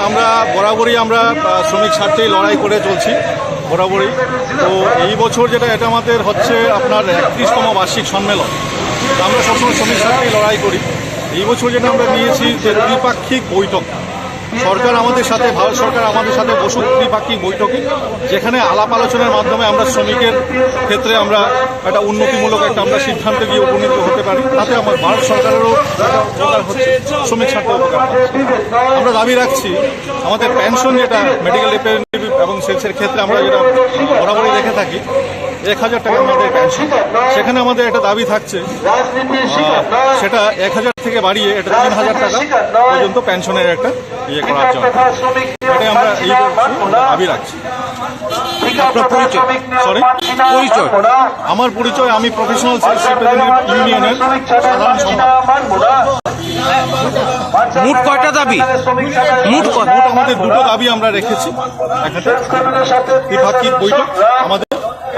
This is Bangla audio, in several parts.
আমরা বরাবরই আমরা শ্রমিক স্বার্থেই লড়াই করে চলছি বরাবরই। তো এই বছর যেটা এটা আমাদের হচ্ছে আপনার 31তম বার্ষিক সম্মেলন। আমরা সবসময় শ্রমিক স্বার্থেই লড়াই করি। এই বছর যেটা আমরা নিয়েছি যে দ্বিপাক্ষিক বৈঠক, সরকার আমাদের সাথে, ভারত সরকার আমাদের সাথে বসুক দ্বিপাক্ষিক বৈঠকে, যেখানে আলাপ আলোচনার মাধ্যমে আমরা শ্রমিকের ক্ষেত্রে আমরা একটা উন্নতিমূলক একটা আমরা সিদ্ধান্তে গিয়ে উপনীত হতে পারি। তাতে আমার ভারত সরকারেরও উপকার হচ্ছে, শ্রমিক স্বার্থে উপকার হচ্ছে। আমরা দাবি রাখছি আমাদের পেনশন যেটা মেডিকেল রিপ্রেজেন্টেটিভ এবং সেলসের ক্ষেত্রে আমরা যেটা বরাবরই রেখে থাকি 1000 টাকা আমাদের পেনশন, সেখানে আমাদের একটা দাবি থাকছে সেটা 1000 থেকে বাড়িয়ে এটা 3000 টাকা পর্যন্ত পেনশনের একটা ইয়ে করার জন্য, এটাই আমরা এই দাবি রাখছি। আপনার পরিচয়? সরি, পরিচয়? আমার পরিচয়, আমি প্রফেশনাল সেলস রিপ্রেজেন্টেটিভ ইউনিয়নের সাধারণ সম্পাদক। মোট কয়টা দাবি? মোট আমাদের দুটো দাবি আমরা রেখেছি, একটা দ্বিপাক্ষিক বৈঠক আমাদের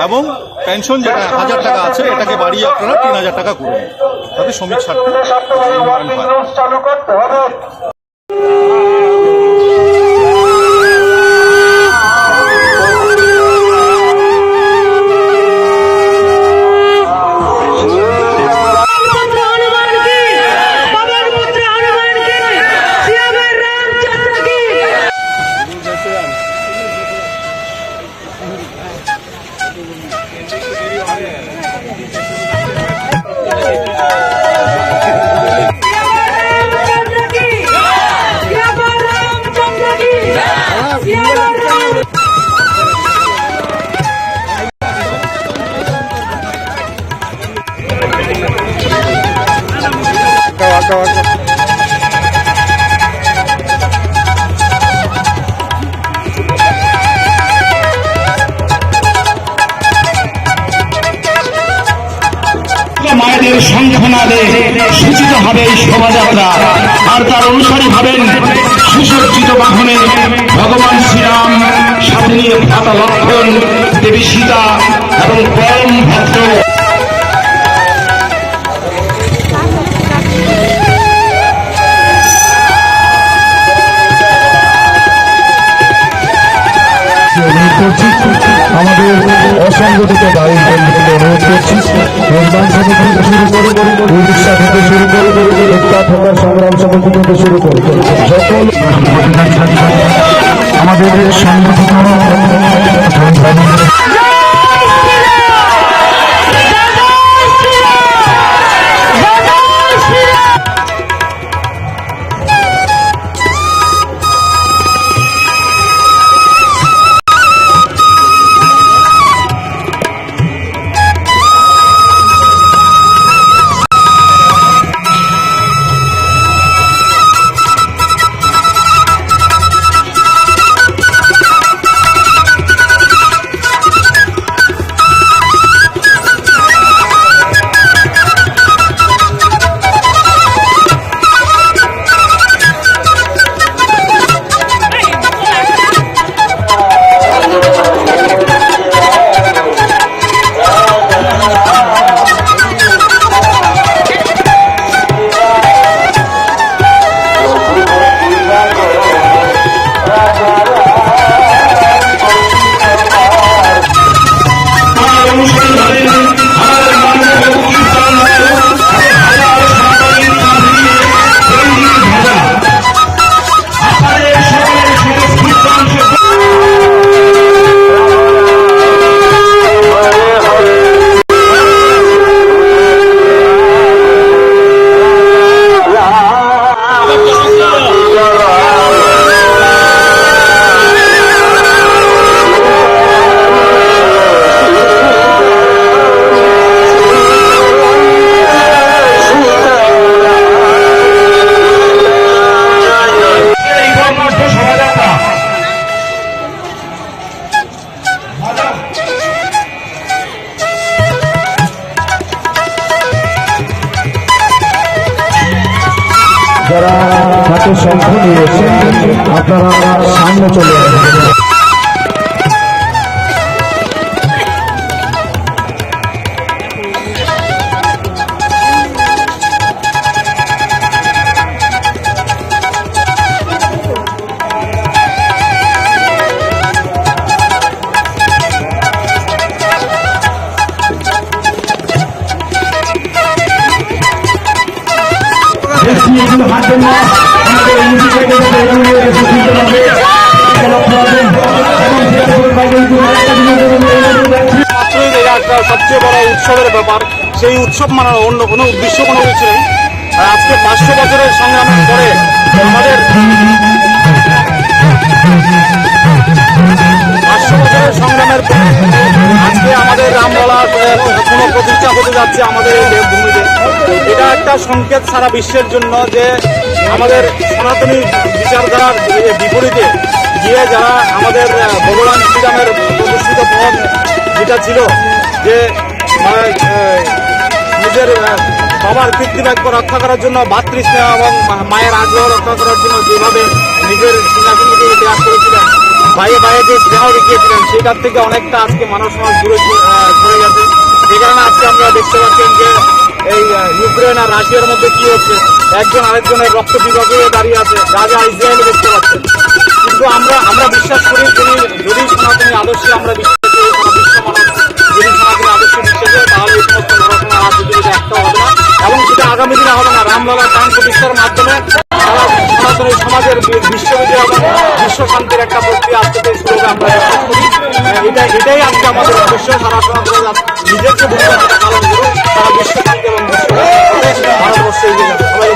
এবং পেনশন যেটা 1000 টাকা আছে এটাকে বাড়িয়ে আপনারা 3000 টাকা করুন, তাতে শ্রমিক স্বার্থে মায়েদের শঙ্খনাদে সূচিত হবে এই শোভাযাত্রা। আর তার অনুসারী হবেন সুসজ্জিত বাহনে ভগবান শ্রীরাম, সাথে নিয়ে ভ্রাতা লক্ষ্মণ, দেবী সীতা এবং পরম ভক্ত আমাদের অসংগঠিত বাড়ির বন্ধুকে অনুরোধ করছি, নির্মাণ সমিতি থেকে শুরু করে উড়িষ্যা থেকে শুরু করে একতা থাকার সংগ্রাম সমিতি থেকে শুরু করে সকল আমাদের সংগঠিত যারা হাতে শঙ্খ নিয়েছেন আপনারা সামনে চলে আসবেন। জন্য আমাদের এই মিছিলটাকে যাতে এগিয়ে নিয়ে গেছে সুন্দর হবে সেটা লক্ষ্য রাখবেন। এবং সিরাজপুরের বাইরে আরেকটা জিনিস যাচ্ছি মাত্রই এটা একটা সবচেয়ে বড় উৎসবের ব্যাপার। সেই উৎসব মানানো অন্য কোনো উদ্দেশ্য কোনো কিছু নেই। আর আজকে 500 বছরের সংগ্রামের পরে আমাদের 500 বছরের সংগ্রামের পরে আজকে আমাদের রামলালা কোনো প্রতিষ্ঠা হতে যাচ্ছে আমাদের এই দেবভূমিতে। এটা একটা সংকেত সারা বিশ্বের জন্য যে আমাদের সনাতনী বিচারধারার বিপরীতে গিয়ে যারা আমাদের ভগবান শ্রীরামের প্রতিষ্ঠিত পথ যেটা ছিল যে নিজের বাবার কীর্তিবাক্য রক্ষা করার জন্য ভাতৃস্নেহ এবং মায়ের আগ্রহ রক্ষা করার জন্য যেভাবে নিজের সিংহাসনকে ত্যাগ করেছিলেন, ভাইয়ে ভাইয়ে যে স্নেহ দেখিয়েছিলেন, সেটার থেকে অনেকটা আজকে মানব সমাজ দূরে সরে গেছে। সেই কারণে আজকে আমরা দেখতে পাচ্ছেন যে এই ইউক্রেন আর রাশিয়ার মধ্যে কি হচ্ছে, একজন আরেকজনের রক্ত বিভাগে দাঁড়িয়ে আছে, যা যা ইসরায়েলে দেখতে পাচ্ছেন। কিন্তু আমরা বিশ্বাস করি যদি সনাতনী আদর্শে আমরা বিশ্বাস করি, সারা বিশ্ব মানুষ যদি সনাতনী আদর্শে বিশ্বাস করে, তাহলে এই সমস্ত ঘটনা রাজনীতিতে একটা হবে না এবং সেটা আগামী দিনে হবে না। রামলালার প্রাণ প্রতিষ্ঠার মাধ্যমে সারা সনাতনী সমাজের বিশ্ববিজয় এবং বিশ্ব শান্তির একটা প্রক্রিয়া আজকে থেকে শুরু হবে, আমরা বিশ্বাস করি। এটাই আজকে আমাদের উদ্দেশ্য। সারা সনাতনী নিজেকে ভূমিকা পালন করে সারা বিশ্ব শান্তি এবং বিশ্ব ভারতবর্ষে এগিয়ে যাবে। সবাই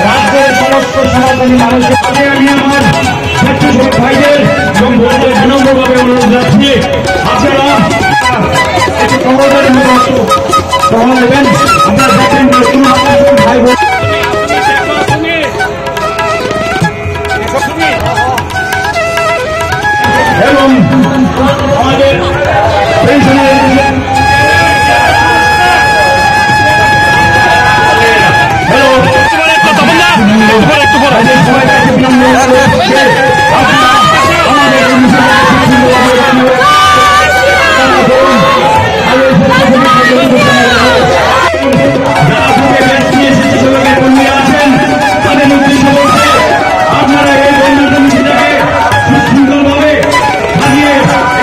রাজ্যের সমস্ত সনাতনী মানুষের আগে আমি আমার স্বেচ্ছাসেবক ভাইদের এবং বোনদের বিনম্রভাবে অনুরোধ রাখছি, আপনারা একটু কমরের মতো গ্রহণ নেবেন। আপনারা দেখেন যে কোনো আপনার ভাই বোন এবং আমাদের পেনশনের আপনারা এই বন্ধুকে সুন্দরভাবে সাজিয়ে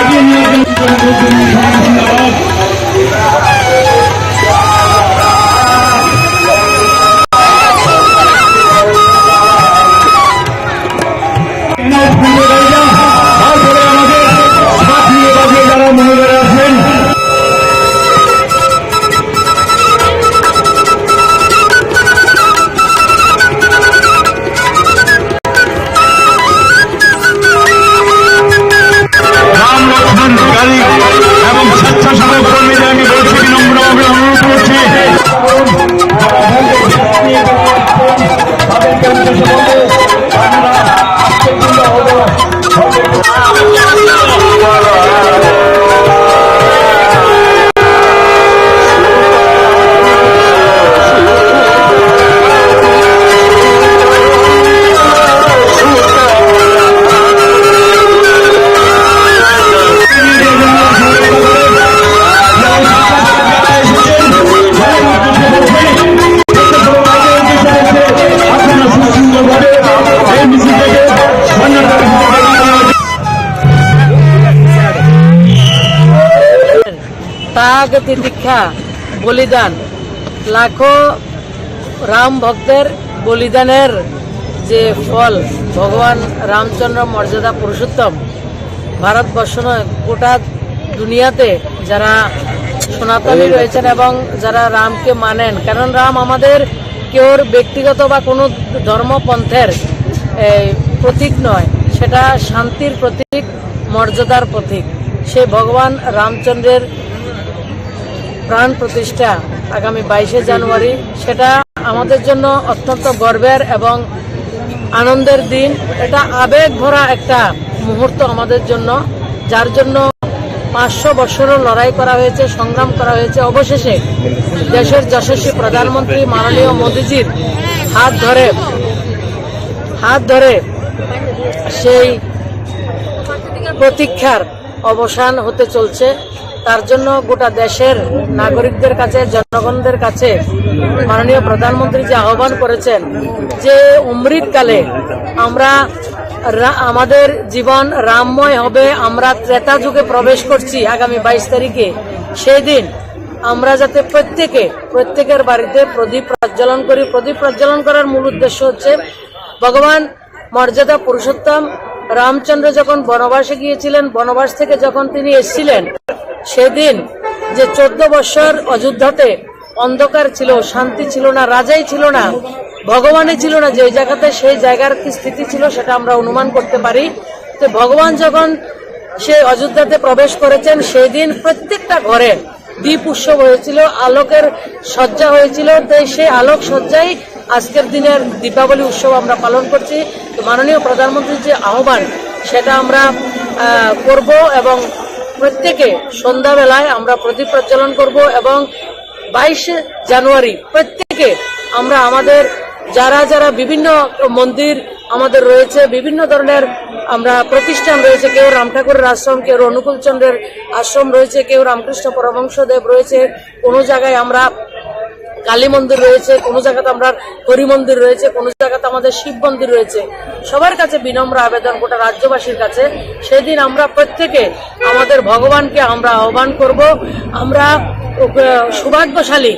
এগিয়ে নিয়ে ধন্যবাদ। তারপরে আমাদের সাথী বাজে যারা মহিলারা আছেন রাম লক্ষ্মণ গাড়ি এবং স্বেচ্ছাসেবক কর্মীদের আমি বলছি বিনম্রভাবে অনুরোধ করছি त्याग तितिक्षा बलिदान लाखों राम भक्तर बलिदानेर जे फल भगवान रामचंद्र मर्यादा पुरुषोत्तम भारतवर्ष नय गोटा दुनियाते যারা সনাতনী রয়েছেন এবং যারা রামকে মানেন, কারণ রাম আমাদের কেউর ব্যক্তিগত বা কোনো ধর্মপন্থের প্রতীক নয়, সেটা শান্তির প্রতীক, মর্যাদার প্রতীক। সেই ভগবান রামচন্দ্রের প্রাণ প্রতিষ্ঠা আগামী 22শে জানুয়ারি, সেটা আমাদের জন্য অত্যন্ত গর্বের এবং আনন্দের দিন। এটা আবেগ ভরা একটা মুহূর্ত আমাদের জন্য, যার জন্য 500 বছরও লড়াই করা হয়েছে, সংগ্রাম করা হয়েছে। অবশেষে দেশের যশস্বী প্রধানমন্ত্রী মাননীয় মোদীজির হাত ধরে সেই প্রতীক্ষার অবসান হতে চলছে। তার জন্য গোটা দেশের নাগরিকদের কাছে, জনগণদের কাছে মাননীয় প্রধানমন্ত্রী যে আহ্বান করেছেন যে অমৃতকালে আমরা আমাদের জীবন রামময় হবে, আমরা ত্রেতা যুগে প্রবেশ করছি আগামী 22 তারিখে, সেই দিন আমরা যাতে প্রত্যেকের বাড়িতে প্রদীপ প্রজ্বলন করি। প্রদীপ প্রজ্বলন করার মূল উদ্দেশ্য হচ্ছে ভগবান মর্যাদা পুরুষোত্তম রামচন্দ্র যখন বনবাসে গিয়েছিলেন, বনবাস থেকে যখন তিনি এসেছিলেন, সেদিন যে 14 বছর অযোধ্যাতে অন্ধকার ছিল, শান্তি ছিল না, রাজাই ছিল না, ভগবানই ছিল না, যে জায়গাতে সেই জায়গার কি স্থিতি ছিল সেটা আমরা অনুমান করতে পারি। তো ভগবান যখন সেই অযোধ্যাতে প্রবেশ করেছেন, সেই দিন প্রত্যেকটা ঘরে দীপ উৎসব হয়েছিল, আলোকের সজ্জা হয়েছিল। তাই সেই আলোক সজ্জাই আজকের দিনের দীপাবলি উৎসব আমরা পালন করছি। তো মাননীয় প্রধানমন্ত্রীর যে আহ্বান সেটা আমরা করব এবং প্রত্যেকে সন্ধ্যাবেলায় আমরা প্রদীপ প্রজ্বলন করব এবং 22শে জানুয়ারি প্রত্যেকে আমরা আমাদের যারা বিভিন্ন মন্দির আমাদের রয়েছে, বিভিন্ন ধরনের আমরা প্রতিষ্ঠান রয়েছে, কেউ রাম ঠাকুরের আশ্রম, কেউ অনুকূল চন্দ্রের আশ্রম রয়েছে, কেউ রামকৃষ্ণ পরমহংসদেব রয়েছে, কোনো জায়গায় আমরা কালী মন্দির রয়েছে, কোনো জায়গাতে আমরা হরি মন্দির রয়েছে, কোনো জায়গাতে আমাদের শিব মন্দির রয়েছে। সবার কাছে বিনম্র আবেদন, গোটা রাজ্যবাসীর কাছে, সেদিন আমরা প্রত্যেকে আমাদের ভগবানকে আমরা আহ্বান করব। আমরা সৌভাগ্যশালী,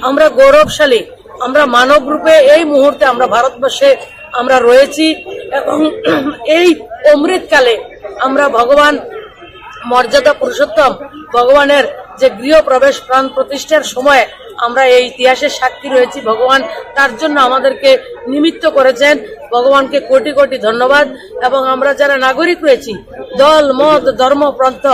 আমরা গৌরবশালী, আমরা মানব রূপে এই মুহূর্তে আমরা ভারতবর্ষে আমরা রয়েছি এবং এই অমৃতকালে আমরা ভগবান মর্যাদা পুরুষোত্তম ভগবানের যে গৃহ প্রবেশ প্রাণ প্রতিষ্ঠার সময় আমরা এই ইতিহাসের সাক্ষী রয়েছি। ভগবান তার জন্য আমাদেরকে নিমিত্ত করেছেন, ভগবানকে কোটি কোটি ধন্যবাদ। এবং আমরা যারা নাগরিক রয়েছি, দল মত ধর্ম প্রান্ত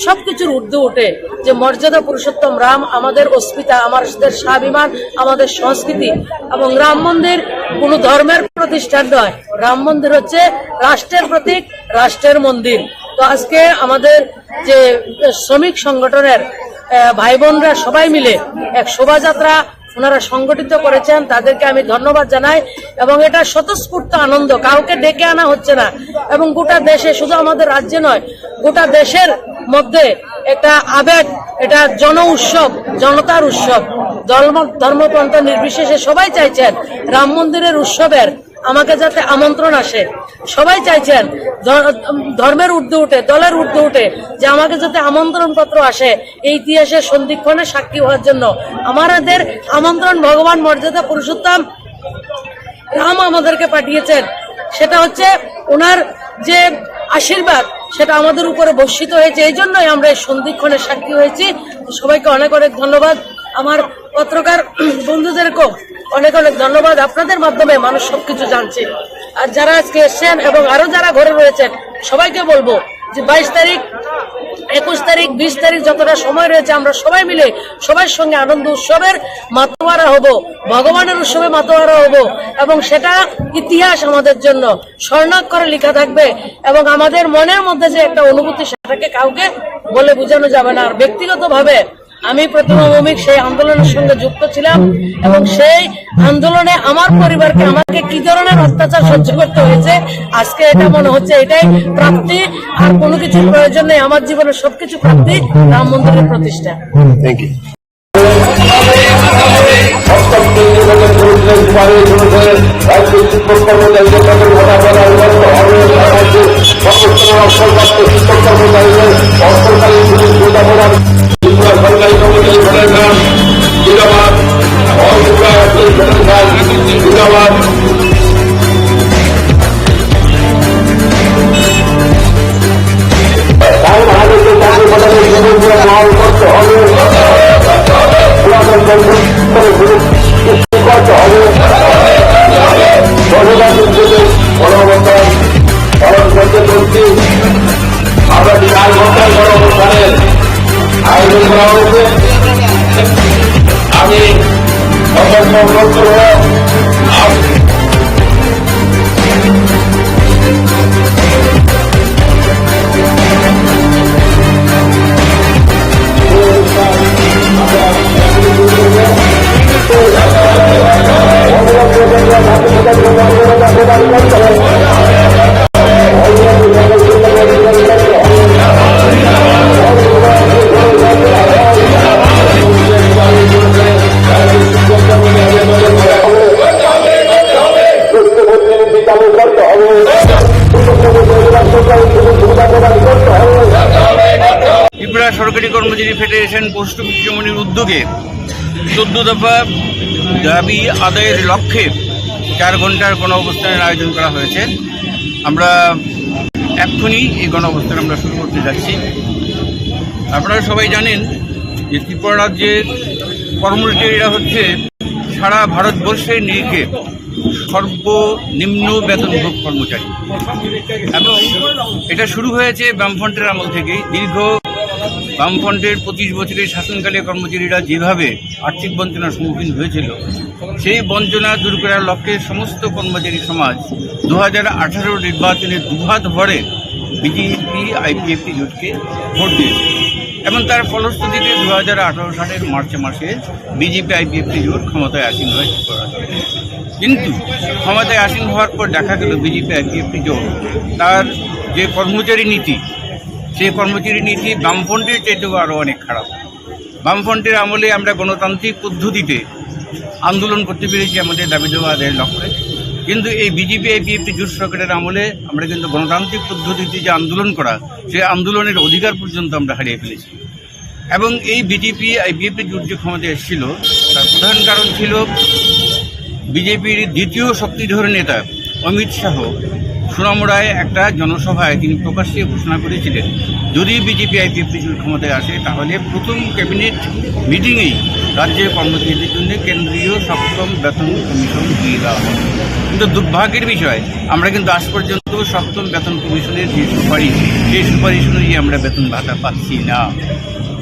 সবকিছুর ঊর্ধ্বে উঠে যে মর্যাদা পুরুষোত্তম রাম আমাদের অস্মিতা, আমাদের স্বাভিমান, আমাদের সংস্কৃতি। এবং রাম মন্দির কোনো ধর্মের প্রতিষ্ঠান নয়, রাম মন্দির হচ্ছে রাষ্ট্রের প্রতীক, রাষ্ট্রের মন্দির। তো আজকে আমাদের যে শ্রমিক সংগঠনের ভাই বোনরা সবাই মিলে এক শোভাযাত্রা ওনারা সংগঠিত করেছেন, তাদেরকে আমি ধন্যবাদ জানাই। এবং এটা স্বতঃস্ফূর্ত আনন্দ, কাউকে ডেকে আনা হচ্ছে না। এবং গোটা দেশে, শুধু আমাদের রাজ্যে নয়, গোটা দেশের মধ্যে একটা আবেগ, এটা জন উৎসব, জনতার উৎসব, ধর্মপন্থা নির্বিশেষে সবাই চাইছেন রাম মন্দিরের উৎসবের আমাকে যাতে আমন্ত্রণ আসে। সবাই চাইছেন ধর্মের ঊর্ধ্বে উঠে, দলের ঊর্ধ্বে উঠে যে আমাকে যাতে আমন্ত্রণ পত্র আসে এই ইতিহাসের সন্ধিক্ষণে সাক্ষী হওয়ার জন্য। আমাদের আমন্ত্রণ ভগবান মর্যাদা পুরুষোত্তম রাম আমাদেরকে পাঠিয়েছেন, সেটা হচ্ছে ওনার যে আশীর্বাদ সেটা আমাদের উপরে বর্ষিত হয়েছে। এই জন্যই আমরা এই সন্ধিক্ষণের সাক্ষী হয়েছি। সবাইকে অনেক অনেক ধন্যবাদ। আমার পত্রকার বন্ধুদেরকেও অনেক অনেক ধন্যবাদ। আপনাদের মাধ্যমে মানুষ সবকিছু জানছে। আর যারা আজকে এসছেন এবং আরো যারা ঘরে রয়েছেন সবাইকে বলবো যে 22 তারিখ, 21 তারিখ, 20 তারিখ যতটা সময় রয়েছে আমরা সবাই মিলে সবার সঙ্গে আনন্দ উৎসবের মাতোয়ারা হব, ভগবানের উৎসবে মাতোয়ারা হব। এবং সেটা ইতিহাস আমাদের জন্য স্বর্ণাক্ষরে লেখা থাকবে। এবং আমাদের মনের মধ্যে যে একটা অনুভূতি, সেটাকে কাউকে বলে বোঝানো যাবে না। আর ব্যক্তিগতভাবে আমি প্রথমভূমিক সেই আন্দোলনের সঙ্গে যুক্ত ছিলাম এবং সেই আন্দোলনে আমার পরিবারকে আমাকে কি ধরনের অত্যাচার সহ্য করতে হয়েছে, আজকে এটা মনে হচ্ছে এটাই প্রাপ্তি, আর কোনো কিছুর প্রয়োজন নেই। আমার জীবনের সবকিছু প্রাপ্তি, রাম মন্দিরের প্রতিষ্ঠা। সরকারি কর্মচারী ফেডারেশন জিন্দাবাদ, অল ফেডারেশন জিন্দাবাদ। তাই ভারতকে চাকরি প্রদানের সুযোগ বহাল করতে হবে, করতে হবে। গণতান্ত্রিক দেশে গণঅবস্থান সরকারি কর্মচারী ফেডারেশন পোস্ট মুখ্যমন্ত্রীর উদ্যোগে 14 দফা দাবি আদায়ের লক্ষ্যে 4 ঘন্টার গণঅবস্থানের আয়োজন করা হয়েছে। আমরা এক্ষুনি এই গণঅবস্থান আমরা শুরু করতে যাচ্ছি। আপনারা সবাই জানেন যে ত্রিপুরা রাজ্যের কর্মচারীরা হচ্ছে সারা ভারতবর্ষের নিরিখে সর্বনিম্ন বেতনভোগ কর্মচারী, এবং এটা শুরু হয়েছে বামফ্রন্টের আমল থেকেই। দীর্ঘ বামফ্রন্টের 25 বছরের শাসনকালে কর্মচারীরা যেভাবে আর্থিক বঞ্চনার সম্মুখীন হয়েছিল, সেই বঞ্চনা দূর করার লক্ষ্যে সমস্ত কর্মচারী সমাজ 2018 নির্বাচনে দুহাত ভরে বিজেপি আইপিএফটি জোটকে ভোট দিয়েছে, এবং তার ফলশ্রুতিতে 2018 সালের মার্চ মাসে বিজেপি আইপিএফটি জোট ক্ষমতায় আসীন হয়। কিন্তু ক্ষমতায় আসীন হওয়ার পর দেখা গেল বিজেপি আইপিএফটি জোট তার যে কর্মচারী নীতি, সেই কর্মচারী নীতি বামফ্রন্টের চাইতেও আরও অনেক খারাপ। বামফ্রন্টের আমলে আমরা গণতান্ত্রিক পদ্ধতিতে আন্দোলন করতে পেরেছি আমাদের দাবি দেওয়া আদায়ের লক্ষ্যে, কিন্তু এই বিজেপি আইপিএফটি জোট সরকারের আমলে আমরা কিন্তু গণতান্ত্রিক পদ্ধতিতে যে আন্দোলন করা, সেই আন্দোলনের অধিকার পর্যন্ত আমরা হারিয়ে ফেলেছি। এবং এই বিজেপি আইপিএফটি জোট যে ক্ষমতায় এসেছিল, তার প্রধান কারণ ছিল বিজেপির দ্বিতীয় শক্তিধর নেতা অমিত শাহ সুনামুড়ায় একটা জনসভায় তিনি প্রকাশ্যে ঘোষণা করেছিলেন, যদি বিজেপি আইপিএফটি জোট ক্ষমতায় আসে তাহলে প্রথম ক্যাবিনেট মিটিংয়েই রাজ্যের কর্মচারীদের জন্য কেন্দ্রীয় সপ্তম বেতন কমিশন দিয়ে দেওয়া হবে। কিন্তু দুর্ভাগ্যের বিষয়, আমরা কিন্তু আজ পর্যন্ত সপ্তম বেতন কমিশনের যে সুপারিশ, সেই সুপারিশ অনুযায়ী আমরা বেতন ভাতা পাচ্ছি না।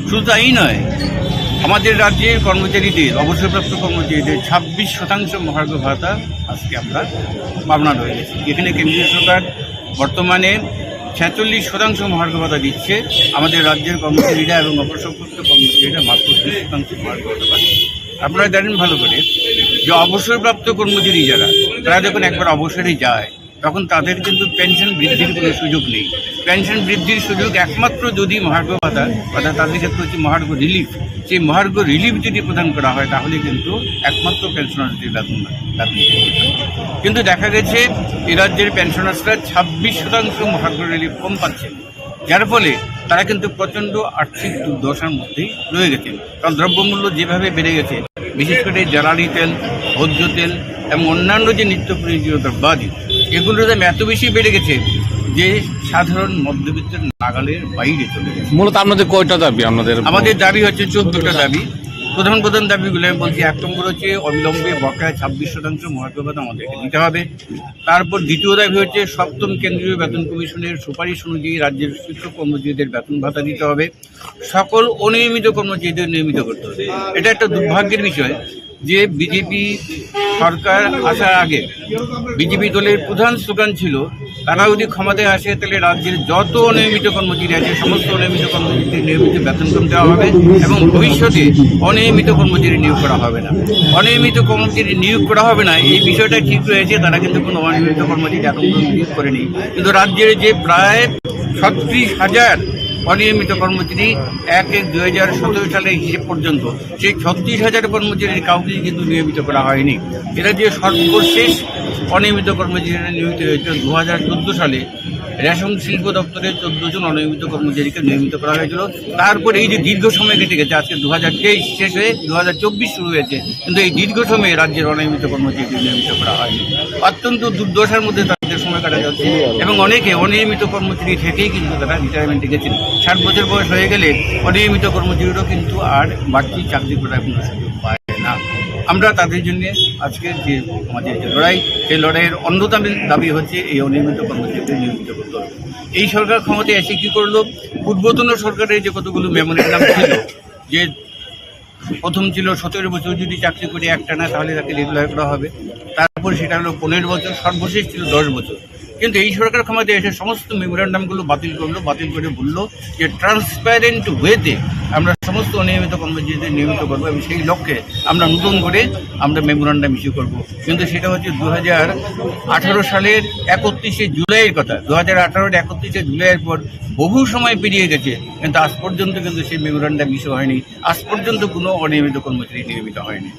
শুধু তাই নয়, আমাদের রাজ্যের কর্মচারীদের, অবসরপ্রাপ্ত কর্মচারীদের 26% মহার্ঘ ভাতা আজকে আমরা পাবনা রয়ে গেছি। এখানে কেন্দ্রীয় সরকার বর্তমানে 46% মহার্ঘ ভাতা দিচ্ছে, আমাদের রাজ্যের কর্মচারীরা এবং অবসরপ্রাপ্ত কর্মচারীরা মাত্র 20% মহার্ঘ ভাতা পাচ্ছে। আপনারা জানেন ভালো করে যে অবসরপ্রাপ্ত কর্মচারী যারা, তারা যখন একবার অবসরে যায় তখন তাদের কিন্তু পেনশন বৃদ্ধির কোনো সুযোগ নেই। পেনশন বৃদ্ধির সুযোগ একমাত্র যদি মহার্ঘ ভাতা, অর্থাৎ তাদের ক্ষেত্রে হচ্ছে মহার্ঘ রিলিফ, সেই মহার্ঘ রিলিফ যদি প্রদান করা হয় তাহলে কিন্তু একমাত্র পেনশনারদের বেতন। কিন্তু দেখা গেছে এ রাজ্যের পেনশনার্সরা 26% মহার্ঘ রিলিফ কম পাচ্ছেন, যার ফলে তারা কিন্তু প্রচণ্ড আর্থিক দুর্দশার মধ্যেই রয়ে গেছেন। কারণ দ্রব্যমূল্য যেভাবে বেড়ে গেছে, বিশেষ করে জ্বালানি তেল, ভোজ্য তেল এবং অন্যান্য যে নিত্য প্রয়োজনীয় দ্রব্যাদি, এগুলোর দাম এত বেশি বেড়ে গেছে যে সাধারণ মধ্যবিত্তের নাগালের বাইরে চলে গেছে। মূলত আপনাদের কয়টা দাবি? আমাদের দাবি হচ্ছে 14টা দাবি। প্রধান দাবিগুলো আমি বলছি। 1 নম্বর হচ্ছে অবিলম্বে বকেয়া 26% মহার্ঘ ভাতা আমাদেরকে দিতে হবে। তারপর দ্বিতীয় দাবি হচ্ছে সপ্তম কেন্দ্রীয় বেতন কমিশনের সুপারিশ অনুযায়ী রাজ্যের শিক্ষক কর্মচারীদের বেতন ভাতা দিতে হবে। সকল অনিয়মিত কর্মচারীদের নিয়মিত করতে হবে। এটা একটা দুর্ভাগ্যের বিষয় যে বিজেপি সরকার আসার আগে বিজেপি দলের প্রধান স্লোগান ছিল, তারা যদি ক্ষমতায় আসে তাহলে রাজ্যের যত অনিয়মিত কর্মচারী আছে সমস্ত অনিয়মিত কর্মচারীদের নিয়মিত বেতন কম দেওয়া হবে এবং ভবিষ্যতে অনিয়মিত কর্মচারী নিয়োগ করা হবে না। অনিয়মিত কর্মচারী নিয়োগ করা হবে না, এই বিষয়টা ঠিক রয়েছে। তারা কিন্তু কোনো অনিয়মিত কর্মচারী এখন নিয়োগ করেনি। কিন্তু রাজ্যের যে প্রায় 36,000 অনিয়মিত কর্মচারী 1/1/2017 সালের হিসেব পর্যন্ত, সেই 36,000 কর্মচারীর কাউকেই কিন্তু নিয়মিত করা হয়নি। এরা যে সর্বশেষ অনিয়মিত কর্মচারীরা নিয়মিত হয়েছিল 2014 সালে রেশন শিল্প দপ্তরে 14 জন অনিয়মিত কর্মচারীকে নিয়মিত করা হয়েছিল। তারপর এই যে দীর্ঘ সময় কেটে গেছে, আজকে 2023 শেষ হয়ে 2024 শুরু হয়েছে, কিন্তু এই দীর্ঘ সময়ে রাজ্যের অনিয়মিত কর্মচারীকে নিয়মিত করা হয়নি। অত্যন্ত দুর্দশার মধ্যে তাদের সময় কাটা যাচ্ছে এবং অনেকে অনিয়মিত কর্মচারী থেকেই কিন্তু তারা রিটায়ারমেন্টে গেছেন। 60 বছর বয়স হয়ে গেলে অনিয়মিত কর্মচারীরাও কিন্তু আর বাড়তি চাকরি করার কোনো সুযোগ পায় না। আমরা তাদের জন্য আজকে যে আমাদের যে লড়াই, সেই লড়াইয়ের অন্যতম দাবি হচ্ছে এই অনিয়মিত কর্মচারীদের নিয়মিত করতে হবে। এই সরকার ক্ষমতায় এসে কী করলো, পূর্বতন সরকারের যে কতগুলো মেমোরেন্ডাম ছিল, যে প্রথম ছিল 17 বছর যদি চাকরি করে একটানা তাহলে তাকে রেগুলার করা হবে, তারপর সেটা হলো 15 বছর, সর্বশেষ ছিল 10 বছর। কিন্তু এই সরকার ক্ষমতায় এসে সমস্ত মেমোরেন্ডামগুলো বাতিল করলো, বাতিল করে বললো যে ট্রান্সপারেন্ট ওয়েতে আমরা সমস্ত অনিয়মিত কর্মচারীদের নিয়মিত করবো এবং সেই লক্ষ্যে আমরা নতুন করে আমরা মেমোরেন্ডাম ইস্যু করবো। কিন্তু সেটা হচ্ছে 2018 সালের 31শে জুলাইয়ের কথা। 2018-এর 31শে জুলাইয়ের পর বহু সময় পেরিয়ে গেছে, কিন্তু আজ পর্যন্ত কিন্তু সেই মেমোরেন্ডাম ইস্যু হয়নি। আজ পর্যন্ত কোনো অনিয়মিত কর্মচারী নিয়মিত হয়নি।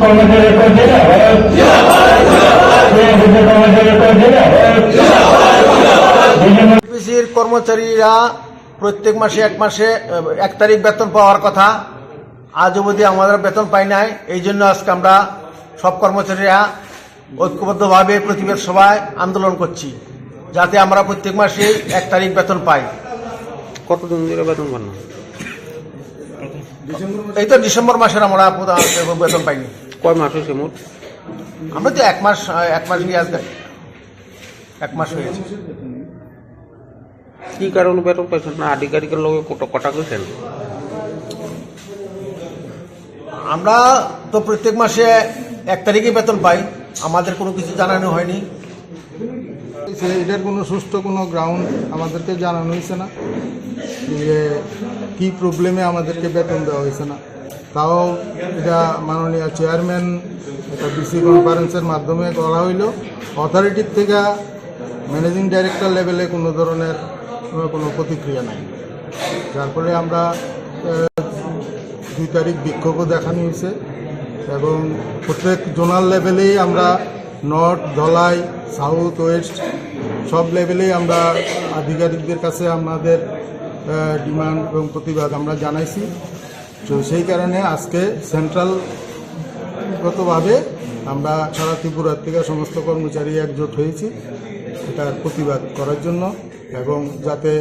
কর্মচারী অফিসের কর্মচারীরা প্রত্যেক মাসে 1 তারিখ বেতন পাওয়ার কথা, আজ অবধি আমাদের বেতন পাই নাই। এই জন্য আজকে আমরা সব কর্মচারীরা ঐক্যবদ্ধভাবে প্রতিবাদ সভায় আন্দোলন করছি, যাতে আমরা প্রত্যেক মাসে 1 তারিখ বেতন পাই। কতদিন ধরে বেতন পান না? এই তো ডিসেম্বর মাসের আমরা বেতন পাইনি। কয় মাস হয়েছে মোট? আমরা তো 1 মাস নিয়ে আসতে 1 মাস হয়েছে। কি কারণে বেতন পাইছেন না? আধিকারিকের লোক কটা করেছেন? আমরা তো প্রত্যেক মাসে 1 তারিখে বেতন পাই, আমাদের কোনো কিছু জানানো হয়নি। এটার কোনো সুষ্ঠু কোনো গ্রাউন্ড আমাদেরকে জানানো হয়েছে না, যে কী প্রবলেমে আমাদেরকে বেতন দেওয়া হয়েছে না। তাও এটা মাননীয় চেয়ারম্যান একটা বিসি কনফারেন্সের মাধ্যমে করা হইল। অথরিটির থেকে ম্যানেজিং ডাইরেক্টর লেভেলে কোনো ধরনের কোনো প্রতিক্রিয়া নাই, যার ফলে আমরা 2 তারিখ বিক্ষোভও দেখানো হয়েছে এবং প্রত্যেক জোনাল লেভেলেই আমরা নর্থ, ধলাই, সাউথ, ওয়েস্ট সব লেভেলেই আমরা আধিকারিকদের কাছে আমাদের ডিমান্ড এবং প্রতিবাদ আমরা জানাইছি। তো সেই কারণে আজকে সেন্ট্রালগতভাবে আমরা সারা ত্রিপুরার থেকে সমস্ত কর্মচারী একজোট হয়েছি এটার প্রতিবাদ করার জন্য, এবং যাতে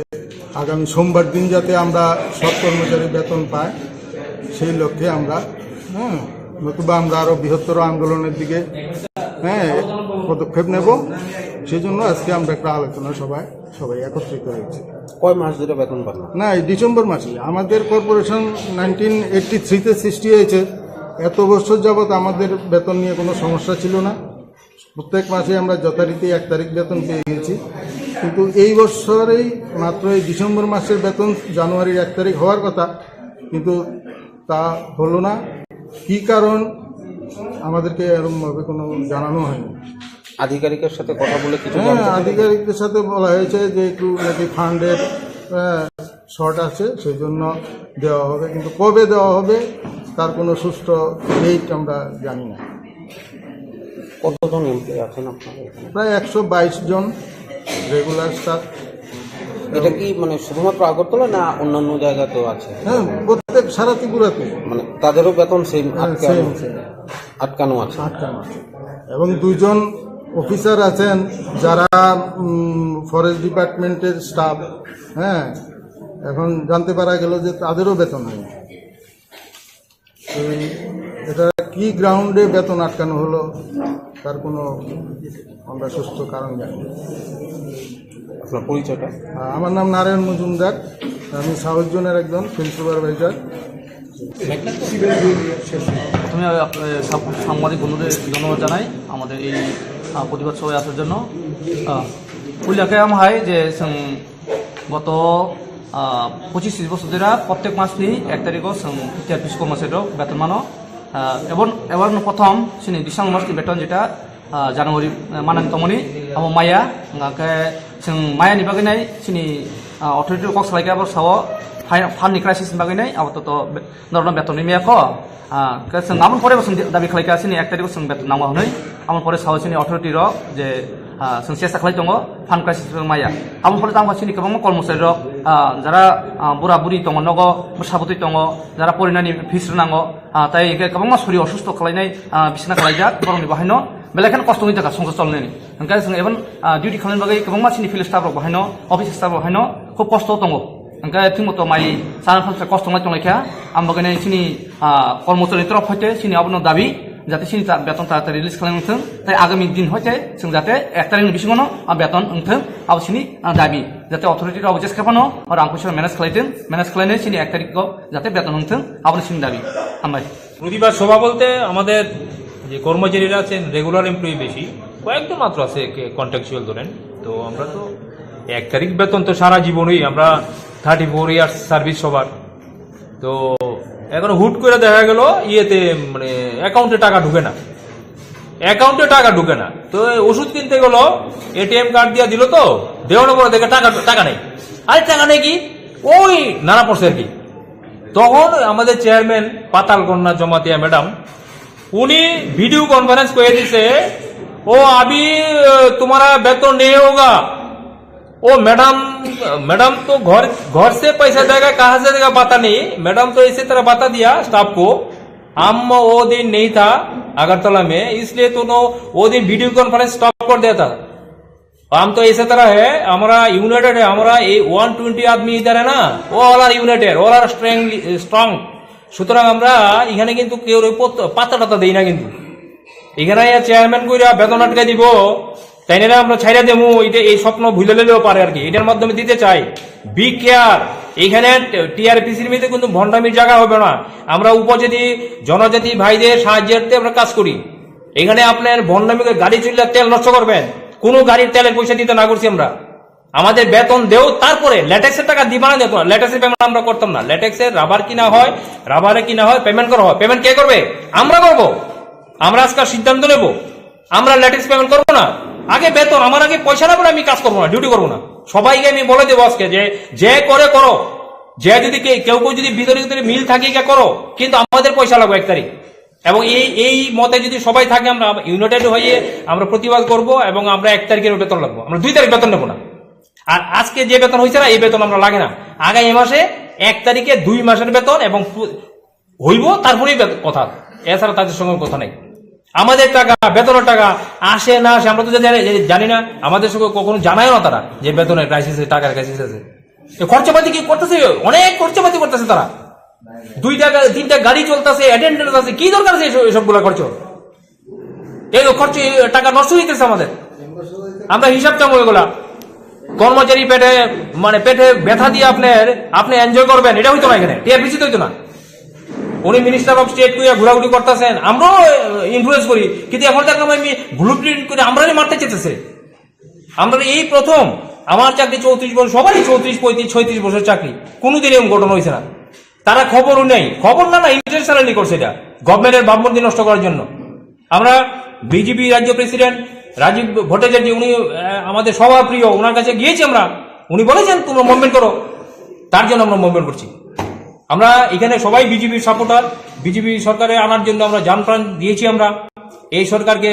আগামী সোমবার দিন যাতে আমরা সব কর্মচারী বেতন পাই সেই লক্ষ্যে আমরা নতুবা আমরা আরও বৃহত্তর আন্দোলনের দিকে পদক্ষেপ নেব। সেই জন্য আজকে আমরা একটা আলোচনা সবাই একত্রিত হয়েছি। কয় মাস ধরে বেতন পান না? না, এই ডিসেম্বর মাসে আমাদের কর্পোরেশন 1983-তে সৃষ্টি হয়েছে। এত বছর যাবৎ আমাদের বেতন নিয়ে কোনো সমস্যা ছিল না, প্রত্যেক মাসে আমরা যথারীতি 1 তারিখ বেতন পেয়ে গেছি। কিন্তু এই বছরেই মাত্র এই ডিসেম্বর মাসের বেতন জানুয়ারির 1 তারিখ হওয়ার কথা, কিন্তু তা হলো না। কী কারণ আমাদেরকে এরকমভাবে কোনো জানানো হয়নি। আধিকারিকের সাথে কথা বলে কিছু আধিকারিকদের সাথে বলা হয়েছে যে একটু নাকি ফান্ডের শর্ট আছে, সেই জন্য দেওয়া হবে, কিন্তু কবে দেওয়া হবে তার কোনো সুষ্ঠু ডেট আমরা জানি না। কতজন এমপ্লয়ি আছেন আপনাদের এখানে? প্রায় 122 জন রেগুলার স্টাফ। এটা কি মানে শুধুমাত্র আগরতলা না অন্যান্য জায়গাতেও আছে? হ্যাঁ, প্রত্যেক সারা ত্রিপুরাতে মানে তাদেরও বেতন সেম আটকানো আছে। এবং 2 জন অফিসার আছেন যারা ফরেস্ট ডিপার্টমেন্টের স্টাফ। এখন জানতে পারা গেল যে তাদেরও বেতন হয়। এটা কি গ্রাউন্ডে বেতন আটকানো হলো তার কোনো আমরা সুস্থ কারণ জানি না। আপনার পরিচয়টা? আমার নাম নারায়ণ মজুমদার, আমি সাউথ জোনের একজন ফিল্ড সুপারভাইজার। আমি সাংবাদিক বন্ধুদের ধন্যবাদ জানাই আমাদের এই প্রতিবাদ সভায় আসার জন্য। উল্লেখে হাই যে গত 25 বছর ধরে প্রত্যেক মাসনি 1 তারিখও টিআরপিস কর্মচারীর বেতন মানো এবার প্রথম সিনি ডিসেম্বর মাসनि বেতन যেটা জানুয়ারি মানাन तमनि अब माया जों मायानि बागैनाय सिनि अथरिटी कक्स लायका अब साव फाननि क्राइसिस बागैनाय अब तो नरना बेतननि मेयाखो जों आमन परे जों दाबि खालायका सिनि 1 तारिख जों बेतन नांगौ हनै आमन परे साव सिनि अथरिटी र जे जों চেষ্টা खालाय दङ फान क्राइसिस माया आमन परे दांबा सिनि गोबां कर्मचारी र যারা বুড়া বুড়ি दङ नगो मोसाबुति दङ যারা परिनानि फिस नांगौ তাই गोबां सरि असुस्थ खालायनाय बिसिना खालायजा गरमनि बाहायनो बेलेखान खस्थ'नि थाखाय संसार चलनायनि ओंखायनो जों एबन डिउटि खालामनायनि बागै गोबां मानसिनि फिल्ड स्टाफ बाहायनो अफिस स्टाफ बाहायनो खुब खस्थ' दङ ओंखायनो थिंमत' माइ सारा फानसे खस्थ' नाय दंनायखा आं बागैनाय सिनि कर्मचारी तरफ हयते सिनि आबनो दाबि जाते सिनि बेतन ताड़ाताड़ी रिलिज खालामथों ताई आगामी दिन हयते जों जाते 1 तारिखनि बिसिङावनो बेतन ओंथों आब सिनि दाबि जाते अथरिटी राव जेस खाफानो आरो आं फैसा मेनेज खालायथों मेनेज खालायनाय सिनि 1 तारिखखौ जाते बेतन ओंथों आबनो सिनि दाबि हामबाय। প্রতিবাদ সভা বলতে আমাদের যে কর্মচারীরা আছেন রেগুলার এমপ্লয়ি বেশি কয়েকজন মাত্র আছে কন্ট্রাকচুয়াল ধরেন, তো আমরা তো 1 তারিখ বেতন তো সারা জীবনই আমরা 34 ইয়ার্স সার্ভিস সবার, তো এখন হুট করে দেখা গেল ইয়েতে মানে অ্যাকাউন্টে টাকা ঢুকে না, তো ওষুধ কিনতে গেল এটিএম কার্ড দিয়ে দিল, তো দেওয়ার পরে দেখে টাকা নেই, আরে টাকা নেই কি ওই নানা পড়ছে আর কি। তখন আমাদের চেয়ারম্যান পাতাল কন্যা জমাতিয়া ম্যাডাম उन्हीं वीडियो कॉन्फ्रेंस को दिसे ओ अभी तुम्हारा वेतन नहीं होगा। ओ मैडम तो घर से पैसा देगा, कहां से देगा पता नहीं। मैडम तो इसी तरह बता दिया स्टाफ को। हम वो दिन नहीं था अगरतला में, इसलिए तो वो दिन वीडियो कॉन्फ्रेंस स्टॉप कर दिया था। हम तो इसी तरह है, हमारा यूनाइटेड है, हमारा 120 आदमी इधर है ना, वो all are united, all are strong. সুতরাং আমরা এখানে কিন্তু কেউ পাতা টাতা দিই না, কিন্তু এখানে চেয়ারম্যান কইরা বেতন আটকাই দিব তাই না, আমরা ছাইরা দেবো। এটা এই স্বপ্ন ভুলে নিলেও পারে আর কি, এটার মাধ্যমে দিতে চাই। বি কেয়ার, এখানে টিআরপিসির মধ্যে কিন্তু ভণ্ডামির জায়গা হবে না। আমরা উপজাতি জনজাতি ভাইদের সাহায্যার্থে আমরা কাজ করি। এখানে আপনার ভণ্ডামি গাড়ি চললে তেল নষ্ট করবেন, কোনো গাড়ির তেলের পয়সা দিতে না করছি আমরা। আমাদের বেতন দেও, তারপরে ল্যাটেক্সের টাকা দিবা না, যেত না ল্যাটেক্সের পেমেন্ট আমরা করতাম না। ল্যাটেক্সের রাবার কিনা হয়, রাবারে কিনা হয়, পেমেন্ট করা হয়। পেমেন্ট কে করবে? আমরা করব। আমরা আজকে সিদ্ধান্ত নেব, আমরা ল্যাটেক্স পেমেন্ট করবো না। আগে বেতন, আমার আগে পয়সা না বলে আমি কাজ করবো না, ডিউটি করবো না। সবাইকে আমি বলে দেবো আজকে যে করে করো, যে যদি কেউ যদি ভিতরে মিল থাকে কে করো, কিন্তু আমাদের পয়সা লাগবে 1 তারিখ। এবং এই মতে যদি সবাই থাকে, আমরা ইউনাইটেড হয়ে আমরা প্রতিবাদ করব এবং আমরা 1 তারিখের বেতন লাগবো, আমরা 2 তারিখ বেতন নেবো না। আর আজকে যে বেতন হয়েছে না, এই বেতন আমরা লাগে না। আগামী মাসে 1 তারিখে 2 মাসের বেতন এবং হইব, তারপরেই কথা, এছাড়া তাদের সঙ্গে কথা নেই। আমাদের টাকা, বেতনের টাকা আসে না আসে আমরা তো জানি না, আমাদের সঙ্গে কখনো জানায় না তারা যে বেতনের ক্রাইসিস, টাকার ক্রাইসিস আছে। খরচাপাতি কি করতেছে? অনেক খরচাপাতি করতেছে তারা। 2টা 3টা গাড়ি চলতেছে, অ্যাটেন্ডেন্স আছে, কি দরকার আছে এসবগুলো খরচ? এই খরচ টাকা নষ্ট হইতেছে আমাদের, আমরা হিসাব চাবো এগুলা। কর্মচারী পেটে ব্যথা দিয়ে আপনি এনজয় করবেন, এটা হইতো না, এখানে টিআরপিসি হইতো না। উনি মিনিস্টার অফ স্টেট কইয়া ঘোরাঘুরি করতেছেন, আমরাও ইনফ্লুয়েন্স করি, কিন্তু এখন দেখলাম আমি ব্লু প্রিন্ট করে আমরাই মারতে চেতেছে। আমরা এই প্রথম, আমার চাকরি 34 বছর, সবারই 34, 35, 36 বছর চাকরি, কোনোদিন এরকম ঘটনা হয়েছে না। তারা খবরও নেই, খবর না ইন্টারন্যাশনালি করছে, এটা গভর্নমেন্টের ভাবমূর্তি নষ্ট করার জন্য। আমরা বিজেপি রাজ্য প্রেসিডেন্ট রাজীব ভট্টাচার্য, উনি আমাদের সবার প্রিয়, ওনার কাছে গিয়েছি আমরা, উনি বলেছেন তোমরা মুভমেন্ট করো, তার জন্য আমরা মুভমেন্ট করছি। আমরা এখানে সবাই বিজেপির সাপোর্টার, বিজেপি সরকারে আনার জন্য আমরা জান প্রাণ দিয়েছি। আমরা এই সরকারকে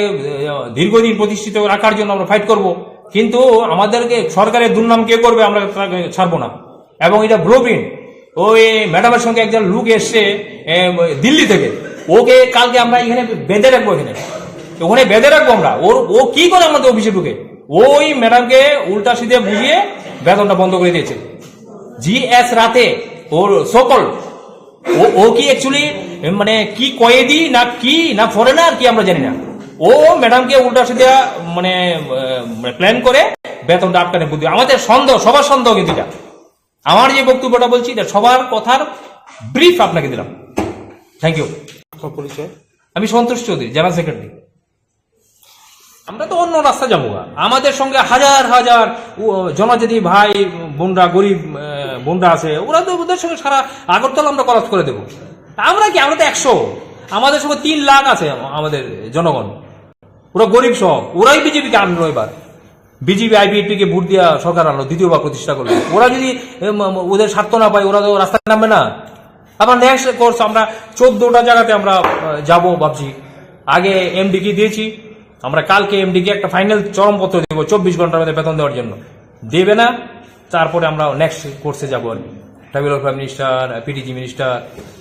দীর্ঘদিন প্রতিষ্ঠিত রাখার জন্য আমরা ফাইট করব, কিন্তু আমাদেরকে সরকারের দুর্নাম কে করবে আমরা ছাড়বো না। এবং এটা ব্লুপ্রিন্ট, ওই ম্যাডামের সঙ্গে একজন লোক এসছে দিল্লি থেকে, ওকে কালকে আমরা এখানে বেঁধে রাখবো, ওখানে বেঁধে রাখবো আমরা। ও কি করে আমাদের অফিসে ঢুকে, ওই ম্যাডামকে উল্টা সিধে বুঝিয়ে বেতনটা বন্ধ করে দিয়েছে। জিএস রাতে ওর সকল ও কি অ্যাকচুয়ালি কি কয়েদি না ফরেনার কি আমরা জানি না। ও ম্যাডামকে উল্টা সিধে প্ল্যান করে বেতনটা আটকানে বুদ্ধি। আমাদের সন্দেহ, সবার সন্দেহ, কিন্তু এটা আমার যে বক্তব্যটা বলছি এটা সবার কথার ব্রিফ আপনাকে দিলাম। Thank you. পরিচয়? আমি সন্তোষ চৌধুরী, জেনারেল সেক্রেটারি। আমরা তো অন্য রাস্তা যাবো, আমাদের সঙ্গে হাজার হাজার জনজাতি ভাই বোনরা, গরিব বোনরা আছে, ওরা তো ওদের সঙ্গে সারা আগরতলা আমরা কলাপ করে দেবো। আমরা কি, আমরা তো 100, আমাদের সঙ্গে 3 লাখ আছে আমাদের জনগণ, ওরা গরিব সব, ওরাই বিজেপিকে আনলো। এবার বিজেপি আইপিএফটি কে ভোট দিয়া সরকার আনলো, দ্বিতীয়বার প্রতিষ্ঠা করলো। ওরা যদি ওদের স্বার্থ না পায়, ওরা তো রাস্তায় নামবে না। আবার নেক্সট কোর্স আমরা 14টা জায়গাতে আমরা যাব ভাবছি। আগে এমডি কে দিয়েছি, আমরা কালকে এমডি কে একটা ফাইনাল চরমপত্র দেবো 24 ঘন্টার মধ্যে বেতন দেওয়ার জন্য। দেবে না, তারপরে আমরা নেক্সট কোর্সে যাবো আর কি। Tribal welfare minister, পিডিজি minister,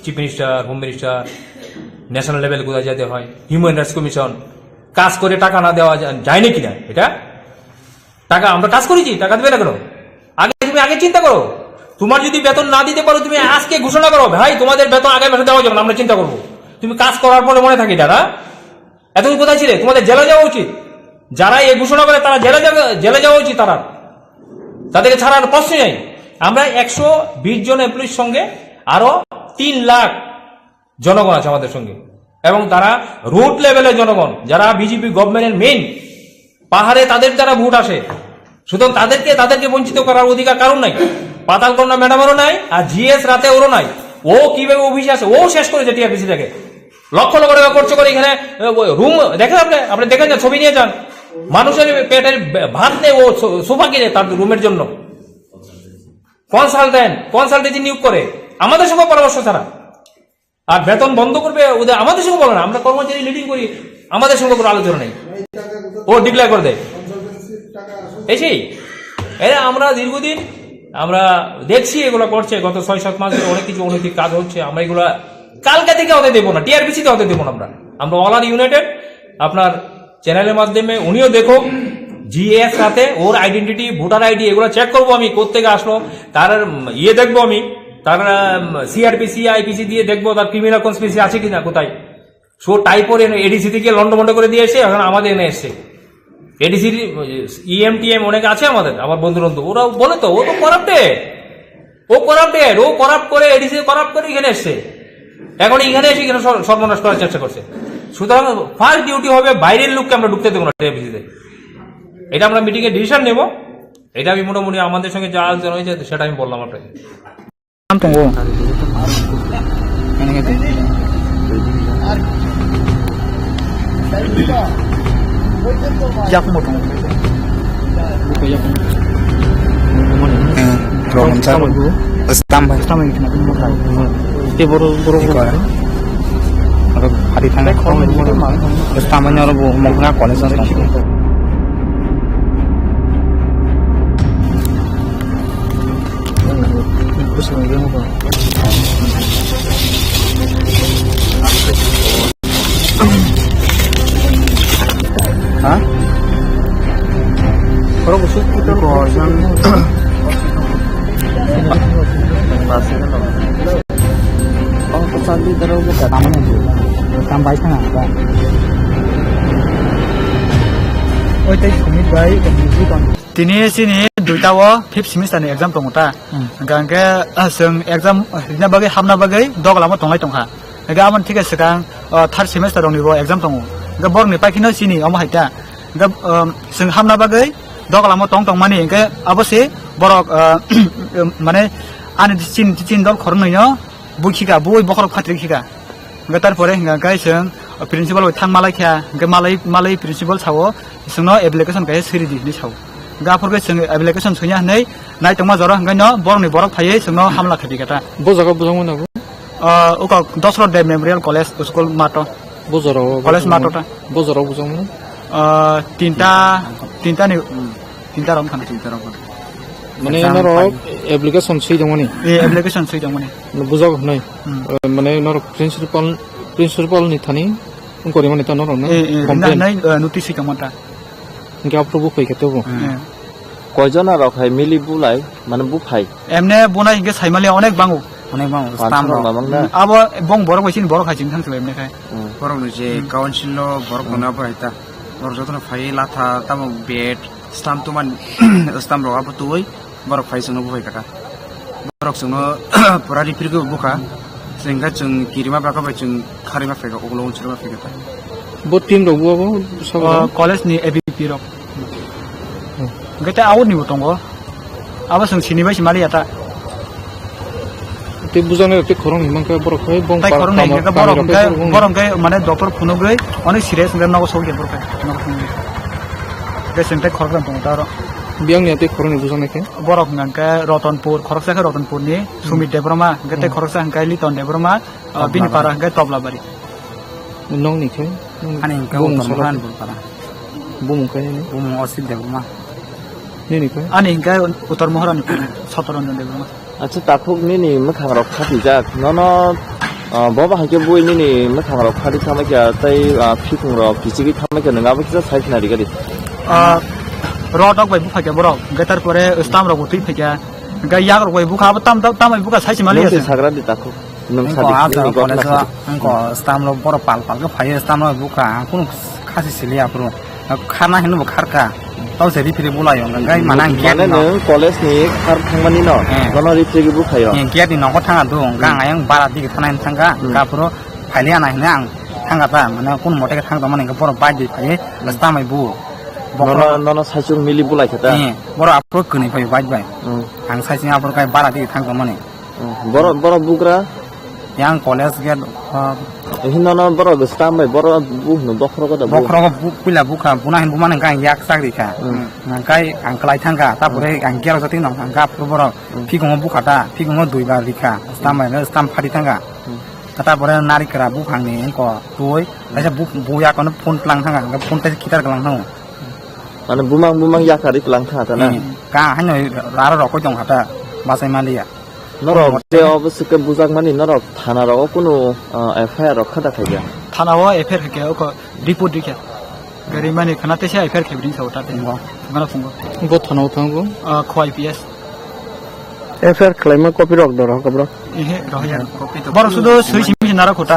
chief minister, home minister, national level কোথায় যেতে হয়, হিউম্যান রাইটস কমিশন। কাজ করে টাকা না দেওয়া যায় না কিনা, এটা টাকা আমরা কাজ করেছি, টাকা দেবে না কেন? তুমি আগে চিন্তা করো। তোমার যদি বেতন না দিতে পারো, তুমি আজকে ঘোষণা করো, ভাই তোমাদের বেতন আগামী মাসে দেওয়া যাবে না, আমরা চিন্তা করবো। তুমি কাজ করার পরে মনে থাকি দাদা, এতদিন কোথায় ছিলে? তোমাদের জেলে যাওয়া উচিত। যারা এই ঘোষণা করে তারা জেলে যাওয়া উচিত, তাদেরকে ছাড়ার প্রশ্নই নেই। আমরা 120 জন এমপ্লয়ির সঙ্গে আরো 3 লাখ জনগণ আছে আমাদের সঙ্গে, এবং তারা রুট লেভেলের জনগণ, যারা বিজেপি গভর্নমেন্টের মেইন পাহাড়ে, তাদের দ্বারা ভোট আসে। সুতরাং তাদেরকে বঞ্চিত করার অধিকার কারণ নাই। পাতালকন্যা ম্যাডামেরও নাই, আর জিএস রাতে ওরও নাই। ও কিভাবে অফিসে আসে, ও শেষ করেছে টিআরপিসি থেকে, লক্ষ লক্ষ টাকা খরচ করে। এখানে রুম দেখেন, আপনি দেখেন, ছবি নিয়ে যান, মানুষের পেটের ভাত নেই, ও সোফা কিনে তার রুমের জন্য। কনসালটেন্সি নিয়োগ করে আমাদের সঙ্গে পরামর্শ ছাড়া। আর বেতন বন্ধ করবে ওদের আমাদের সঙ্গে বলে না, আমরা কর্মচারী লিডিং করি, আমাদের সঙ্গে কোনো আলোচনা নেই, ও ডিক্লেয়ার করে দেয়। এই সেই এরা আমরা দীর্ঘদিন আমরা দেখছি এগুলো করছে, গত 6-7 মাস ধরে অনেক কিছু অনৈতিক কাজ হচ্ছে। আমরা এগুলা কালকে থেকে হতে দেবো না, টিআরবিসি তে হতে দেবো না। আমরা অল আর ইউনাইটেড, আপনার চ্যানেলের মাধ্যমে উনিও দেখো, জিএস সাথে ওর আইডেন্টিটি, ভোটার আইডি এগুলো চেক করবো আমি, কোত্থেকে আসলো, তার ইয়ে দেখবো আমি, তার সিআরপিসি আইপিসি দিয়ে দেখবো তার ক্রিমিনাল কনস্পিরেসি আছে কিনা কোথায়। সো টাইপর এডিসি থেকে লন্ডমন্ড করে দিয়ে এসে এখন আমাদের এনে এসছে। এডিসি ইএমটিএম অনেক আছে আমাদের, আমার বন্ধু বান্ধব, ওরা বলে তো ও তো করাপ্টেড, ও করাপ্ট করে এডিসি করাপ্ট করে এখানে এসছে। এখন এখানে এসে এখানে সর্বনাশ করার চেষ্টা করছে। সুতরাং ফার্স্ট ডিউটি হবে বাইরের লোককে আমরা ঢুকতে দেবো না টিআরবিসিতে। এটা আমরা মিটিং এ ডিসিশন নেব। এটা আমি মোটামুটি আমাদের সঙ্গে যা আলোচনা হয়েছে সেটা আমি বললাম আপনাকে। Tini sini duita wo fifth semester ni exam tongta. Gangke seng exam na bagai hamna bagai doglamo tongai tongha. Ga amon thik sekang third semester dong ni bo exam tongo. Ga bor ni pakino sini omo haita. Ga seng hamna bagai doglamo tong mani ga abose borok mane ani chin dol khorno yo bukhika boi bokhor khatri khika. Ga tarpore ga seng principal thang malai kha ga malai principal chawo sengno application ga siri di ni chawo. Gapurke seng application sunya nei nai tongma jora ngai no borok ni borok phaiye sengno hamla khati kata bojaga bujangmo nago uka Dosro Dev Memorial College School Mato bojaro College Mato ta bojaro bujangmo tinta rom khana tinta rom mane noro application sei dongoni application sei dongoni bujago nai mane noro principal ni thani kori mane ta noro na complaint nai notice kamata Gapro bukai ketebo. Koyjon ar khai mili bulai mane bufai. Emne bunai hinge saimali onek bangu. Stam ro. Abo bong borok baisin borok khajing thang sele emne khai. Borok ni je council lo borok bona baita. Borok jotno phai latha tamo bed stam tuman stam ro abo tuoi borok phai sunu bufai kata. Borok sunu pura repair go buka. Sehingga chung kirima baka bai chung kharima phai go oglo unchiro phai kata. Bo team ro buabo college ni ABP ro. Gata awut ni botongo. Aba sung sini bai simali ata. Te bujane te khorong himang ka borok khai bong par. Tai khorong nei ka borong kai mane doctor phuno gai onek serious ngar nago sog ge borok kai. Ge sente khorong tong taro. Biang ni te khorong bujane ke. Borok ngan ka Ratanpur khorok sa ka Ratanpur ni Sumit Debroma gate khorok sa kai Liton Debroma bin para ga Toblabari. Nong ni ke. Ani ka bung saran bul para. Bung kai ni bung osid Debroma. Ni kai. Ani ka Uttar Moharan Satoranjan Debroma. Acha takhuk ni makhang rok khati jak nono boba hake boi ni makhang rok khati thama kya tai phikung rok kichigi thama kya nga ba kisa sai na rigari rodok bai bukha kya borok gatar pore stam rok utui phekya ga yak rok bai bukha tam bai bukha sai simali ase sagra di takhuk nang sadi ni go ko stam rok borok pal ga phai stam rok bukha kun khasi silia pro khana hinu bukharka tau se ripri bulayo ngai manang gate no college ni khar thangmani no gono ripri gi bukhayo gate ni noko thanga du gang ayang bara dik thanan thanga ka pro phaile na hina ang thanga ta mane kun mote ka thang ta mane boro bai di phai rasta mai bu nono saichung mili bulai khata boro apro kuni phai bai bai ang saicing apro kai bara dik thang ta mane boro bukra yang college gate hinna boro stam bai boro bu no bokhro ko da bokhro ko pila bukha buna hin bumane gang yak sakri kha kai ang klai thanga ta pore ang gero jati nong ang ga pro boro phigong bukha ta phigong dui ba likha stam bai stam phari thanga তারপরে নারীকরা বুখাংনি ক তুই আচ্ছা বুয়া কোনো ফোন প্লাং থাকা ফোন তে কিতার গলাং থাও মানে বুমাং ইয়াকারি প্লাং থাকা না কা হাই আরো রকই দং হাতা বাসাই মালিয়া নরক যে অবশ্যই বুজাক মানে নরক থানারও কোনো এফআইআর রক্ষা দেখাইয়া থানাও এফআইআর কে ও রিপোর্ট দিকে গাড়ি মানে খানাতে সে এফআইআর খেবরিং সাউটা তেঙ্গো মানে ফুঙ্গো গো থানাও থাঙ্গো খোয়াই পিএস এফআইআর ক্লেম কপি রক দর কবর ইহে রহিয়া বড় শুধু সই সিমি নারা খোটা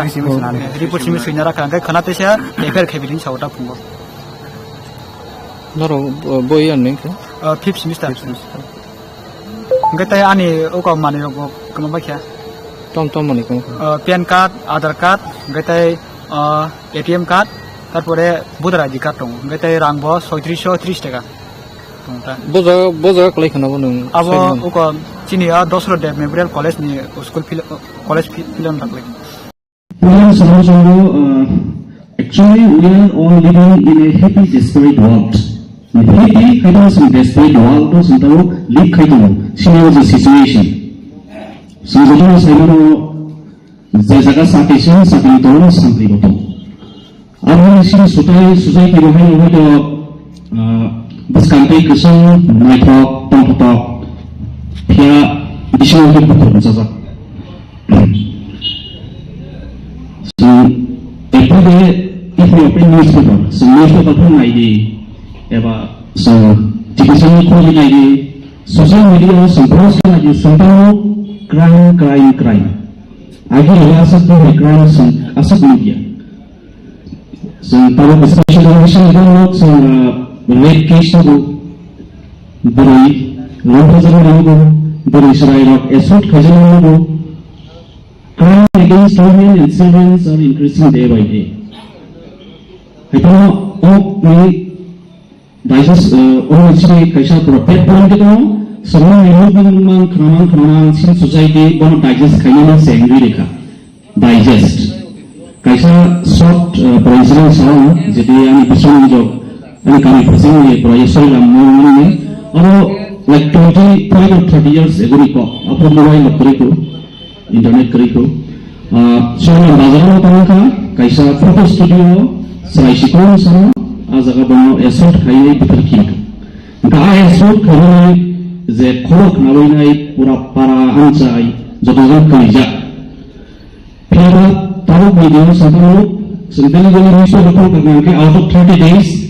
রিপোর্ট সিমি সই নারা খাঙ্গে খানাতে সে এফআইআর খেবরিং সাউটা ফুঙ্গো নরক বই আননি ফিফথ সেমিস্টার গতাই আনি ওকো মানে রক কম বাখ্যা টম মানে কোন প্যান কার্ড আধার কার্ড গতাই এটিএম কার্ড তারপরে ভোটার আইডি কার্ড দং গতাই রাংব 3630 টাকা boza klai khana bo nung abo uko chini a dosro de memorial college ni school college film takle actually we are all living in a happy desperate world happy kaidos in desperate world to sintaro live kaido sini was a situation so the thing is I jaga satisfaction sakin to simply goto abo sini society ro hai ho to Baskantai keseng maitok tongtok pia bising untuk betul saja. So every day if you open newspaper, so newspaper pun lagi, eba so jika saya kulit lagi, social media semprot lagi tentang crime. Akhirnya asal tu crime asal media. So kalau especially orang so Red case to Buri, non-president Buri Israel, assault Kazan, crime against women and children are increasing day by day. I don't know, we digest only Kaisha for a pet point now. Someone removing Kraman, sin society, don't digest Kayan angry digest. Kaisha short president sound, Jadi and episode job. And kami pasang ni proyek soal ramai ni, orang like 25 or 30 years ago ni kok, apa mobile keriko, internet keriko, soal bazaar apa nak? Kaisa photo studio, saya sikon sana, azaga bano esot kaya berkini. Kaya esot kaya je kolok nawai nai pura para ansai, jatuh kerja. Pihak tahu video sentang ni soal kerana ke out of 30 days.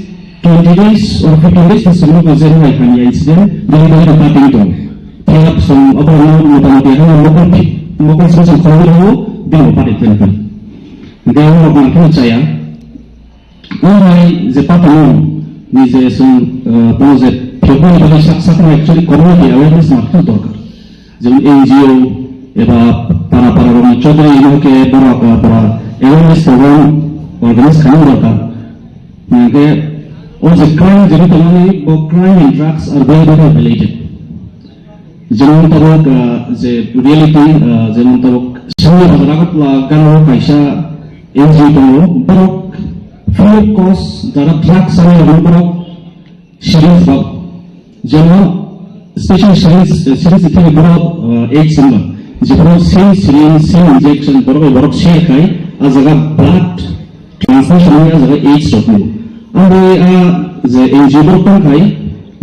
20 days or 15 days is semua kerja yang kami incident dari tempat itu. Tiap semua apa orang mungkin semacam kalau dia dapat itu. Dia orang mungkin saya orang zepat orang ni jesum proses problem bagi saksa actually community awareness makin dorkar. Jadi NGO eba para orang chodri ini ke para awareness program organize kami dorkar. Mungkin also crime jadi tamani crime and drugs are very related. Jangan tabok je reality jangan tabok semua masyarakat lah kan kaisa NGO tu berok free of cost darah drugs sama berok syariah bab. Jangan special syariah itu berok AIDS semua. Jika syariah injection berok syariah kai, azaga blood transfusion ni azaga AIDS tu. Anda je NGO berpun kai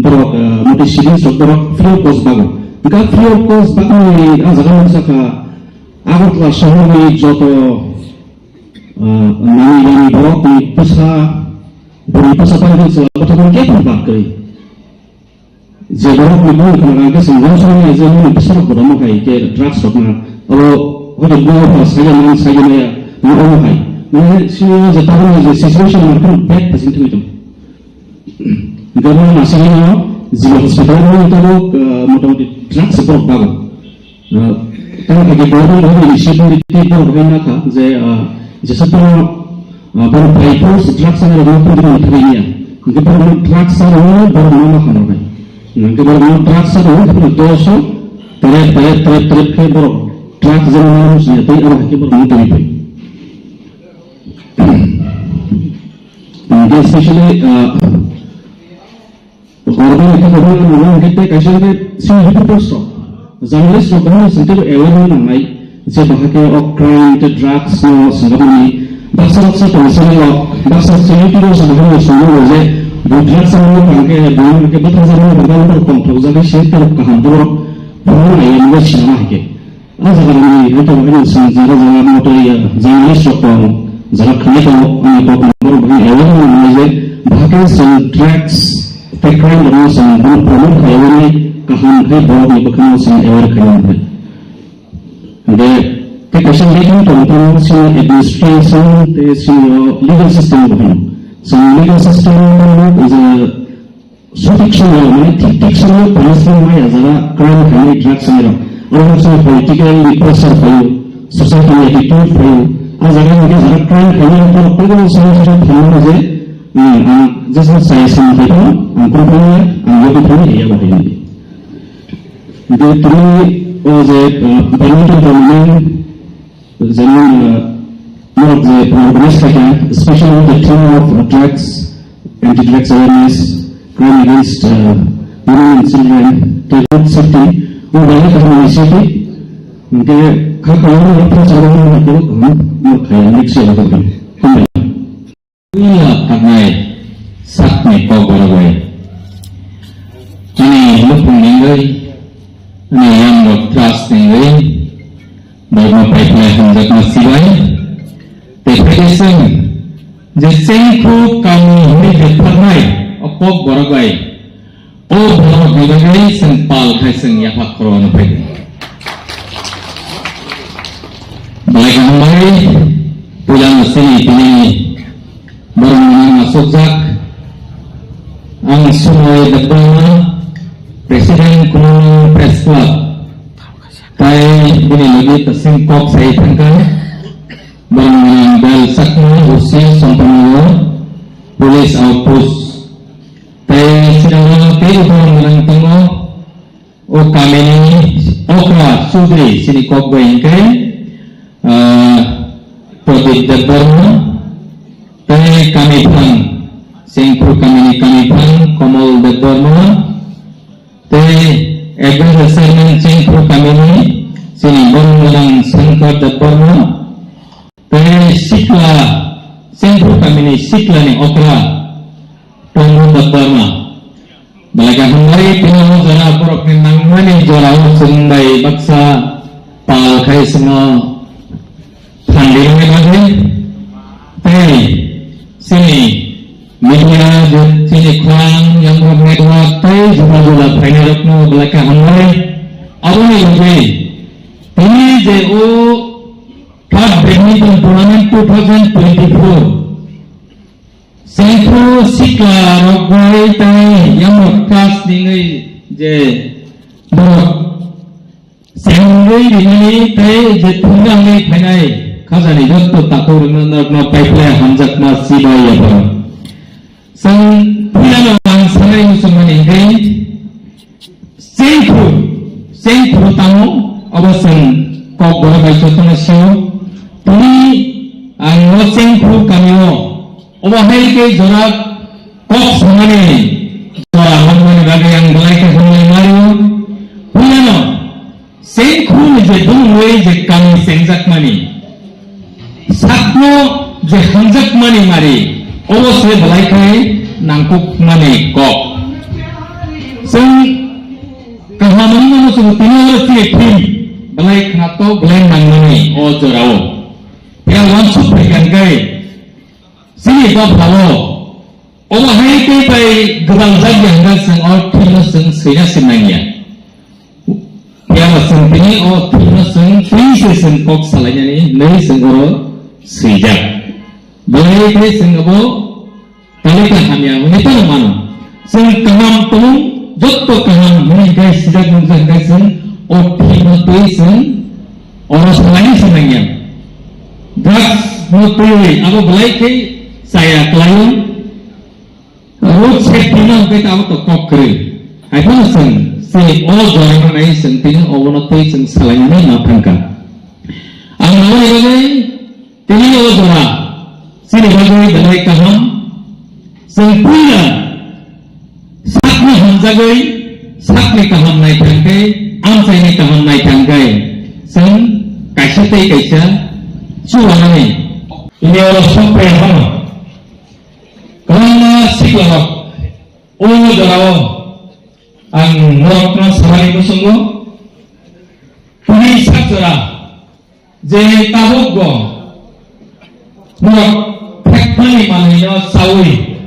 berok mungkin syariah berok free of cost bagu. Jika free of cost bagu ni azaga maksudnya agar lah semua ni joto nani berok ni beri pusat pandai selalu betul ke apa kai. Jadi berok ni pun kerana semua ni je ni besar berapa kai ke drugs berapa. Kalau kita buat saja ni orang kai. Nah, semua jatuh ni situation macam bad pasien tu. Kalau masalahnya jiwa hospital ni itu motor drugs support bagu. Kalau kita buat ni siapa ni kita buat nak jasa tu baru bypass drugs ada orang pun tidak terima. Kita baru drugs ada orang baru nama kena kan. Kita baru drugs ada orang pun dosa terep ke baru drugs ada orang sini tapi orang kita baru muda ni. Especially orang kita kasi sini hidup terus. Journalist orang sendiri aware orang जे बाहाके अक्राइन ते ड्रग्स नो संगमनि बाक्सा तंसेल बाक्सा सिनिटिरो संगमनि सुनो जे ड्रग्स नो बाहाके दोन के बता जानो बगान कंट्रोल जागे से तर कहां दो बहुत है इनका छिना है आज अगर मैं तो बगैर से जरा जरा मोटर या जर्नलिस्ट को जरा खाने तो मैं तो नंबर भाई एवं मुझे बाहाके से ड्रग्स ते क्राइम नो संगमनि प्रमुख है एवं कहां है बहुत में बखान से एवर खरीद है the question leading to international administration is legal system behind. So legal system is a protection punishment by as a crime family drugs and also political pressure for you, society attitude for you. As a crime family for people social family just as I say people and probably here behind. The three was a Parliamentary government, more of the organized attack, especially the theme of drugs, anti-drugs awareness, crime against women and children, to good safety, who very common initiative. The Kakao approach around the book, next year. We are Kanai, Sakme Pogaway. Any looking yang trusting way bahwa pipeline hendak masih Tepesan Jesengku kami ini depanai opok borogai oh borog borogai sempal kai seng yapak korona pagi baik kembali pulang sini ini baru masuk jak ang semua depan Presiden Kuala Press Club kai ini lagi tersingkok saya tangkan Bang Sakma Usia Sampanowo Police Outpost kai sedang pilih orang tengok o kami ini okra sudri sini kok bengkai Prodik Debarma kai kami pang singkur kami pang Komal Debarma Egan Rasaman Cengkru Kamini Sini Borong Sangkar Deparma Sikla Cengkru Kamini Sikla ni Okra Tunggu Deparma Balaga Hambari Pinang Jara Borok Nang Mani Jara Sundai Baksa Pal Kai Semua Pandir Megagi Sini media sini kurang yang bermegawat juga banyak no belakang hambai apa ni ini JO Cup Badminton Tournament 2024 Sengku Sikla Rogwai tay yang berkas dengan je berok Sengwai ini tay je tunggang ni panai kazani jatuh takur nak pipeline hamzat masih bayar berok sang pilihan orang sangai musuhan ini sengku tamu awasan kau berapa itu nasi tuli anglo sengku kamiyo awahai ke jorak kok sangai jorak mana lagi yang belai ke sangai mario pilihan sengku je dungwe je kami senjak mani sakno je hanjak mani mari অবশ্যই বলাই খাই নাংকুক মানে কক जों kahaman mana sudah tinggal di tim balai knato balai nangani o jorao ya langsung berikan gay sini bab hawo o hai ke pai gebal jag yang gal sang o tim sang sina sinangya ya sang pini o tim sang pisi sang kok salanya ni nei sang oro sijak balai ke sang abo tali kahamya itu mana sang kaham tung jotto kaham muni guys sejak mungkin guys o tim orang selain senangnya drugs mutui aku balai ke saya klien road safety nang kita aku to kokri aku sen si o orang nai senting o wono tui sen selain ni napangka ang nawa ni tini o jora sini bagai balai kaham sempurna sakni hamzagai sakni kaham naik tangkai am saya ni kaham naik tangkai sen kaisa tei kaisa cuanani ini orang sampai mana karena siklahok ulu jarawo ang norokno samari kusunggo puni sakjora je tabukgo norok pekmani manino sawi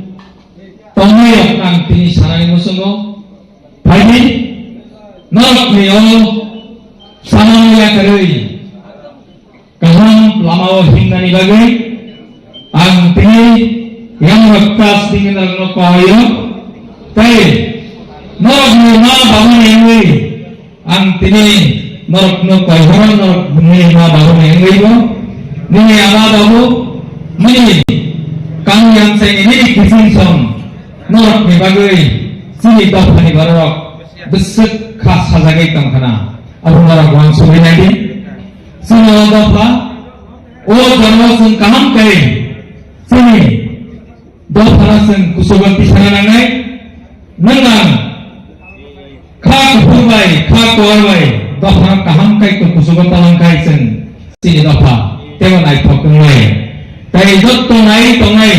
tongayok ang tini sarani kusunggo pagi norok niyo samanya kerui kaham lamao hingani bagai ang tini yang waktas tingin dalam kahayo tay norok ni ma bangun ini ang tini norok no kahayo norok ni ma bangun ini bo ni ama babu ni kami yang saya ini kisah song norok ni bagai sini dapani barok besar khas sajagai tangkana abu norok wang suwi nadi sini dapa oh jangan sung kaham kay sini doharasen kusugan pisana nangai nengang khak hubai khak korbai dohara kaham kai ko kusugan talang kai sen sini doha tewan ai pokngai tai jotto nai tongai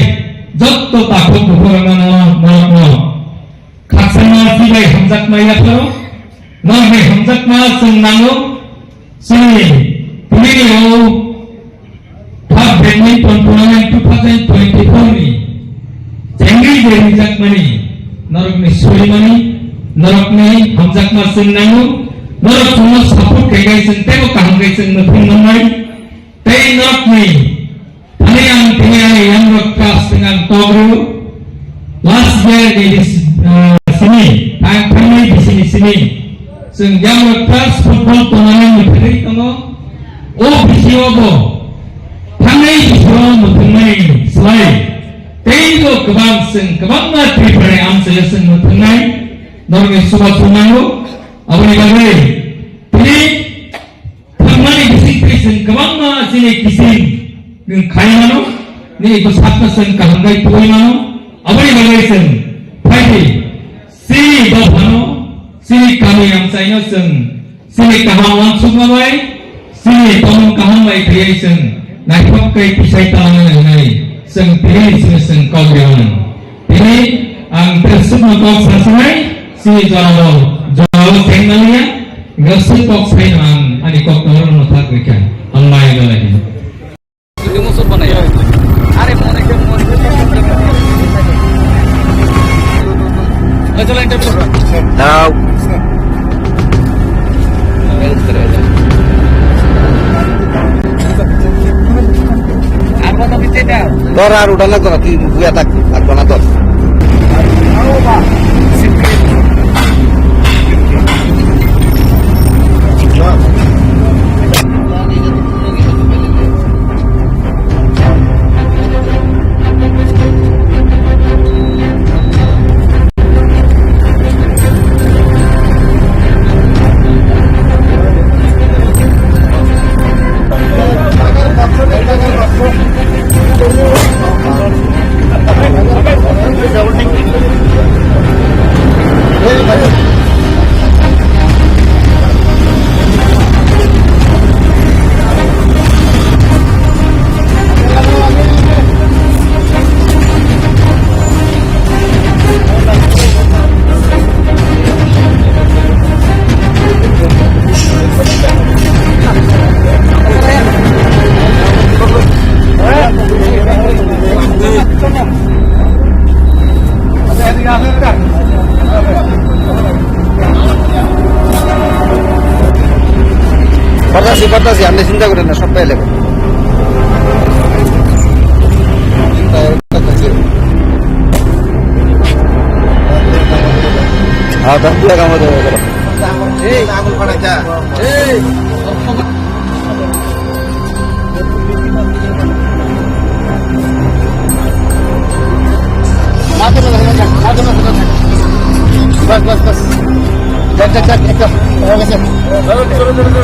jotto takut bukurangan no khaksana sibai hamjak maya pro no me hamjak ma sen nango sini pulio thap badminton tournament 2024 ni Jenggi dari jakmani, norok ni suri mani, norok ni hamjak masun nangu, norok semua saput kegai sentego kaham kegai sen nufin namai, tei norok ni, tani yang rokas dengan togru, last year di sini, kami di sini, sen yang rokas football tournament muteri tono, oh bisiwobo, kami bisiwo mutenai selai. Tengok kebang seng kebang mati pada am saya seng mutenai norme subat sumango apa ni bagai ini kemana bising seng kebang ma sini kising dengan kai mano ni ikut sabta seng kahanggai tuai mano apa ni bagai seng pagi sini dohano sini kami am saya seng sini kahawan sumabai sini tolong kahanggai kaya seng naik pakai pisai talangan nai seng pilih seng kau ini ang tersebut kau selesai si jauh teknologi ngasih kau sayang ani kau turun notak mereka Allah yang lagi. Ini musuh mana ya? Are mana ke mana? Aja lain tapi. Now. Dor আর উঠা লাগতো না তুই বুয়া থাক আর বানা দর করতেছি আপনি চিন্তা করেন না সব পেয়ে নেবেন হ্যাঁ 10 টাকা আমাদের আগুন ফাটাইতা बस बस बस चल चल चल एक हो गया चलो चलो चलो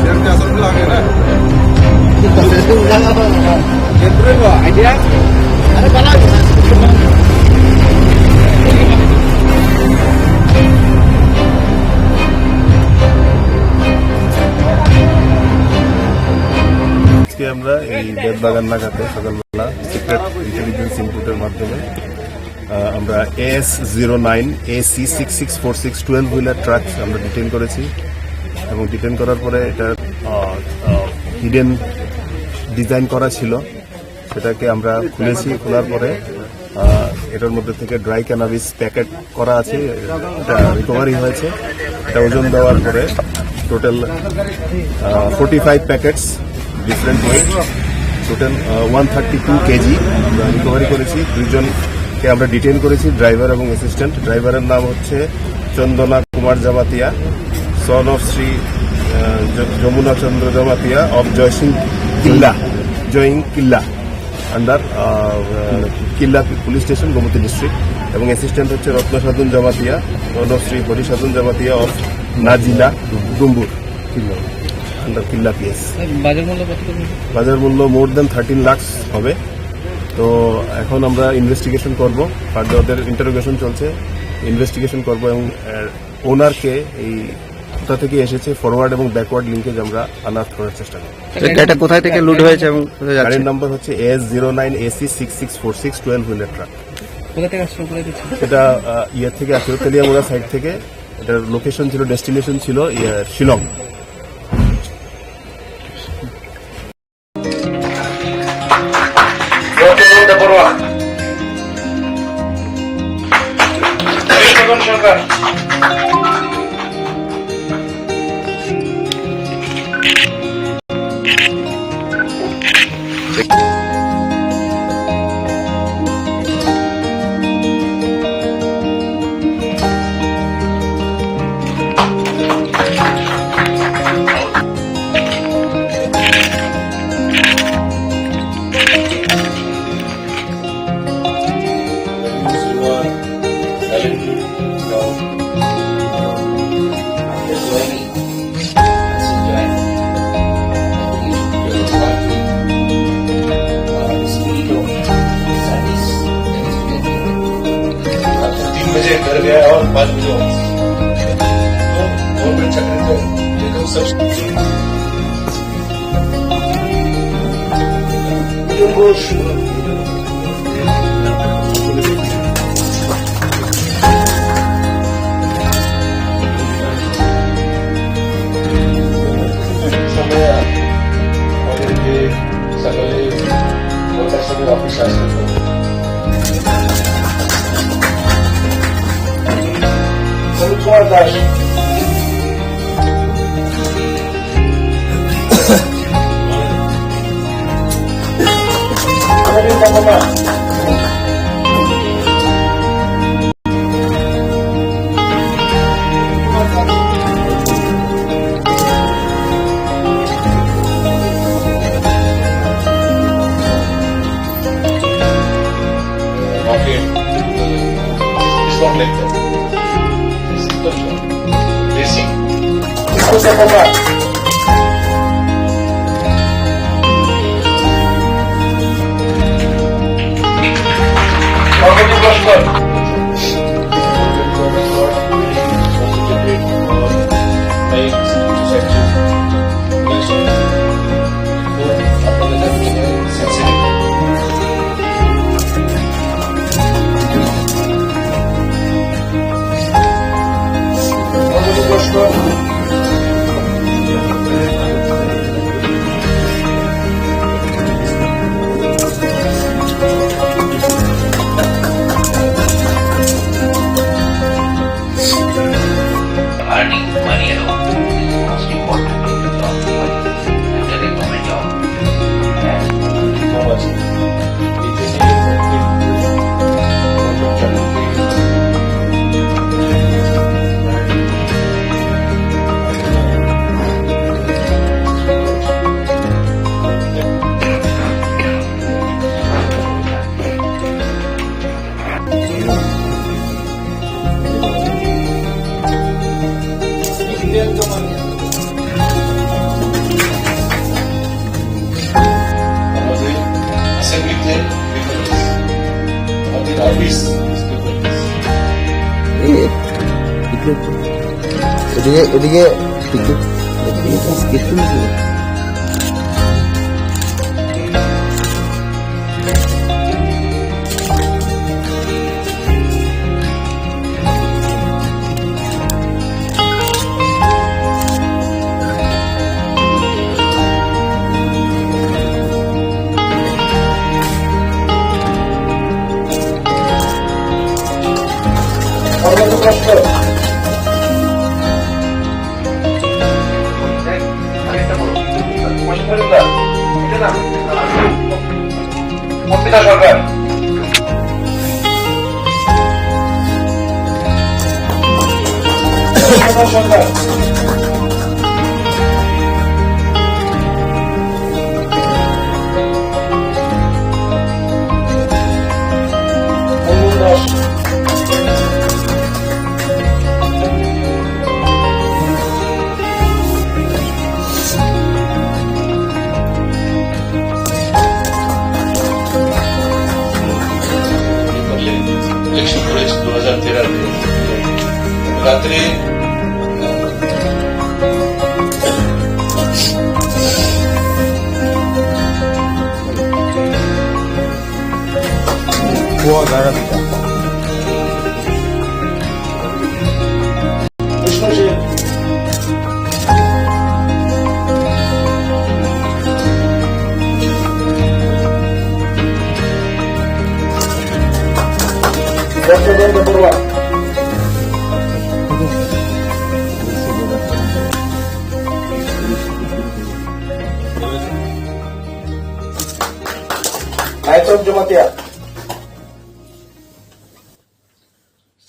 यार क्या सब लगे ना कितने को आइडिया अरे बना আজকে আমরা এই বেদবাগান নাগাতে সকালবেলা সিক্রেট ইন্টেলিজেন্স ইনপুটের মাধ্যমে আমরা AS09 AC 6646 12 হুইলার ট্রাক আমরা ডিটেইন করেছি এবং ডিটেইন করার পরে এটা হিডেন ডিজাইন করা ছিল, সেটাকে আমরা খুলেছি। খোলার পরে এটার মধ্যে থেকে ড্রাই ক্যানাবিস প্যাকেট করা আছে, এটা রিকভারি হয়েছে। এটা ওজন দেওয়ার পরে total 45 packets different weight, total 132 KG আমরা রিকভারি করেছি। দুইজনকে আমরা ডিটেইন করেছি, ড্রাইভার এবং অ্যাসিস্ট্যান্ট। ড্রাইভারের নাম হচ্ছে Chandana Kumar Jamatia, son of Shri Jamuna Chandra Jamatia of Joying Killa under Killa police station, Gomati district. এবং অ্যাসিস্ট্যান্ট হচ্ছে Ratnasadhan Jamatia, son of Shri Harisadhan Jamatia of Najila Dumbur under Killa PS. বাজার মূল্য মোর দেন 13 লাখ হবে। তো এখন আমরা ইনভেস্টিগেশন করব, ফার্দার ওদের ইন্টারোগেশন চলছে, ইনভেস্টিগেশন করব এবং ওনারকে এই কোথা থেকে এসেছে ফরওয়ার্ড এবং ব্যাকওয়ার্ড লিঙ্কেজ আমরা আনআর্থ করার চেষ্টা করব। গাড়িটা কোথায় থেকে লুট হয়েছে এবং কোথায় যাচ্ছে? গাড়ির নাম্বার হচ্ছে AS09 AC 6646 12 হুইলার ট্রাক। কোথা থেকে আসছে? এটা ইয়ে থেকে আসছে, তেলিয়ামুড়া সাইড থেকে। এটার লোকেশন ছিল, ডেস্টিনেশন ছিল শিলং। बजे घर गया और 5 बजे वापस। तो गवर्नमेंट चाकरी तो लेकिन सब समय আমাদেরকে সকালে 9টার সময় অফিসে আসতে হবে। Guardas. Rocket is not like that. Vamos a comprar. Vamos a comprar. Earning money alone is the most important thing to job. And the government job. এদিকে সরকার মন্ত্রিতা সরকার সরকার ইলেকশন করেছে 2013 রাত্রে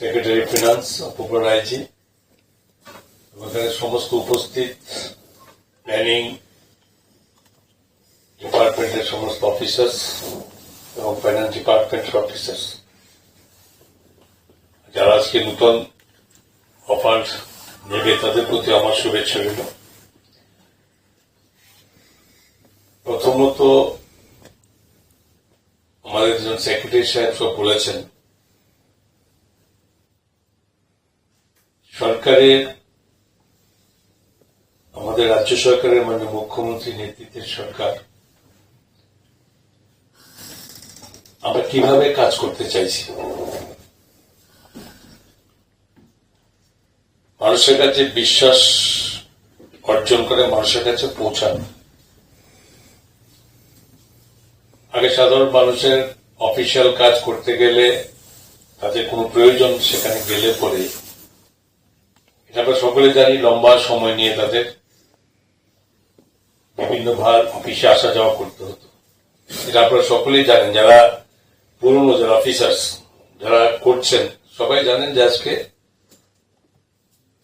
সেক্রেটারি ফিনান্স অপূর্ব রায়জি এখানে সমস্ত উপস্থিত প্ল্যানিং ডিপার্টমেন্টের সমস্ত অফিসার্স এবং ফাইন্যান্স ডিপার্টমেন্টের অফিসার্স যারা আজকে নতুন অফার নেবে তাদের প্রতি আমার শুভেচ্ছা রইল। প্রথমত আমাদের একজন সেক্রেটারি সাহেব সব বলেছেন সরকারের আমাদের রাজ্য সরকারের মানে মুখ্যমন্ত্রী নেতৃত্বের সরকার আমরা কিভাবে কাজ করতে চাইছি, মানুষের কাছে বিশ্বাস অর্জন করে মানুষের কাছে পৌঁছানো। আগে সাধারণ মানুষের অফিসিয়াল কাজ করতে গেলে তাদের কোনো প্রয়োজন সেখানে গেলে পরে এটা আমরা সকলে জানি লম্বা সময় নিয়ে তাদের বিভিন্ন ভার অফিসে আসা যাওয়া করতে হতো। এটা আপনারা সকলেই জানেন, যারা পুরনো যারা অফিসার্স যারা করছেন সবাই জানেন যে আজকে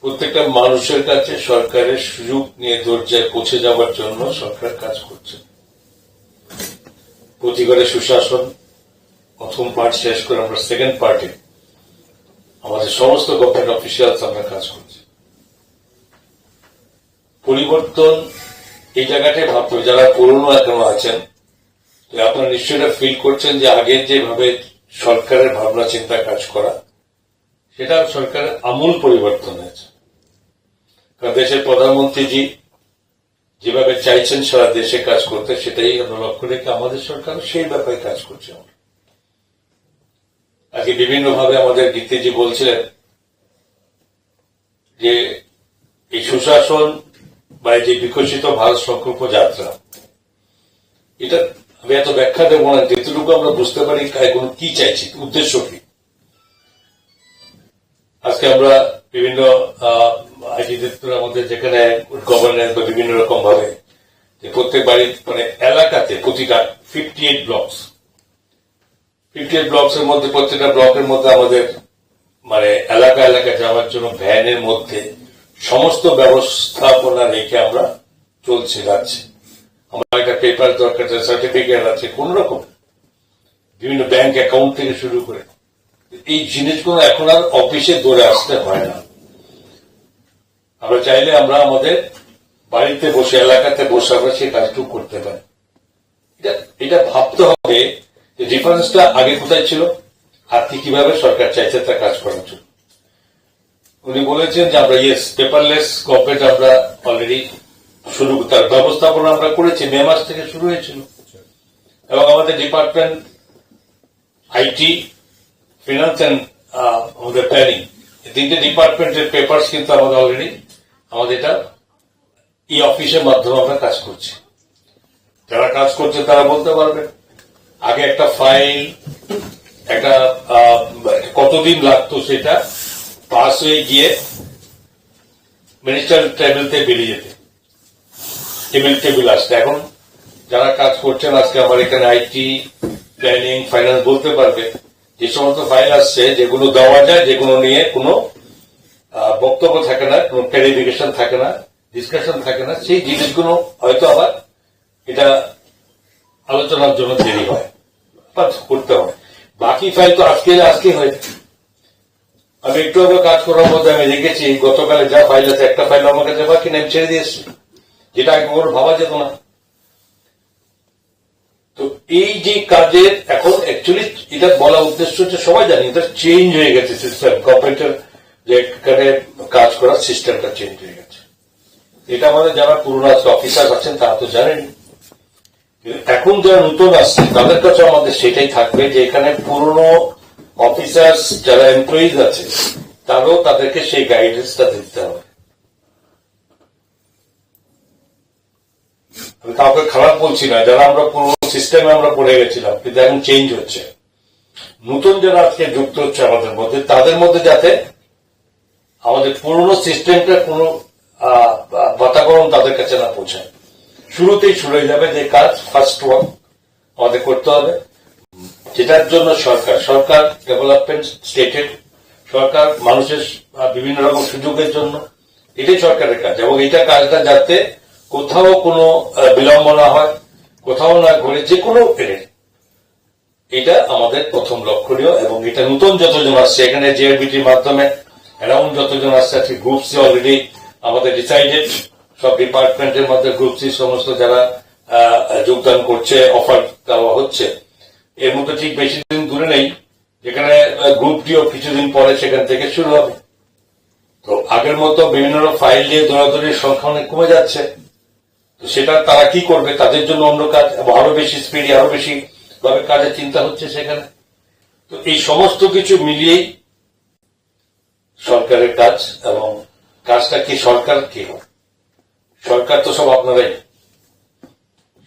প্রত্যেকটা মানুষের কাছে সরকারের সুযোগ নিয়ে দরজায় পৌঁছে যাওয়ার জন্য সরকার কাজ করছে। প্রতি ঘরে সুশাসন প্রথম পার্ট শেষ করে আমরা সেকেন্ড পার্টে আমাদের সমস্ত গভর্নমেন্ট অফিসিয়ালস আমরা কাজ করছি। পরিবর্তন এই জায়গাটাই ভাবতে হবে, যারা পুরনো এখনো আছেন আপনারা নিশ্চয়ই ফিল করছেন যে আগের যেভাবে সরকারের ভাবনা চিন্তা কাজ করা সেটা সরকারের আমূল পরিবর্তন হয়েছে। কারণ দেশের প্রধানমন্ত্রীজি যেভাবে চাইছেন সারা দেশে কাজ করতে সেটাই আমরা লক্ষ্য রেখে আমাদের সরকারও সেই ব্যাপারে কাজ করছে। আমরা আজকে বিভিন্নভাবে আমাদের গীতিজি বলছিলেন যে এই সুশাসন বা যে বিকশিত ভারত সংকল্প যাত্রা এটা আমি এত ব্যাখ্যা দেবো না, যেটুকু আমরা বুঝতে পারি এখন কি চাইছি, উদ্দেশ্য কি। আজকে আমরা বিভিন্ন আমাদের যেখানে গভর্নেন্স বা বিভিন্ন রকম ভাবে প্রত্যেক বাড়ির মানে এলাকাতে প্রতিটা 58 ব্লকস এর মধ্যে প্রত্যেকটা ব্লকের মধ্যে আমাদের মানে এলাকা এলাকায় যাওয়ার জন্য ভ্যানের মধ্যে সমস্ত ব্যবস্থাপনা রেখে আমরা চলছি যাচ্ছি। আমার একটা পেপার দরকার, সার্টিফিকেট আছে কোন রকম বিভিন্ন ব্যাংক অ্যাকাউন্ট থেকে শুরু করে এই জিনিসগুলো এখন আর অফিসে দৌড়ে আসতে হয় না। আমরা চাইলে আমরা আমাদের বাড়িতে বসে এলাকাতে বসে আমরা সেই কাজটুকু করতে পারি। এটা ভাবতে হবে যে ডিফারেন্সটা আগে কোথায় ছিল আর কিভাবে সরকার চাইছে তা কাজ করার জন্য। উনি বলেছেন যে আমরা পেপারলেস গভর্নমেন্ট আমরা অলরেডি শুরু তার ব্যবস্থাপনা আমরা করেছি, মে মাস থেকে শুরু হয়েছিল এবং আমাদের ডিপার্টমেন্ট আইটি ফিনান্স অ্যান্ড আমাদের প্ল্যানিং এই তিনটে ডিপার্টমেন্টের পেপারস কিন্তু আমাদের অলরেডি আমাদের এটা এই অফিসের মাধ্যমে আমরা কাজ করছি। যারা কাজ করছে তারা বলতে পারবেন আগে একটা ফাইল একটা কতদিন লাগতো সেটা পাস হয়ে গিয়ে মিনিস্টার টেবিলতে বেরিয়ে যেতে টেবিল আসতে, এখন যারা কাজ করছেন আজকে আমার এখানে আইটি, প্ল্যানিং, ফাইন্যান্স বলতে পারবে যে সমস্ত ফাইল আসছে যেগুলো দেওয়া যায়, যেগুলো নিয়ে কোনো বক্তব্য থাকে না, কোনো ক্লারিফিকেশন থাকে না, ডিসকাশন থাকে না, সেই জিনিসগুলো হয়তো আবার এটা আলোচনার জন্য দেরি হয় বা করতে হয়। বাকি ফাইল তো আজকে হয়। আমি একটু আগে কাজ করার মধ্যে আমি দেখেছি গতকালে যা ফাইল আছে, একটা ফাইল আমার কাছে বাকি নেই, আমি ছেড়ে দিয়েছি, যেটা আগে কখনো ভাবা যেত না। তো এই যে কাজের এখন অ্যাকচুয়ালি এটা বলা উদ্দেশ্য হচ্ছে, সবাই জানি এটা চেঞ্জ হয়ে গেছে সিস্টেম, গভর্নমেন্টের যে এখানে কাজ করার সিস্টেমটা চেঞ্জ হয়ে গেছে। এটা আমাদের যারা পুরোনো অফিসার আছেন তারা তো জানেন, এখন যারা নতুন আসছে তাদের কাছে আমাদের সেটাই থাকবে যে এখানে পুরনো অফিসার্স যারা এমপ্লয়িজ আছে তারাও তাদেরকে সেই গাইডেন্সটা দিতে হবে। আমি কাউকে খারাপ বলছি না, যারা আমরা পুরো সিস্টেমে আমরা পড়ে গেছিলাম, কিন্তু এখন চেঞ্জ হচ্ছে। নতুন যারা আজকে যুক্ত হচ্ছে আমাদের মধ্যে, তাদের মধ্যে যাতে আমাদের পুরনো সিস্টেমটা কোনো বাতাবরণ তাদের কাছে না পৌঁছায়। শুরুতেই শুরু হয়ে যাবে যে কাজ ফার্স্ট ওয়ান আমাদের করতে হবে, যেটার জন্য সরকার ডেভেলপমেন্ট স্টেটের, সরকার মানুষের বিভিন্ন রকম সুযোগের জন্য, এটাই সরকারের কাজ। এবং এটা কাজটা যাতে কোথাও কোনো বিলম্ব না হয়, কোথাও না ঘুরে, যে কোনো এটা আমাদের প্রথম লক্ষণীয়। এবং এটা নতুন যতজন আসছে এখানে জিআরবিটির মাধ্যমে অ্যারাউন্ড যতজন আসছে, আজকে গ্রুপ সি অলরেডি আমাদের ডিসাইডেড, সব ডিপার্টমেন্টের মধ্যে গ্রুপ সি সমস্ত যারা যোগদান করছে, অফার দেওয়া হচ্ছে। এর মধ্যে ঠিক বেশি দিন দূরে নেই যেখানে গ্রুপ ডিও কিছুদিন পরে সেখান থেকে শুরু হবে। তো আগের মতো বিভিন্ন ফাইল নিয়ে দৌড়াদৌড়ির সংখ্যা অনেক কমে যাচ্ছে। তো সেটা তারা কি করবে, তাদের জন্য অন্য কাজ, এবং আরো বেশি স্পিডে আরো বেশি ভাবে কাজের চিন্তা হচ্ছে সেখানে। তো এই সমস্ত কিছু মিলিয়েই সরকারের কাজ। এবং কাজটা কি, সরকার কি, সরকার তো সব আপনারাই।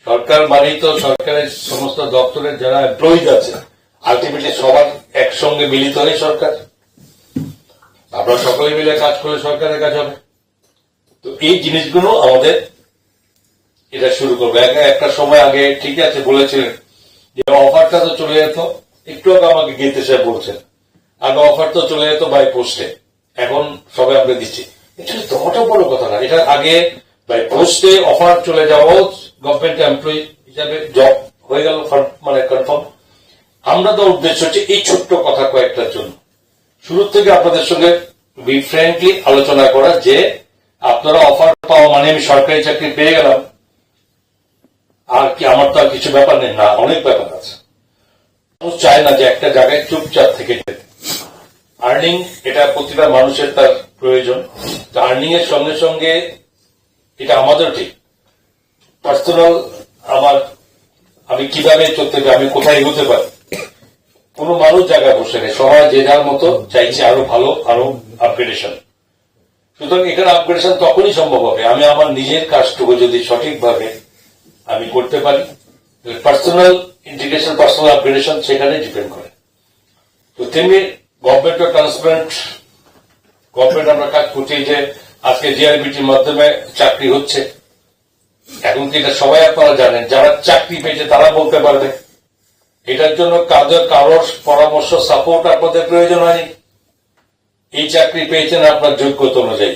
সরকার মানেই তো সরকারের সমস্ত দপ্তরের যারা এমপ্লয়িজ আছে, আলটিমেটলি সবার একসঙ্গে মিলিত হয়ে সরকার। আপনারা সকলে মিলে কাজ করলে সরকারের কাজ হবে। তো এই জিনিসগুলো আমাদের এটা শুরু করবে। একটা সময় আগে ঠিক আছে বলেছিলেন যে অফারটা তো চলে যেত, একটু আগে আমাকে গীতে সাহেব বলছেন আগে অফার তো চলে যেত বাই পোস্টে, এখন সবে আমরা দিচ্ছি। অ্যাকচুয়ালি তোমরা বড় কথা না, এটা আগে বাই পোস্টে অফার চলে যাওয়া, গভর্নমেন্ট এমপ্লয়ি হিসাবে জব হয়ে গেল মানে কনফার্ম। আমরা তো উদ্দেশ্য হচ্ছে এই ছোট্ট কথা কয়েকটার জন্য শুরু থেকে আপনাদের সঙ্গে বি ফ্র্যাঙ্কলি আলোচনা করা যে আপনারা অফার পাওয়া মানে আমি সরকারি চাকরি পেয়ে গেলাম আর কি, আমার তো আর কিছু ব্যাপার নেই না, অনেক ব্যাপার আছে। মানুষ চায় না যে একটা জায়গায় চুপচাপ থেকে যেতে। আর্নিং এটা প্রতিটা মানুষের তার প্রয়োজন। আর্নিং এর সঙ্গে সঙ্গে এটা আমাদের ঠিক পার্সোনাল, আমি কিভাবে চলতে পারি, আমি কোথায় এগোতে পারি। কোন মানুষ জায়গায় বসে নেই, সবাই যে যার মতো চাইছে আরো ভালো, আরো আপগ্রেডেশন। সুতরাং এখানে আপগ্রেডেশন তখনই সম্ভব হবে আমি আমার নিজের কাজটুকু যদি সঠিকভাবে আমি করতে পারি। পার্সোনাল ইন্টিগ্রেশন, পার্সোনাল আপগ্রেডেশন সেখানে ডিপেন্ড করে। তো তেমনি গভর্নমেন্টও ট্রান্সপারেন্ট, গভর্নমেন্ট আমরা কাজ করছি যে আজকে জিআরবিটির মাধ্যমে চাকরি হচ্ছে। এখন কি এটা সবাই আপনারা জানেন, যারা চাকরি পেয়েছে তারা বলতে পারবে। এটার জন্য কারোর পরামর্শ, সাপোর্ট আপনাদের প্রয়োজন হয়নি। এই চাকরি পেয়েছেন আপনার যোগ্যতা অনুযায়ী।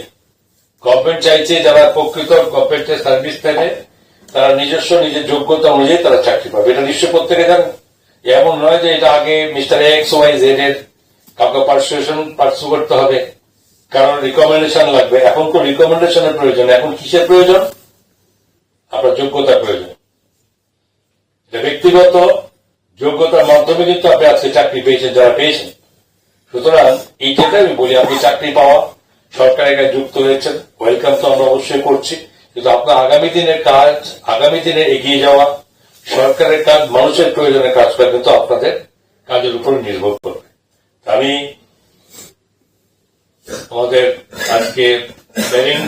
গভর্নমেন্ট চাইছে যারা প্রকৃত গভর্নমেন্টের সার্ভিস পেবে তারা নিজস্ব নিজের যোগ্যতা অনুযায়ী তারা চাকরি পাবে। এটা নিশ্চয় প্রত্যেকে জানেন। এমন নয় যে এটা আগে মিস্টার এক্স ওয়াই জেড এর কাউকে পার্সু করতে হবে, কারণ রিকমেন্ডেশন লাগবে। এখন কোন রিকমেন্ডেশনের প্রয়োজন, এখন কিসের প্রয়োজন, আপনার যোগ্যতার প্রয়োজন। ব্যক্তিগত যোগ্যতার মাধ্যমে কিন্তু আপনি আজকে চাকরি পেয়েছেন যারা পেয়েছেন। সুতরাং এই ক্ষেত্রে আমি বলি, আপনি চাকরি পাওয়া, সরকারের কাছে যুক্ত হয়েছেন, ওয়েলকাম তো আমরা অবশ্যই করছি। কিন্তু আপনার আগামী দিনের কাজ, আগামী দিনে এগিয়ে যাওয়া, সরকারের কাজ, মানুষের প্রয়োজনে কাজ করা কিন্তু আপনাদের কাজের উপর নির্ভর করবে। আমি আমাদের আজকে প্ল্যানিং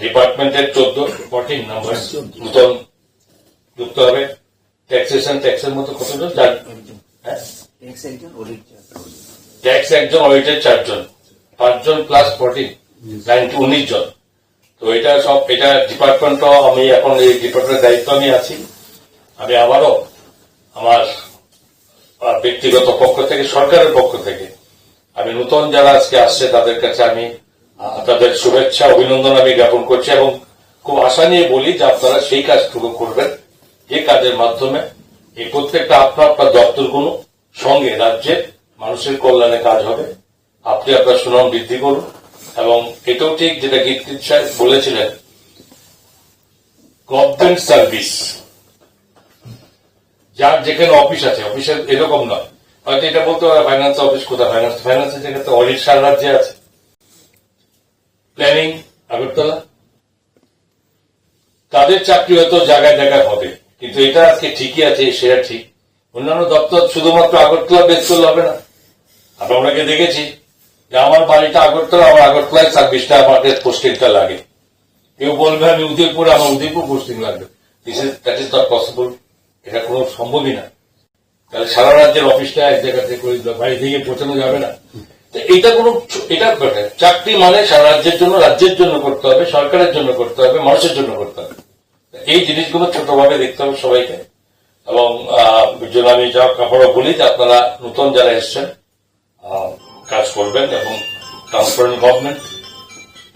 ডিপার্টমেন্টের 14 নাম্বার নতুন যুক্ত হবে। ট্যাক্সেশন, ট্যাক্সের মতো কতজন? ট্যাক্স একজন, অডিটের 4 জন, 5 জন প্লাস 14, 19 জন। তো এটা সব, এটা ডিপার্টমেন্টও আমি এখন এই ডিপার্টমেন্টের দায়িত্ব আমি আছি। আমি আবারও আমার ব্যক্তিগত পক্ষ থেকে, সরকারের পক্ষ থেকে আমি নতুন যারা আজকে আসছে তাদের কাছে আমি তাদের শুভেচ্ছা অভিনন্দন আমি জ্ঞাপন করছি এবং খুব আশা নিয়ে বলি যে আপনারা সেই কাজটুকু করবেন যে কাজের মাধ্যমে এই প্রত্যেকটা আপনার আপনার দপ্তরগুলো সঙ্গে রাজ্যের মানুষের কল্যাণে কাজ হবে। আপনি আপনার সুনাম বৃদ্ধি করুন এবং এটাও ঠিক যেটা গীত সাহেব বলেছিলেন, গভর্নমেন্ট সার্ভিস যার যেখানে অফিস আছে, অফিসের এরকম নয়, হয়তো এটা বলতে পারে ফাইন্যান্স অফিস কোথায়, ফাইন্যান্সের জায়গাতে অডিট সারা রাজ্যে আছে, প্ল্যানিং আগরতলা, তাদের চাকরি হয়তো জায়গায় জায়গায় হবে, কিন্তু এটা আজকে ঠিকই আছে, সেটা ঠিক। অন্যান্য দপ্তর শুধুমাত্র আগরতলা বেস করলে হবে না। আমরা ওনাকে দেখেছি যে আমার বাড়িটা আগরতলা, আমার আগরতলায় সার্ভিসটা আমাদের পোস্টিংটা লাগে। কেউ বলবে আমি উদয়পুরে, আমার উদয়পুর পোস্টিং লাগবে। দ্যাট ইজ নট পসিবল, এটা কোনো সম্ভবই না। তাহলে সারা রাজ্যের অফিসটা এক জায়গা থেকে বাড়ি থেকে পৌঁছানো যাবে না। এটা কোনো এটা চাকরি মানে সারা রাজ্যের জন্য করতে হবে, সরকারের জন্য করতে হবে, মানুষের জন্য করতে হবে। এই জিনিসগুলো ছোটভাবে দেখতে হবে সবাইকে। এবং আমি যা কাপড়ও বলি যে আপনারা নতুন যারা এসছেন কাজ করবেন এবং ট্রান্সপারেন্ট গভর্নমেন্ট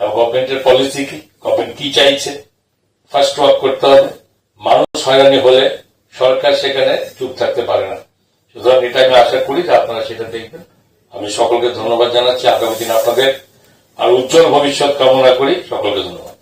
এবং গভর্নমেন্টের পলিসি কি, গভর্নমেন্ট কি চাইছে, ফার্স্ট ওয়ার্ক করতে হবে। মানুষ হয়রানি হলে সরকার সেখানে চুপ থাকতে পারে না। সুতরাং এটা আমি আশা করি যে আপনারা সেটা দেখবেন। আমি সকলকে ধন্যবাদ জানাচ্ছি। আগামী দিন আপনাদের আর উজ্জ্বল ভবিষ্যৎ কামনা করি। সকলকে ধন্যবাদ।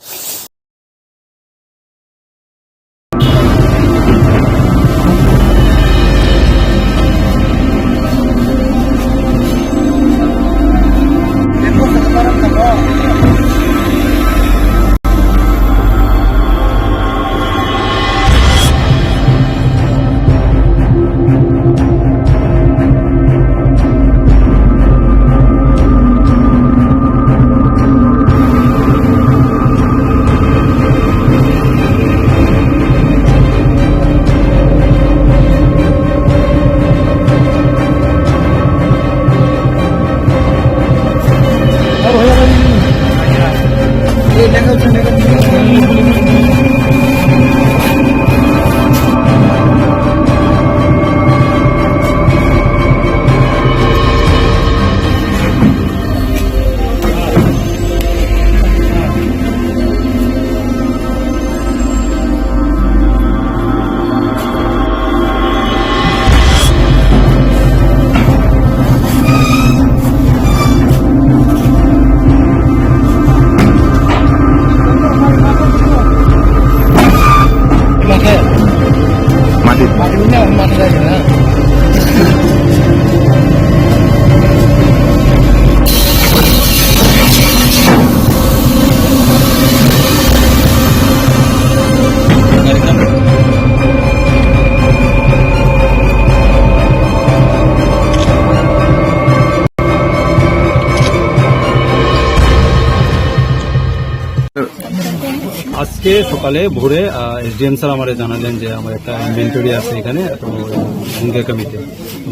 আজকে সকালে ভোরে এসডিএম স্যার আমারে জানালেন যে আমার একটা ইনভেন্টরি আছে এখানে, তো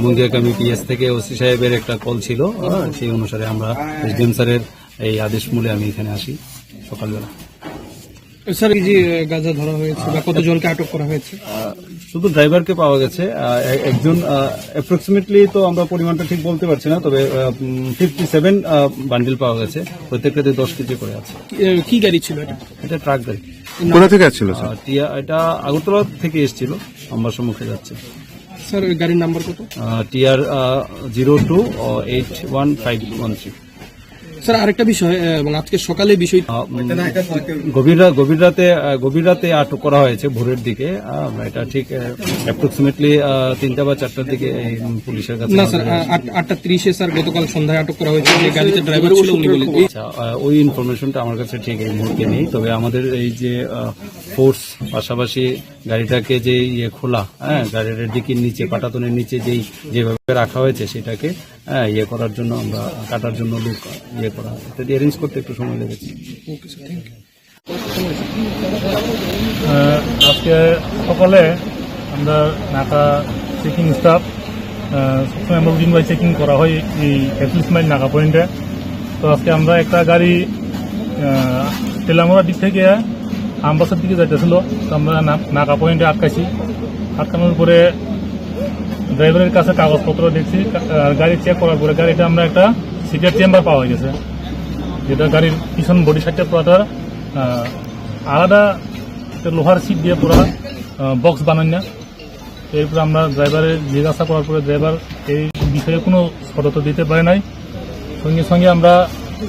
মুঙ্গিয়া কমিটি এস থেকে ওসি সাহেবের একটা কল ছিল, সেই অনুসারে আমরা এসডিএম স্যারের এই আদেশ মূলে আমি এখানে আসি সকালবেলা। স্যার, এই যে গাঁজা ধরা হয়েছে বা কতজনকে আটক করা হয়েছে? শুধু ড্রাইভারকে পাওয়া গেছে, একজন অ্যাপ্রক্সিমেটলি তো আমরা পরিমাণটা ঠিক বলতে পারছি না, তবে 57 বান্ডিল পাওয়া গেছে, প্রত্যেকটাতে 10 কেজি করে আছে। কি গাড়ি ছিল এটা? এটা ট্রাক গাড়ি। কোথা থেকে আসছিল স্যার? এটা আগরতলা থেকে এসেছিল, আমার সম্মুখে যাচ্ছে। স্যার, গাড়ির নাম্বার কত? TR 02815113। স্যার, আরেকটা বিষয়, এবং আজকে সকালে বিষয় গভীর রাতে আটক করা হয়েছে ভোরের দিকে, এটা ঠিক অ্যাপ্রক্সিমেটলি 3টা বা 4টার দিকে পুলিশের কাছে। না স্যার, 8:30 স্যার গতকাল সন্ধ্যায় আটক করা হয়েছে, যে গাড়িতে ড্রাইভার ছিল উনি বলেন। ওই ইনফরমেশনটা আমার কাছে ঠিক এই মুহূর্তে নেই, তবে আমাদের এই যে ফোর্স পাশাপাশি গাড়িটাকে যে খোলা, গাড়ির ডিকির নিচে পাটাতনের নিচে যেভাবে রাখা হয়েছে সেটাকে করার জন্য আমরা কাটার জন্য লোক করা, এটা অ্যারেঞ্জ করতে একটু সময় লেগেছে। আজকে সকালে আমরা নাকা চেকিং স্টাফ সবসময় আমরা রুটিন ওয়াইজ চেকিং করা হয় এই 41 মাইল নাকা পয়েন্টে। তো আজকে আমরা একটা গাড়ি তেলামোড়ার দিক থেকে আমবাসার দিকে যাইতেছিল, তো আমরা নাকা পয়েন্টে আটকাইছি। আটকানোর পরে ড্রাইভারের কাছে কাগজপত্র দেখছি, গাড়ি চেক করার পরে গাড়িটা আমরা একটা সিটের চেম্বার পাওয়া গেছে, যেটা গাড়ির পিছন বডি সাইডটা পুরোটা আলাদা লোহার সিট দিয়ে পুরা বক্স বানান না। এরপরে আমরা ড্রাইভারের জিজ্ঞাসা করার পরে ড্রাইভার এই বিষয়ে কোনো সতর্ক দিতে পারে নাই। সঙ্গে সঙ্গে আমরা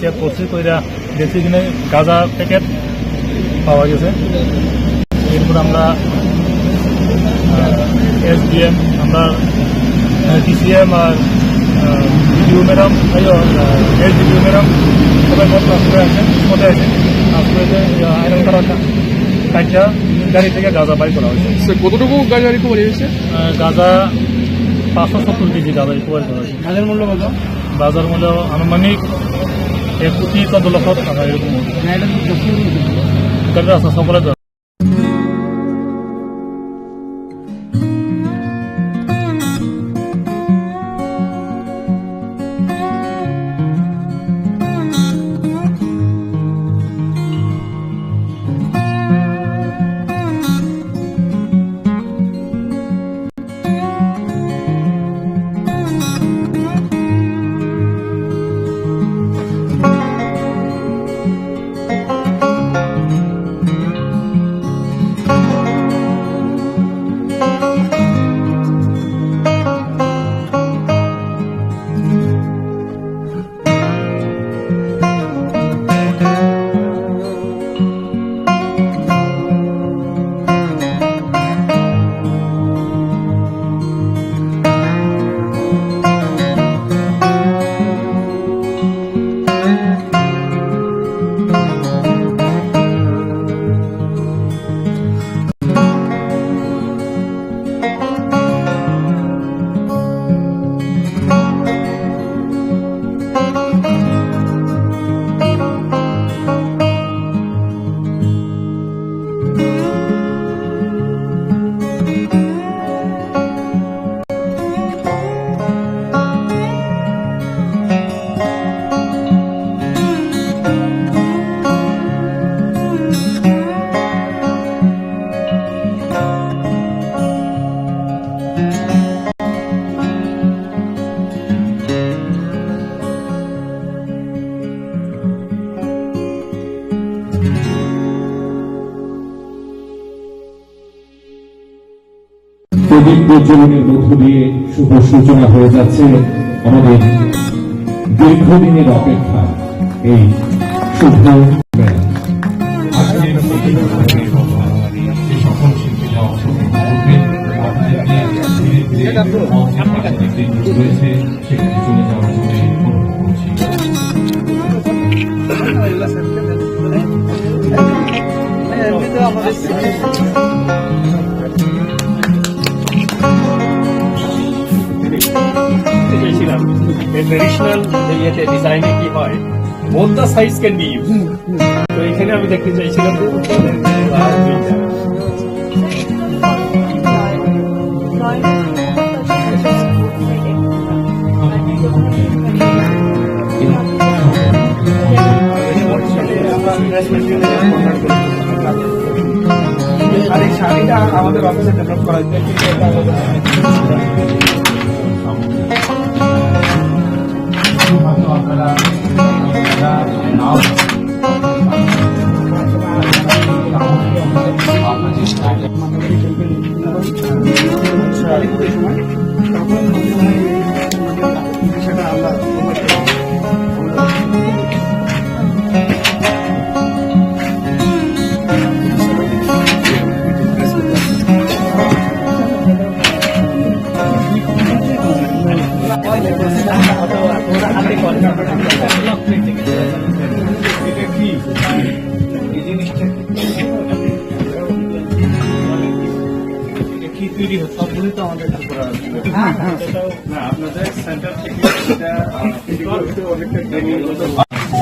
চেক করছি, কইরা দেখছি কিনে গাঁজা প্যাকেট পাওয়া গেছে। এরপর আমরা SDM, আমরা DCM আর DDO ম্যাডাম, SDO ম্যাডাম সবাই মত করে আছেন, মতে আছেন। আয়রন করা কাজটা গাড়ি থেকে গাঁজা বাই করা হয়েছে। কতটুকু গাঁজা রিকভারি হয়েছে? গাঁজা 570 কেজি গাঁজা রিকভারি করা হয়েছে। বাজার মূল্য কত? বাজার মূল্য আনুমানিক 1,14,00,000 টাকা এরকম। গাড়ির আছে সকলের। প্রদীপ প্রজ্বলনের মধ্য দিয়ে শুভ সূচনা হয়ে যাচ্ছে আমাদের দীর্ঘদিনের অপেক্ষা এই শুভ মেলা। সকল শিল্পীরা অংশগ্রহণ করবেন, ধীরে ধীরে রয়েছে সেখানে চলে যাওয়ার জন্য অনুরোধ করছি। ট্রেডিশনাল ডিজাইনে কি হয়, both the size can be use. তো এখানে আমি দেখতে চাইছিলাম আর এই শাড়িটা আমাদের অফিসে ডেভেলপ করা হয়েছে।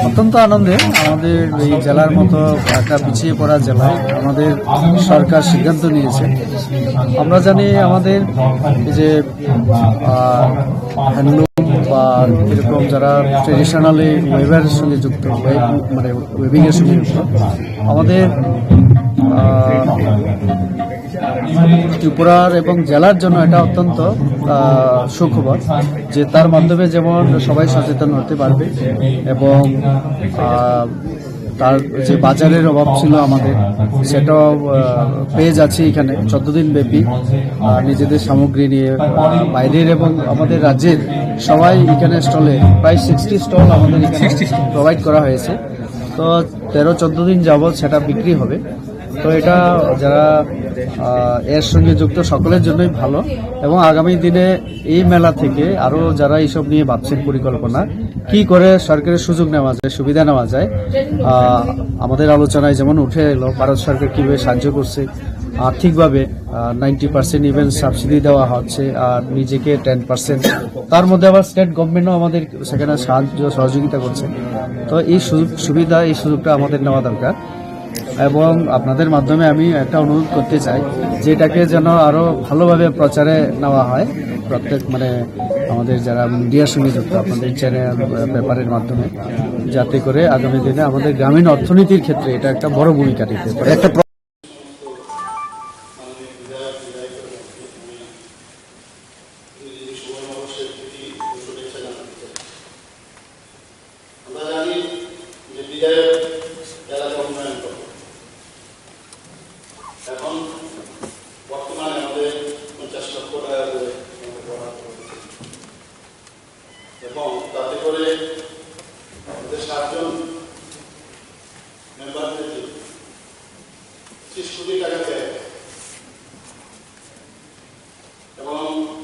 অত্যন্ত আনন্দে আমাদের এই জেলার মতো একটা পিছিয়ে পড়া জেলায় আমাদের সরকার সিদ্ধান্ত নিয়েছে। আমরা জানি আমাদের এই যে হ্যান্ডলুম বা এরকম যারা ট্রেডিশনালি ওয়েবের সঙ্গে যুক্ত, মানে ওয়েবিংয়ের সঙ্গে যুক্ত, আমাদের ত্রিপুরার এবং জেলার জন্য এটা অত্যন্ত সুখবর যে তার মাধ্যমে যেমন সবাই সচেতন হতে পারবে এবং তার যে বাজারের অভাব ছিল আমাদের সেটাও পেয়ে যাচ্ছে এখানে 14 দিন ব্যাপী নিজেদের সামগ্রী নিয়ে বাইরের এবং আমাদের রাজ্যের সবাই এখানে স্টলে প্রায় 60 স্টল আমাদের এখানে প্রোভাইড করা হয়েছে। তো 13-14 দিন যাবৎ সেটা বিক্রি হবে। তো এটা যারা এর সঙ্গে যুক্ত সকলের জন্যই ভালো এবং আগামী দিনে এই মেলা থেকে আরও যারা এইসব নিয়ে ভাবছেন পরিকল্পনা কি করে সরকারের সুযোগ নেওয়া যায়, সুবিধা নেওয়া যায়, আমাদের আলোচনায় যেমন উঠে এলো ভারত সরকার কীভাবে সাহায্য করছে আর্থিকভাবে 90% ইভেন সাবসিডি দেওয়া হচ্ছে আর নিজেকে 10%, তার মধ্যে আবার স্টেট গভর্নমেন্টও আমাদের সেখানে সাহায্য সহযোগিতা করছে। তো এই সুবিধা এই সুযোগটা আমাদের নেওয়া দরকার এবং আপনাদের মাধ্যমে আমি একটা অনুরোধ করতে চাই যে এটাকে যেন আরো ভালোভাবে প্রচারে নেওয়া হয় প্রত্যেক আমাদের যারা মিডিয়ার সঙ্গে যুক্ত আপনাদের চ্যানেল পেপারের মাধ্যমে, যাতে করে আগামী দিনে আমাদের গ্রামীণ অর্থনীতির ক্ষেত্রে এটা একটা বড় ভূমিকা নিতে পারে। এখন বর্তমানে আমাদের 50 লক্ষ টাকা করে এবং তাতে করে আমাদের 7 জন মেম্বারদেরকে 30 কোটি টাকা দেয় এবং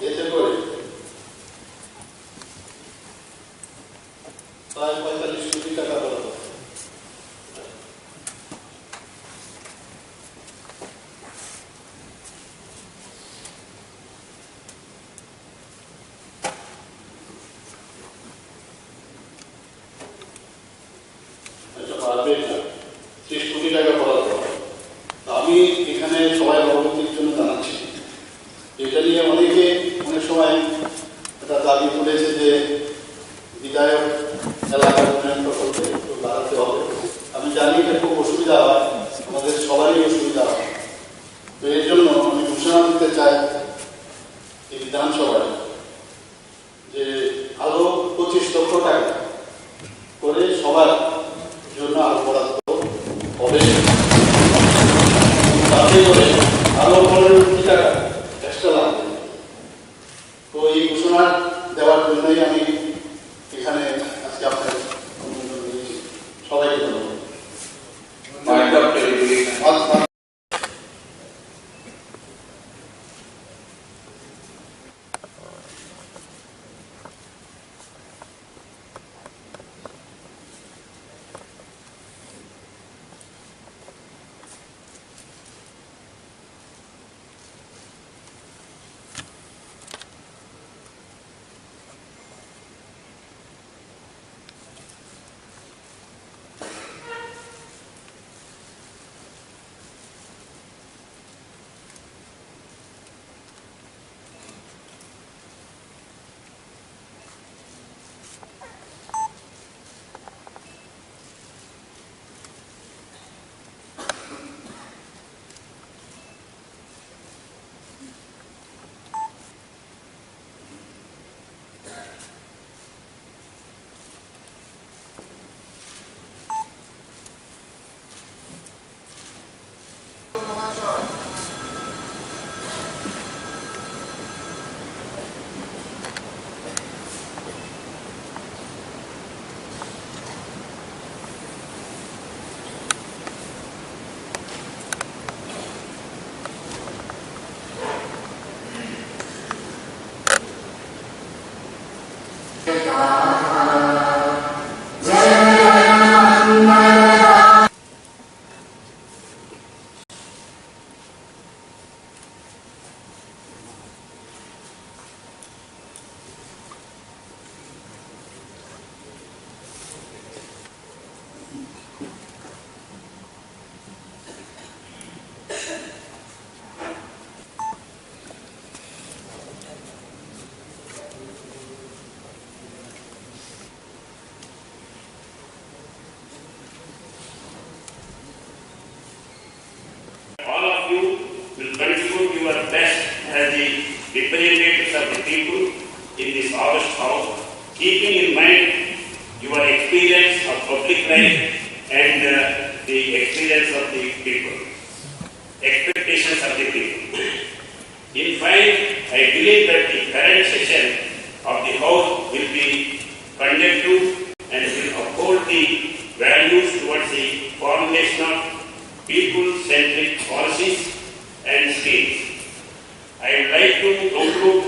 এতে করে প্রায় 45 কোটি টাকা দেওয়া হয়। আমি এখানে সবাই অবগতির জন্য জানাচ্ছি, এটা নিয়ে অনেকে অনেক সময় একটা দাবি তুলেছে যে বিধায়ক এলাকার উন্নয়ন প্রকল্পে একটু বাড়াতে হবে। আমি জানি এটা খুব অসুবিধা হয়, আমাদের সবারই অসুবিধা হয়। তো এর জন্য আমি ঘোষণা দিতে চাই এই বিধানসভায় যে আরো 25 লক্ষ টাকা করে সবার জন্য আরো বরাদ্দ people in this August House, keeping in mind your experience of public life and the experience of the people, expectations of the people. In fine, I believe that the current session of the House will be conducive and will uphold the values towards the formulation of people-centric policies and schemes. I would like to conclude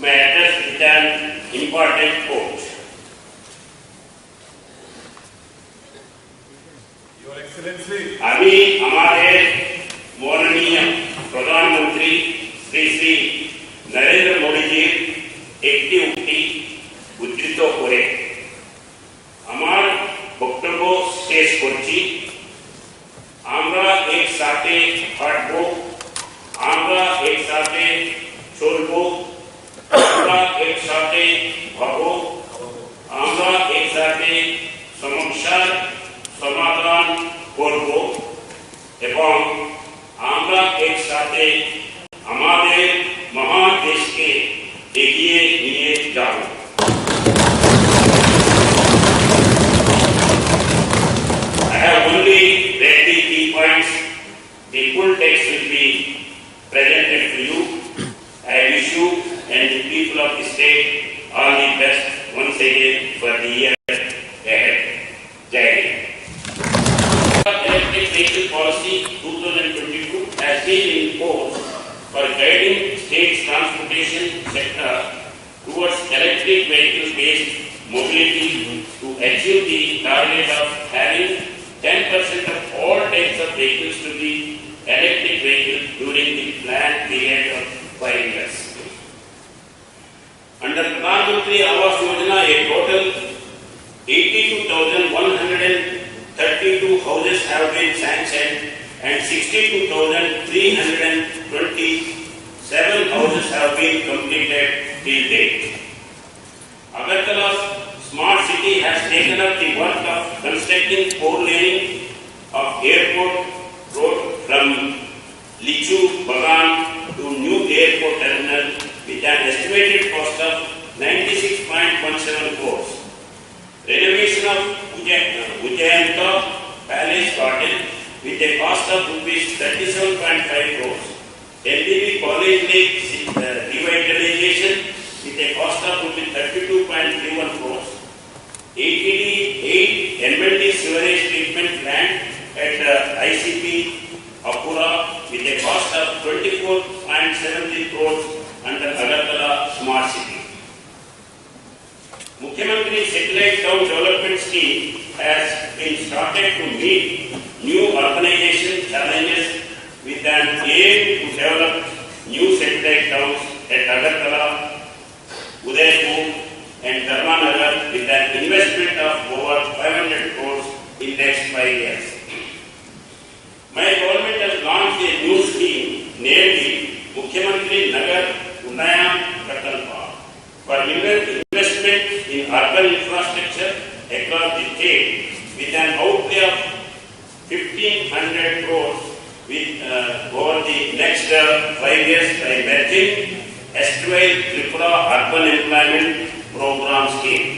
my address with an important quote. Your Excellency, আমি আমাদের মাননীয় প্রধানমন্ত্রী শ্রী নরেন্দ্র মোদীজির একটি উক্তি উদ্ধৃত করে আমার বক্তব্য শেষ করছি। আমরা একসাথে হাঁটব, আমরা একসাথে চলব, আমরা একসাথে ভাবব, আমরা একসাথে সমস্যার সমাধান করব এবং আমরা একসাথে আমাদের মহান দেশকে এগিয়ে নিয়ে যাব। I have only read the key points. The full text will be presented to you. I wish you and the people of the state all the best once again for the year ahead. Jai Hind. Electric vehicle policy 2022 has been in force for guiding state's transportation sector towards electric vehicle-based mobility to achieve the target of having 10% of all types of vehicles to be electric vehicles during the planned period of 5 years. Under Pradhan Mantri Awas Yojana, a total 82,132 houses have been sanctioned and 62,327 houses have been completed till date. Agartala Smart City has taken up the work of constructing 4 laning of airport road from Lichu Bagan to new airport terminal with an estimated cost of 96.17 crores. Renovation of Ujjayanta Palace Garden with a cost of rupees 37.5 crores. LDB College Lake revitalization with a cost of rupees 32.31 crores. 8 NMLD sewerage treatment plant at ICP Apura with a cost of 24.73 crores under Agartala Smart City. Mukhyamantri Satellite Town Development Scheme has been started to meet new urbanization challenges with an aim to develop new satellite towns at Agartala, Udaipur and Dharmanagar with an investment of over 500 crores in next 5 years. My government has launched a new scheme named Mukhyamantri Nagar Unnayam Prakalpa for investment in urban infrastructure across the state with an outlay of 1,500 crores over the next 5 years by merging erstwhile Tripura Urban Employment Program Scheme.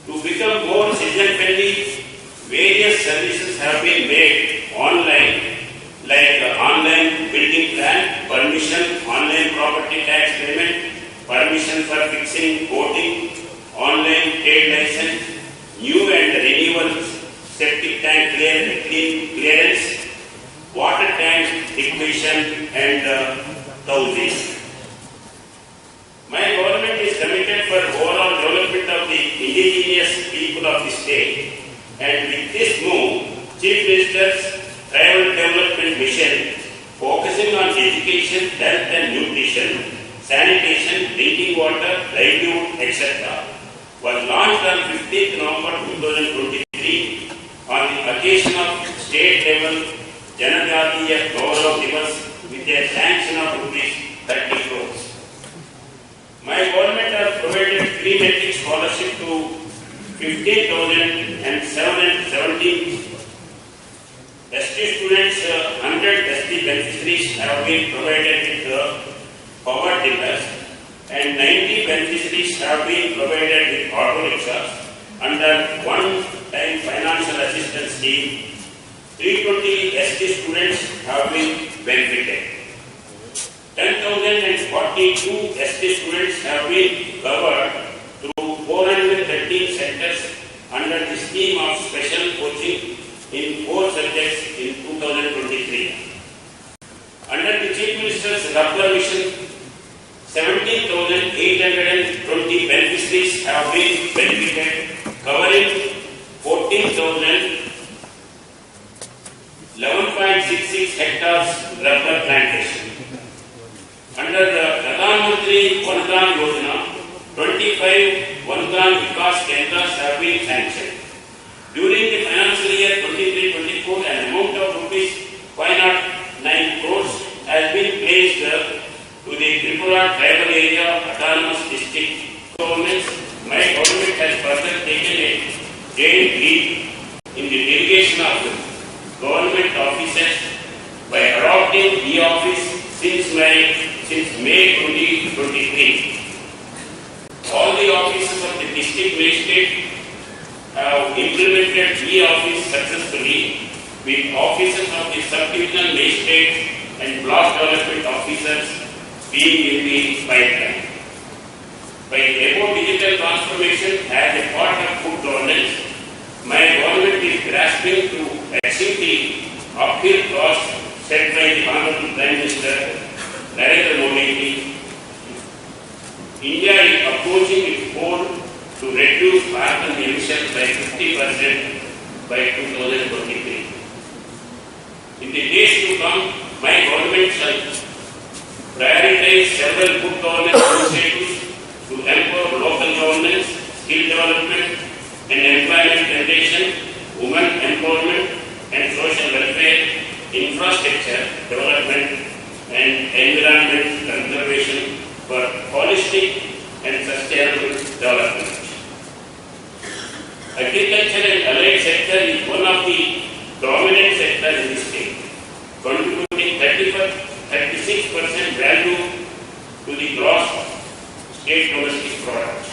To become more citizen-friendly, various services have been made online, like online building plan, permission, online property tax payment, permission for fixing voting, online trade license, new and renewal septic tank clearance, water tank equation and housing. My government is committed for overall development of the indigenous people of the state, and with this move, Chief Minister's Tribal Development Mission, focusing on education, health and nutrition, sanitation, drinking water, livelihood, etc., was launched on 15th November 2023 on the occasion of state level Janajatiya Gaurav Divas with a sanction of rupees 30 crores. My government has provided free metric scholarship to 15,717 ST students. 100 ST beneficiaries have been provided with power tillers, and 90 beneficiaries have been provided with auto rickshaws under one-time financial assistance scheme. 320 ST students have been benefited. 10,042 ST students have been covered through 413 centers under the scheme of special coaching in 4 subjects in 2023. Under the Chief Minister's Rabbler Mission, 17,820 beneficiaries have been benefited, covering 11.66 hectares rubber plantation. Under the Pradhan Mantri Vandhan Yojana, 25 Vandhan Vikas Kendras have been sanctioned. During the financial year 23-24, an amount of rupees 509 crores has been placed to the Tripura Tribal Area Autonomous District governments. My government has further taken a great lead in the delegation of government officers by adopting e-office since May 2023. All the offices of the district magistrate have implemented e-office successfully, with officers of the sub-divisional magistrate and block development officers being in the pipeline. By above digital transformation as a part of good governance, my government is grasping to achieve the uphill cost set by the Honorable Prime Minister Narendra Modi. India is approaching its goal to reduce carbon emissions by 50% by 2023. In the days to come, my government shall prioritize several good governance initiatives to empower local governance, skill development and employment generation, women empowerment and social welfare, infrastructure development and environment conservation for holistic and sustainable development. Agriculture and allied sector is one of the dominant sectors in the state, contributing 36% value to the gross state domestic product.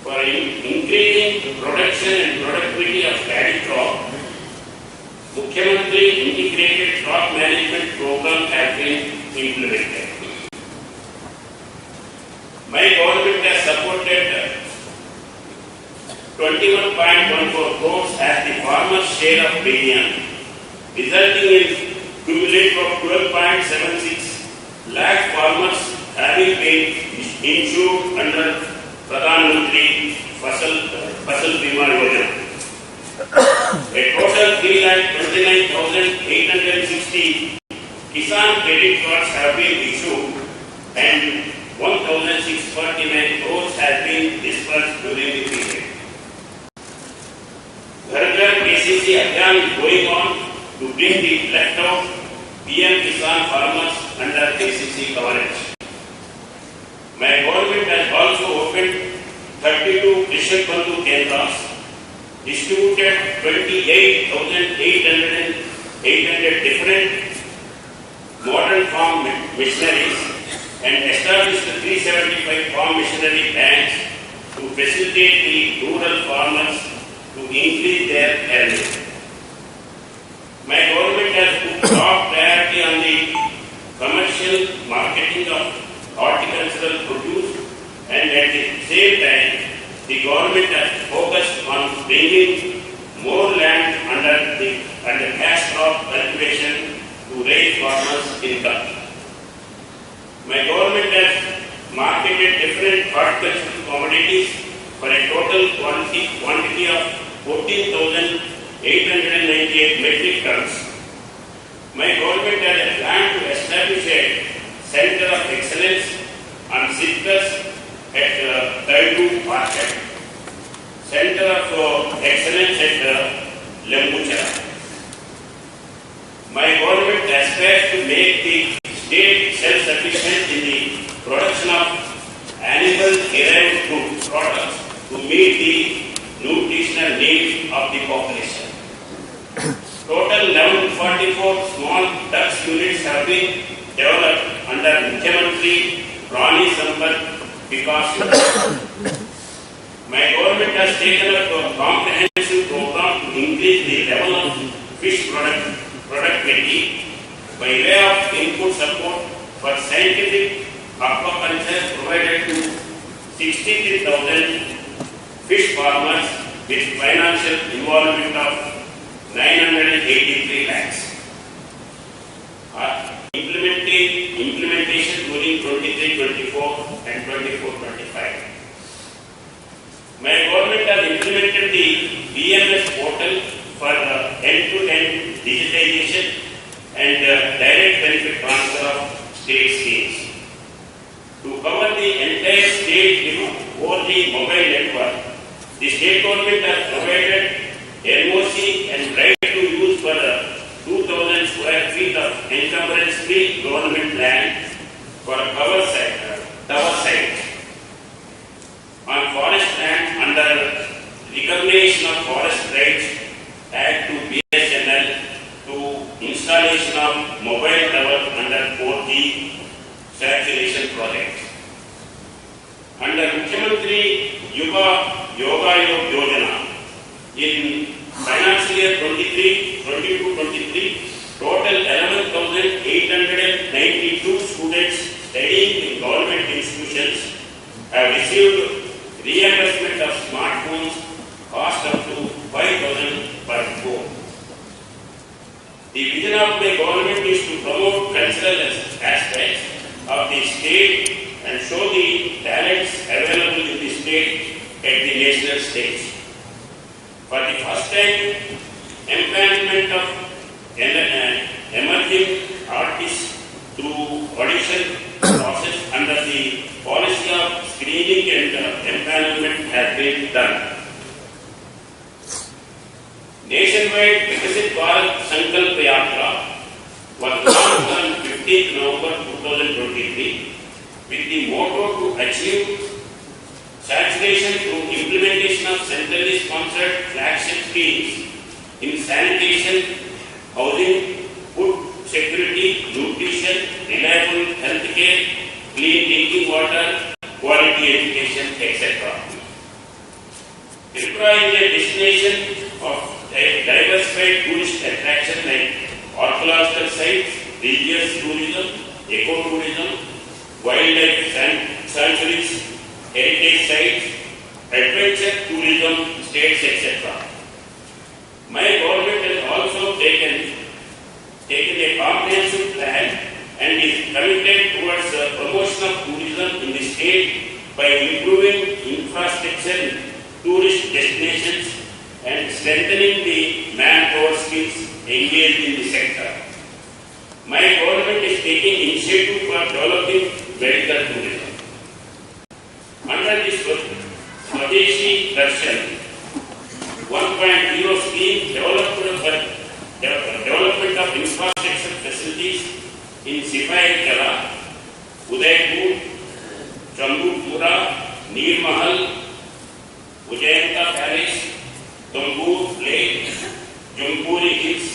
For increasing production and productivity of paddy crop, Mukhyamantri Integrated Crop Management Program has been implemented. My government has supported 21.14 crores as the farmer's share of premium, resulting in cumulative of 12.76 lakh farmers having been insured under Pradhan Mantri Fasal Bima Yojana. A total 3,29,860 Kisan credit cards have been issued and 1,649 crores has been disbursed during the period. Ghar Ghar KCC Abhiyan is going on to bring the left out PM Kisan farmers under KCC coverage. My government has also opened 32 Krishak Bandhu Kendras, distributed 28,800 different modern farm machineries and established 375 farm machinery banks to facilitate the rural farmers to increase their earnings. My government has put top priority on the commercial marketing of horticultural produce, and at the same time, the government has focused on bringing more land under cash crop cultivation to raise farmers' income. My government has marketed different horticultural commodities for a total quantity of 14,898 metric tons. My government has a plan to establish a Center of Excellence on citrus at Taidu Market, Center of Excellence at Lembuchara. My government aspires to make the state self-sufficient in the production of animal-derived food products to meet the nutritional needs of the population. Total 1144 small ducks units have been developed under under Mukhyamantri Prani Sampat Vikas Yojana. My government has taken up a comprehensive program to increase the level of fish productivity by way of input support for scientific aquaculture provided to 63,000 fish farmers with financial involvement of 983 lakhs. Implementation during 23-24 and 24-25. My government has implemented the BMS portal for end-to-end digitization and direct benefit transfer of state schemes. To cover the entire state over the mobile network, the state government has provided NOC and right to use for 2,000 square feet of encumbrance-free government land for tower site. On forest land under recognition of forest rights Act to BSNL to installation of mobile tower under 4G saturation project. Under Mukhyamantri Yoga Yojana in financial year 22-23, total 11,892 students studying in government institutions have received reimbursement of smartphones cost up to 5,000 per phone. The vision of the government is to promote cultural aspects of the state and show the talents available in the state at the national stage. For the first time, empowerment of emerging artists through audition process under the policy of screening and empowerment has been done. Nationwide Vikasit Bharat Sankalp Yatra was launched on 15th November 2023 with the motto to achieve saturation through implementation of centrally sponsored flagship schemes in sanitation, housing, food security, nutrition, reliable health care, clean drinking water, quality education, etc. Tripura is a destination of diversified tourist attraction like archaeological sites, religious tourism, eco-tourism, wildlife sanctuaries, heritage sites, adventure tourism, states, etc. My government has also taken a comprehensive plan and is committed towards the promotion of tourism in the state by improving infrastructure in tourist destinations and strengthening the manpower skills engaged in the sector. My government is taking initiative for developing medical tourism. Under this Swadeshi Darshan 1.0 scheme development of infrastructure facilities in Sipai Kala, Udaipur, Chambupura, Neer Mahal, Ujayanta Palace, Tambur Lake, Jumpuri Hills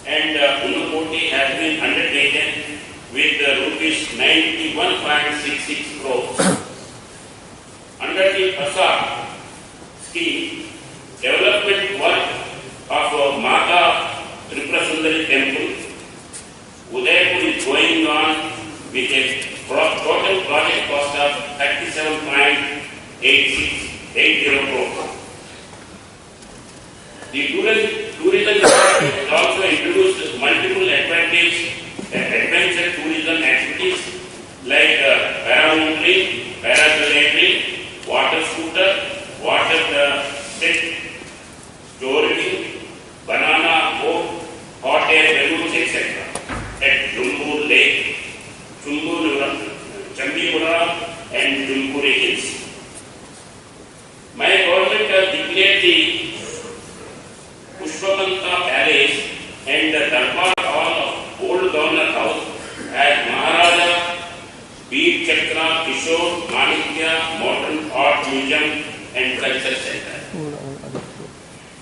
and Unakoti has been undertaken with rupees 91.66 crores. Under the PASA scheme, development work of Mata Tripura Sundari Temple, Udaipur is going on with a total project cost of 37.80 crores. The tourism has also introduced multiple adventure tourism activities like paramountaineering, paragliding, water scooter, water stick, touring, banana boat, hot air balloons, etc. at Jumbur Lake, Chandipura and Jumpuri Hills. My government has declared the Pushpamanta Palace and the Darbar Hall of Old Governor House as Maharaja Veer Chakra Kishore Manikya Modern Art Museum and Culture Center.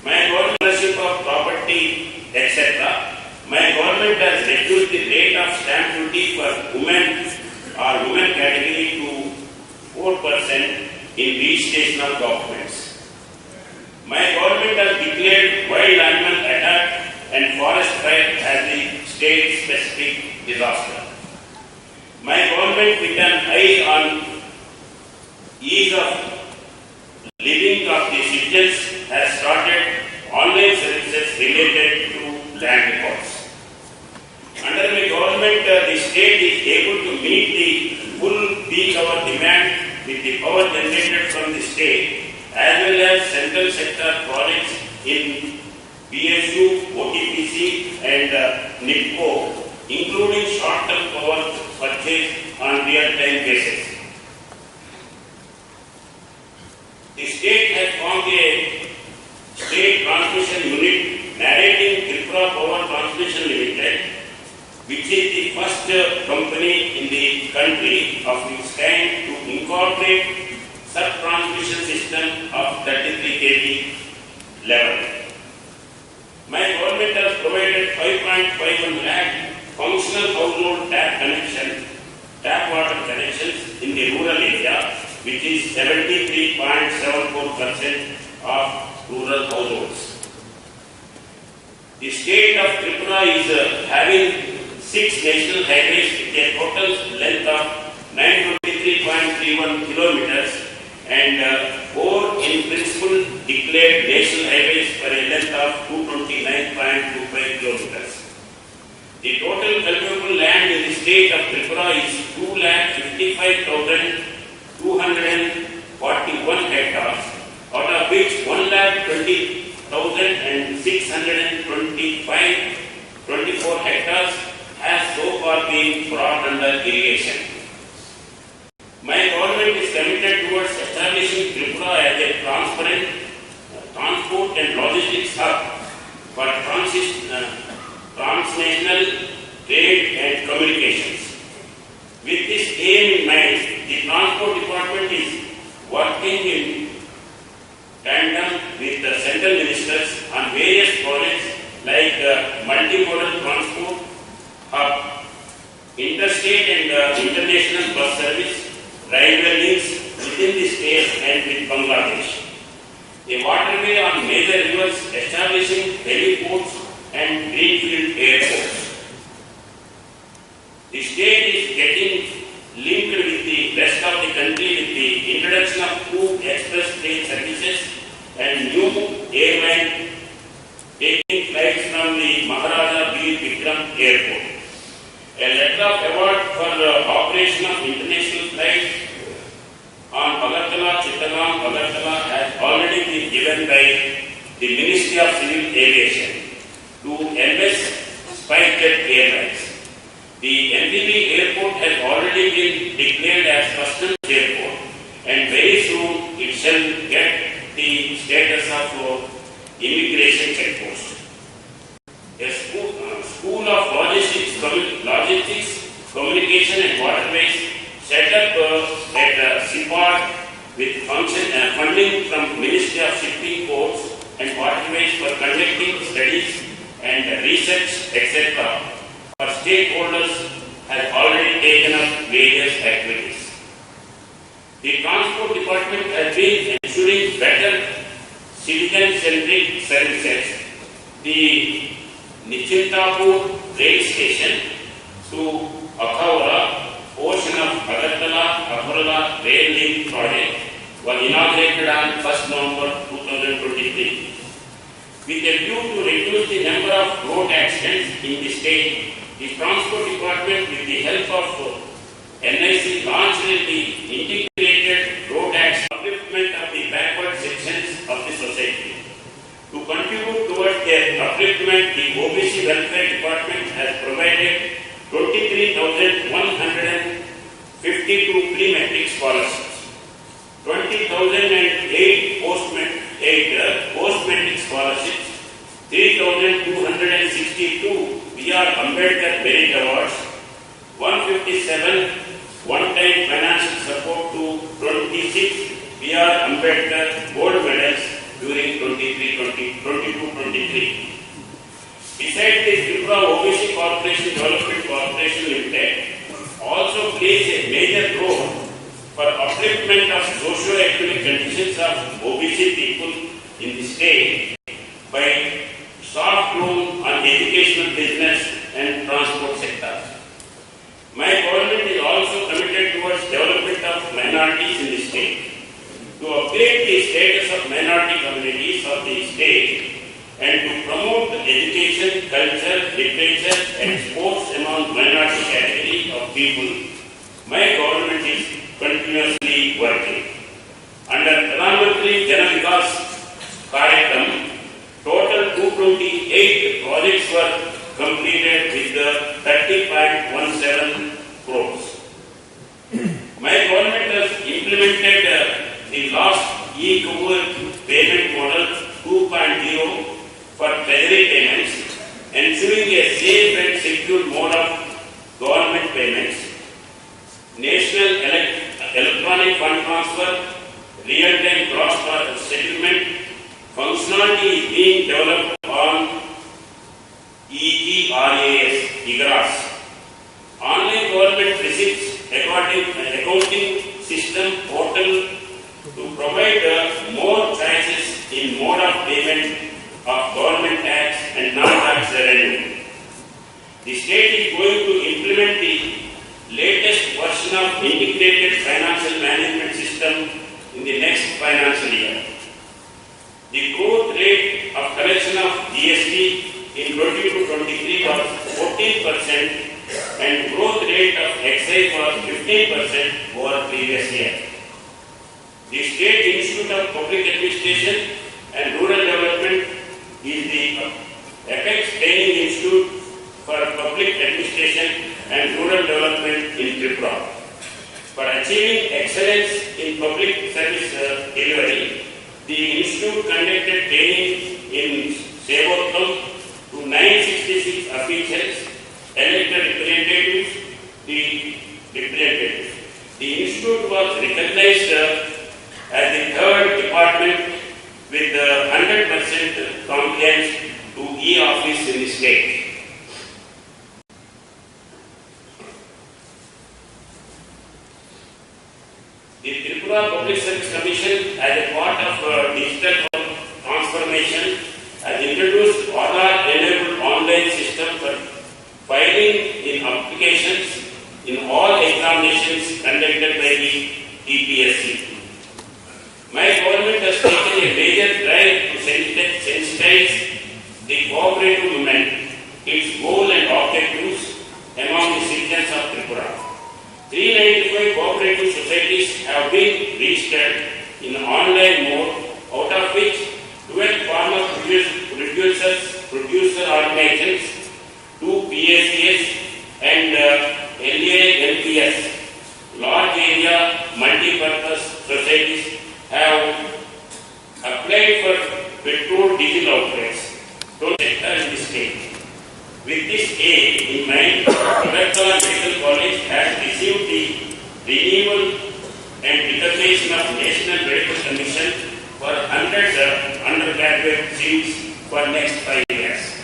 My ownership of property, etc. My government has reduced the rate of stamp duty for women category to 4% in registration of documents. My government has declared wild animal attack and forest fire as the state-specific disaster. My government, with an eye on ease of living of the citizens, has started online services related to land records. Under my government, the state is able to meet the full peak hour demand with the power generated from the state as well as central sector projects in PSU, OTPC and NIPCO, including short-term power purchase on real-time basis. The state has formed a state transmission unit narrating Tripura Power Transmission Limited, which is the first company in the country of its kind to incorporate sub-transmission system of 33 kV level. My government has provided 5.51 lakh functional household tap water connections in the rural area, which is 73.74% of rural households. The state of Tripura is having 6 national highways with a total length of 923.31 kilometers and 4 in principle declared national highways for a length of 229.25 kilometers. The total cultivable land in the state of Tripura is 2,55,241 hectares, out of which 1,20,624 hectares has so far been brought under irrigation. My government is committed towards establishing Tripura as a transparent transport and logistics hub for transnational trade and communications. With this aim in mind, the Transport Department is working in tandem with the central ministers on various projects like multimodal transport hub, interstate and international bus service, railway links within the state and with Bangladesh, a waterway on major rivers, establishing heliports and greenfield airports. The state is getting linked with the rest of the country with the introduction of 2 express train services and new airline taking flights from the Maharaja Bir Vikram Airport. A letter of award for operation of international flights on Agartala, Chittagong, Agartala has already been given by the Ministry of Civil Aviation to MS Spicejet Airlines. The MPP airport has already been declared as customs airport and very soon it shall get the status of immigration checkpost. A school of logistics, communication and waterways set up at CIPAD with funding from Ministry of Shipping, Ports and Waterways for conducting studies and research, etc. Our stakeholders have already taken up various activities. The Transport Department has been ensuring better citizen-centric services. The Nichintapur rail station to Akhaura portion of Agartala-Akhurla rail link project was inaugurated on 1st November 2023. With a view to reduce the number of road accidents in the state, the Transport Department, with the help of NIC, launched the integrated road accident upliftment of the backward sections of the society. To contribute towards their upliftment, the OBC Welfare Department has provided 23,152 pre-matric scholarships, 20,008 post-matric scholarships, 3,262 B.R. Ambedkar Merit Awards, 157 one-time financial support to 26 B.R. Ambedkar Gold Medals during 22-23. Besides this, Tripura OBC Corporation Development Corporation Limited also plays a major role for upliftment of socio-economic conditions of OBC people in the state by soft loan on educational, business and transport sectors. My government is also committed towards development of minorities in the state. To upgrade the status of minority communities of the state and to promote education, culture, literature and sports among minority category of people, my government is continuously working. Under Pradhan Mantri Jan Vikas Karyakram, total 228 projects were completed with the 30.17 crores. My government has implemented the last e-payment model 2.0 for treasury payments, ensuring a safe and secure mode of government payments. National electronic fund transfer, real-time gross settlement functionality is being developed on EGRAS. Online government receipts accounting system portal to provide more choices in mode of payment of government tax and non-tax revenue. The state is going to implement the latest version of integrated financial management system in the next financial year. The growth rate of collection of GST in 22-23 was 14% and growth rate of excise was 15% over previous year. The State Institute of Public Administration and Rural Development is the Apex Training Institute for Public Administration and Rural Development in Tripura. For achieving excellence in public service delivery, the Institute conducted training in Sevotham to 966 officials, elected representatives, The Institute was recognized as the third department with 100% compliance to e-office in the state. The Tripura Public Service Commission, as a part of digital transformation, has introduced Aadhaar-enabled online system for filing in applications in all examinations conducted by the TPSC. My government has taken a major drive to sensitize the cooperative movement, its goal and objectives among the citizens of Tripura. 395 cooperative societies have been registered in online mode, out of which 12 farmer producer organizations, 2 PSCS and LALPS, large area multi-purpose societies, have applied for petrol diesel outlets to sector in the state. With this aim in mind, Agartala Medical College has received the renewal and recognition of National Medical Commission for 100 undergraduate seats for next 5 years.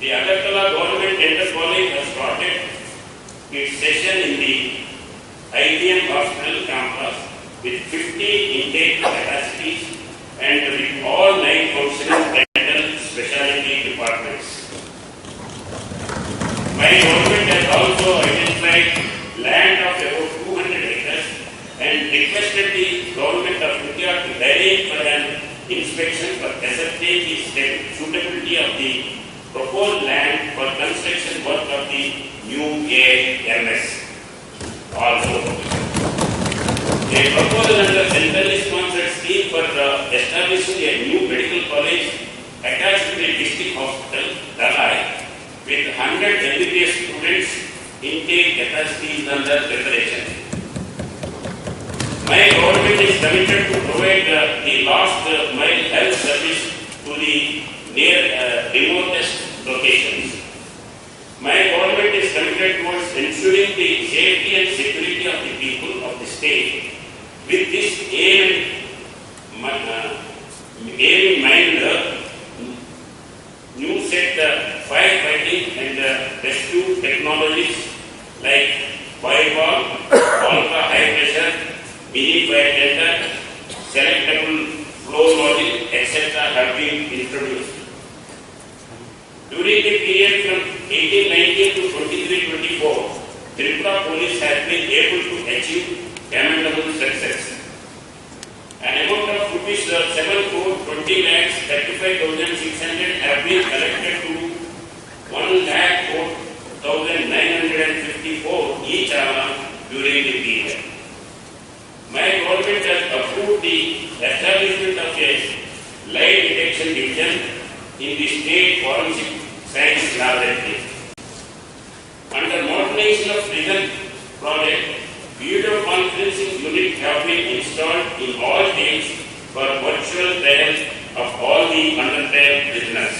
The Agartala Government Dental College has started its session in the IBM Hospital campus with 50 intake capacities and with all 9 functioning dental specialty departments. My government has also identified land of about 200 acres and requested the Government of India to direct for an inspection for ascertain the suitability of the proposed land for construction work of the new AMS. Also, a proposal under centrally sponsored scheme for establishing a new medical college attached to the district hospital, Dalai, with 100 MBBS students, intake capacity is under preparation. My government is committed to provide the last mile health service to the remotest locations. My government is committed towards ensuring the safety and security of the people of the state. With this aim in mind, new set firefighting and rescue technologies like volleyball, ultra high pressure, mini fire tender, selectable flow model, etc. have been introduced. During the period from 1819 to 23-24, Tripura police has been able to achieve commendable success. An amount of rupees 7,20,35,600 have been collected to 1,04,954 each hour during the period. My government has approved the establishment of a lie detection division in the State Forensic Science Laboratory. Under modernization of prison project, video conferencing units have been installed in all states for virtual trials of all the under-trial prisoners.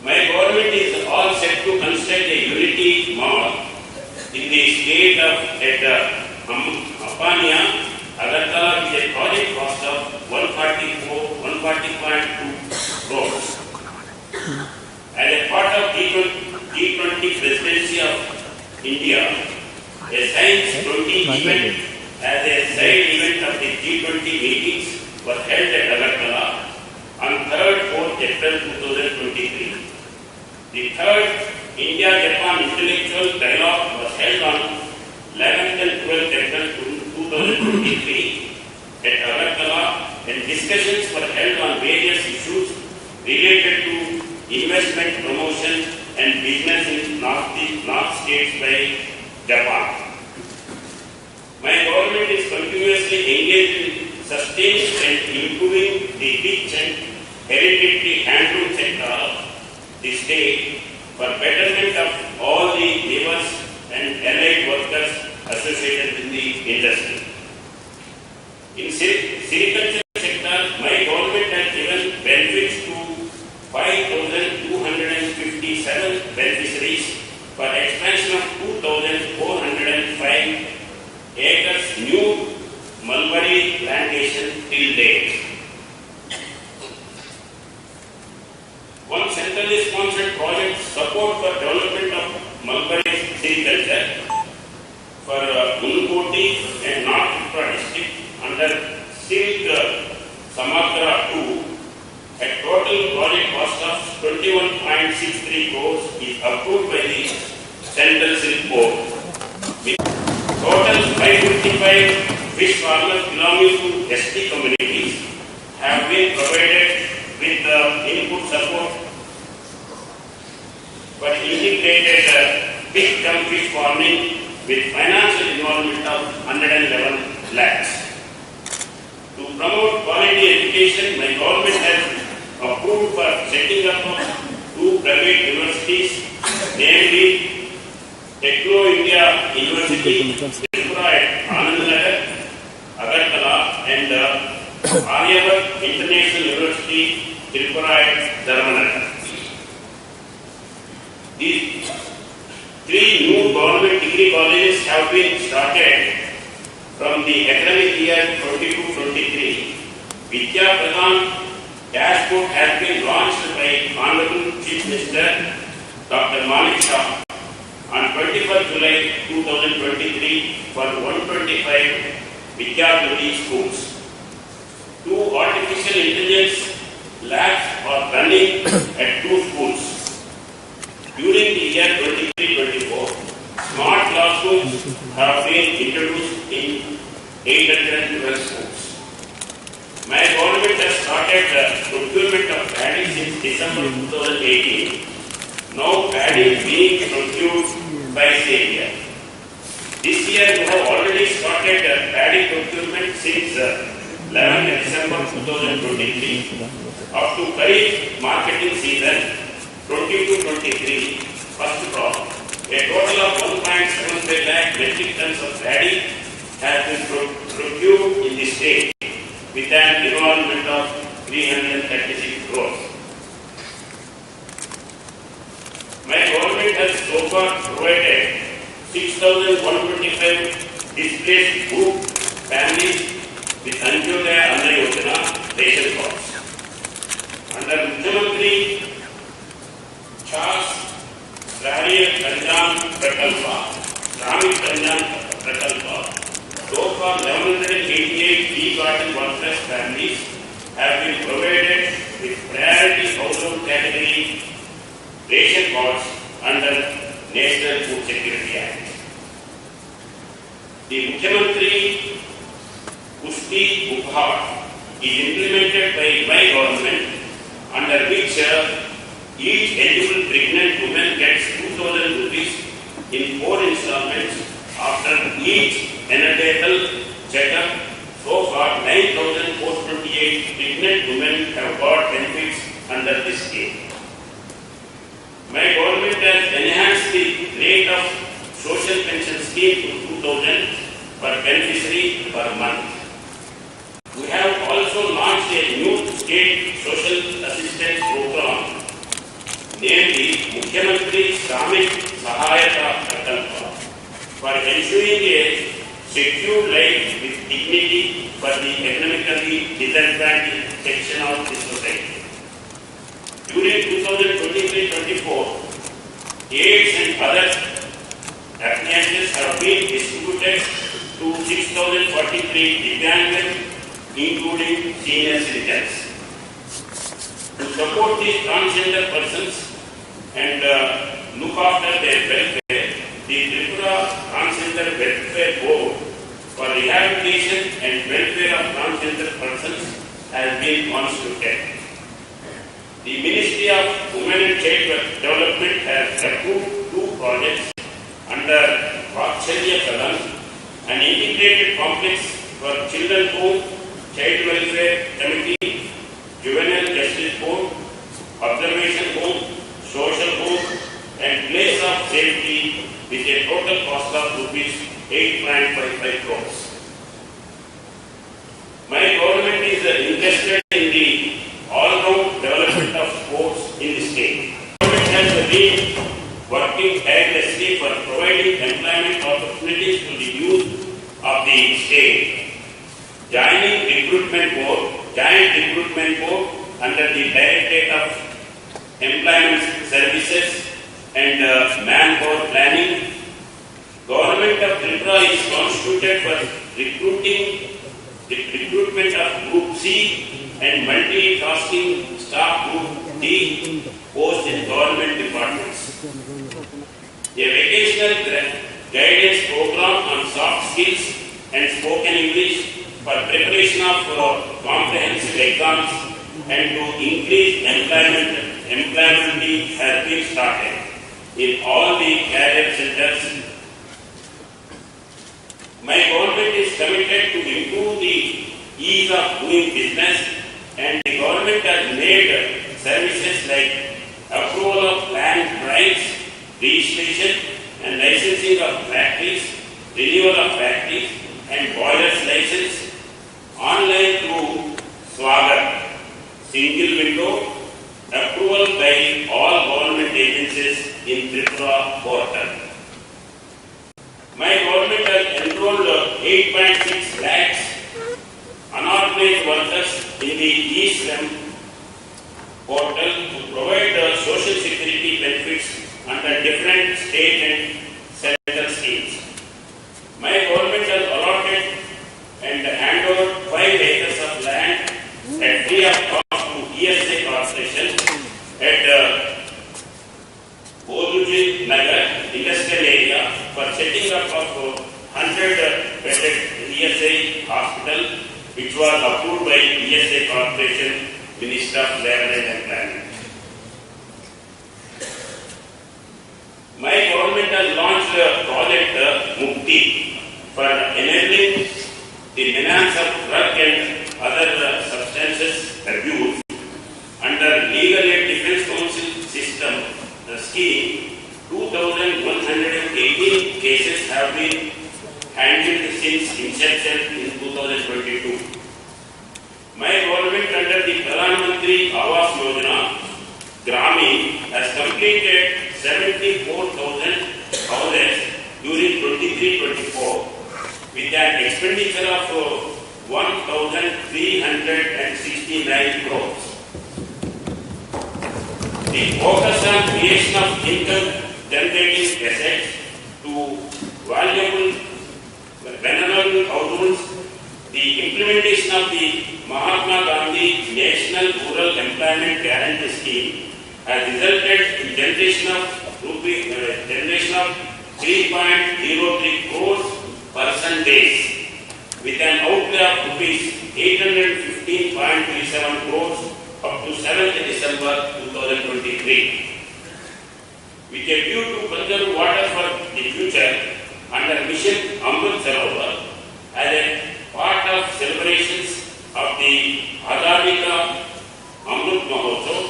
My government is all set to construct a Unity Mall in the state of Apania, Agartala, with a project cost of 140.2 crores. As a part of G20 presidency of India, a Science 20 event as a side event of the G20 meetings was held at Agartala on 3rd 4th April 2023. The third India-Japan Intellectual Dialogue was held on 11th and 12th April 2023 at Agartala, and discussions were held on various issues related to investment promotion and business in North states by Japan. My government is continuously engaged in sustaining and improving the rich and hereditary handloom sector of the state for betterment of all the laborers and allied workers associated with the industry. In sericulture sector, my government has given benefits to 5,257 beneficiaries for expansion of 2,405 acres new mulberry plantation till date. One centrally sponsored project support for development of mulberry sericulture for Unukoti and North Tripura district under Silk Samagra 2 at total project cost of 21.63 crores is approved by the Central Silk Board. Total 555 fish farmers belonging to ST communities have been provided with input support for integrated big term fish farming with financial involvement of 111 lakhs. To promote quality education, my government has approved for setting up of 2 private universities, namely Techno India University, Tripura at Anandnagar, Agartala, and Aryabhat International University, Tripura at Dharmanagar. These 3 new government degree colleges have been started from the academic year 22-23. Vidya Pradhan dashboard has been launched by Honorable Chief Minister Dr. Manik Shah on 21st July 2023 for 125 Vidya Jyoti schools. 2 artificial intelligence labs are running at 2 schools. During the year 23-24, smart classrooms have been introduced in 812 schools. My government has started the procurement of paddy since December 2018. Now paddy is being procured by Xavier. This year we have already started paddy procurement since 11th December 2023 up to Kharif marketing season 22-23 first crop. A total of 1.75 lakh metric tons of paddy has been procured in the state with an involvement of 336 crores. My government has so far provided 6,125 displaced group families with Antyodaya Anna Yojana ration cards. Under Mukhyamantri Chas Rariya Kanjam Prakalpa, Shramik Kalyan Prakalpa. So far, 1188 tea garden workers families have been provided with priority household category ration cards under National Food Security Act. The Mukhyamantri Pushti Upahar is implemented by my government, under which each eligible pregnant woman gets 2,000 rupees in 4 installments after each antenatal checkup. So far, 9,428 pregnant women have got benefits under this scheme. My government has enhanced the rate of social pension scheme to 2,000 per beneficiary per month. We have also launched a new state social assistance program, namely Mukhyamantri Shramik Sahayata Prakalpa, for ensuring a secure life with dignity for the economically disadvantaged section of the society. During 2023-24, AIDS and other appliances have been distributed to 6,043 Divyangas, including senior citizens. To support these transgender persons and look after their welfare, the Tripura Transgender Welfare Board for Rehabilitation and Welfare of Transgender Persons has been constituted. The Ministry of Women and Child Development has approved 2 projects under Vatsalya Pradhan, an integrated complex for children's home, child welfare committee, juvenile justice board, observation home, social home, and place of safety with a total cost of rupees 8.55 crores. My government is interested in the all-round development of sports in the state. The government has been working tirelessly for providing employment opportunities to the youth of the state. Joint recruitment board under the Directorate of Employment Services and Manpower Planning. Government of Tripura is constituted for recruitment of Group C and multitasking staff Group D posts in government departments. A vocational guidance program on soft skills and spoken English for preparation of comprehensive exams and to increase employability has been started in all the career centers. My government is committed to improve the ease of doing business, and the government has made services like approval of land rights, registration and licensing of factories, renewal of factories and boilers license online through Swagat, single window, approval by all government agencies in Tripura portal. My government has enrolled 8.6 lakhs unorganized workers in the e-SLAM portal to provide social security benefits under different state and central schemes. My government has allotted and handed over 5 acres of land at free of cost to ESA Corporation at Boduji Nagar industrial area for setting up of 100-bedded ESA hospital, which was approved by ESA Corporation, Minister of Labor and Employment. My government has launched a project Mukti for enabling the menace of drug and other substances abuse under Legal Aid Defense Council system scheme. 2,118 cases have been handled since inception in 2022. My government under the Pradhan Mantri Awas Yojana Gramin has completed 74,000 houses during 23-24 with an expenditure of 1,369 crores. The focus on creation of income generating assets to valuable, venerable outcomes. The implementation of the Mahatma Gandhi National Rural Employment Guarantee Scheme has resulted in generation of 3.03 crores person days, with an outlay of rupees 815.37 crores up to 7th December 2023. With a view to conserve water for the future under Mission Amrit Sarovar, as a part of celebrations of the Azadi Ka Amrit Mahotsav,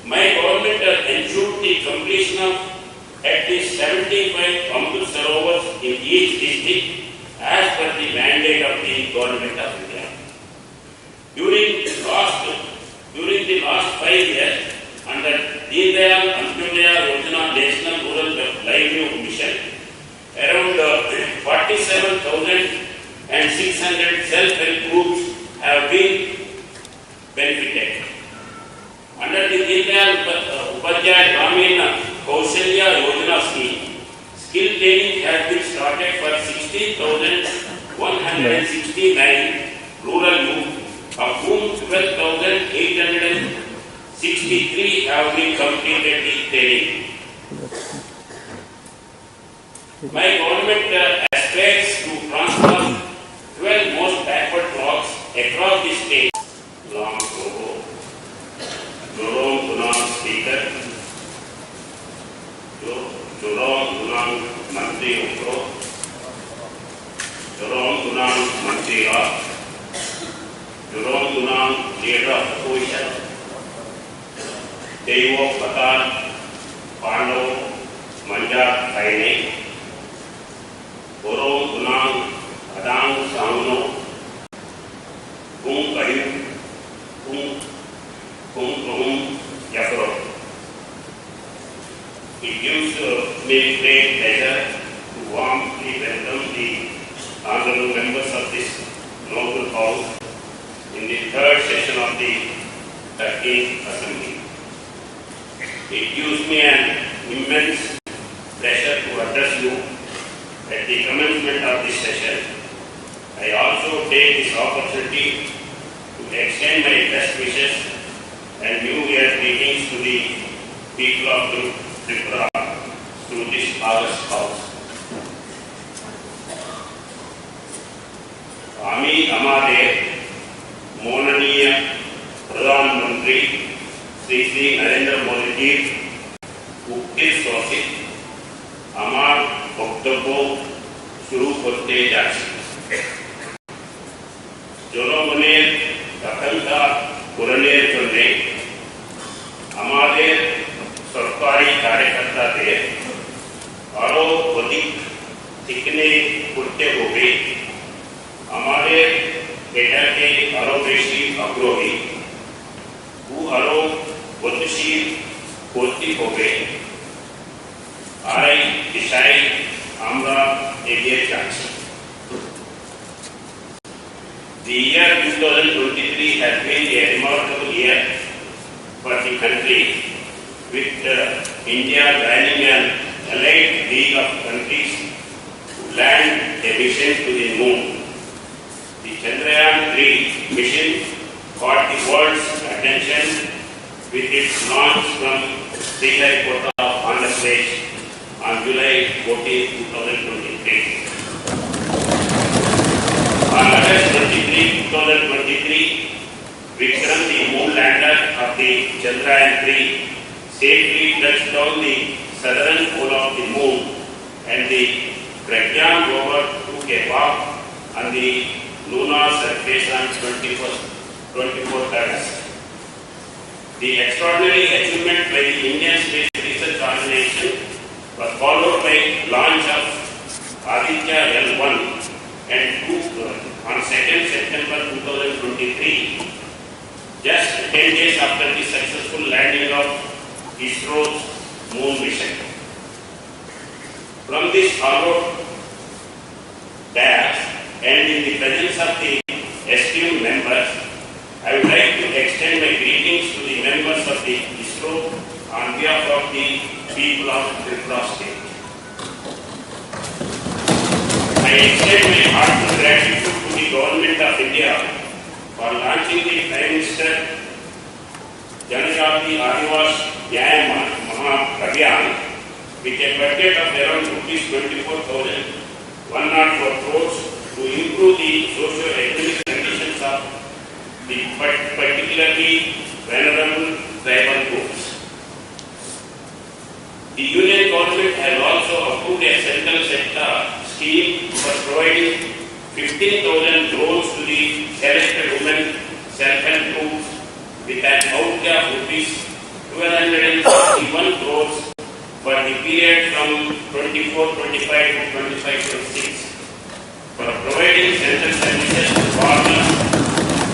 my government has ensured the completion of at least 75 Amrit Sarovars in each district as per the mandate of the Government of India. During the last 5 years, under Deen Dayal Antyodaya Yojana National Rural Livelihood Mission, around 47,600 self-help groups have been benefited. Under the Deen Dayal Upadhyaya Grameen Kaushalya Yojana scheme, skill training has been started for 16,169 rural youth, of whom 12,863 have been completed the training. My government aspires to transform 12 most backward blocks across the state. Jorong Gunang Speaker, Jorong Gunang Mantri Ukro, Jorong Gunang Mantri Ra, Jorong Gunang Leader of Opposition, Devo Patan, Pando, Manja Kaine, Jorong Gunang Adang Sangno, Kung Kayu, Kung Yakro. It gives me great pleasure to warmly welcome the honorable members of this noble house in the third session of the 13th Assembly. It gives me an immense pleasure to address you at the commencement of this session. I also take this opportunity to extend my best wishes and New Year greetings to the people of Tripura through this august house. আমি আমাদের মাননীয় প্রধানমন্ত্রী শ্রী নরেন্দ্র মোদীজির উক্তির সঙ্গে আমার বক্তব্য শুরু করতে যাচ্ছি। জনগণের আকাঙ্ক্ষা পূরণের জন্য আমাদের সরকারি কার্যকর্তাদের আরো অধিক তীক্ষ্ণ করতে হবে। আমাদের এটাকে আরো বেশি আগ্রহী ও আরো গতিশীল করতে হবে। আর এই দিশায় আমরা এগিয়ে যাচ্ছি। The year 2023 has been a remarkable year for the country, with India joining an allied league of countries to land a mission to the moon. The Chandrayaan-3 mission caught the world's attention with its launch from Sriharikota, Andhra Pradesh on July 14, 2023. On August 23, 2023, Vikram, the moon lander of the Chandrayaan-3, safely touched down the southern pole of the moon, and the Pragyan rover took a walk on the lunar surface on 24th August. The extraordinary achievement by the Indian Space Research Organization was followed by launch of Aditya L1 and 2 on 2nd September 2023, just 10 days after the successful landing of ISRO's moon mission. From this hallowed dash and in the presence of the esteemed members, I would like to extend my greetings to the members of the ISRO on behalf of the people of Tripura State. extend my heartfelt gratitude to the Government of India for launching the Prime Minister Janashakti Adivas Nyaya Mahabhagyan with a budget of around rupees 24,104 crores to improve the socio-economic conditions of the particularly vulnerable tribal groups. The Union Government has also approved a central sector scheme for providing 15,000 crores to the selected women self-help groups with an outlay of rupees 1,261 crores for the period from 24-25 to 25-26 for providing central services to farmers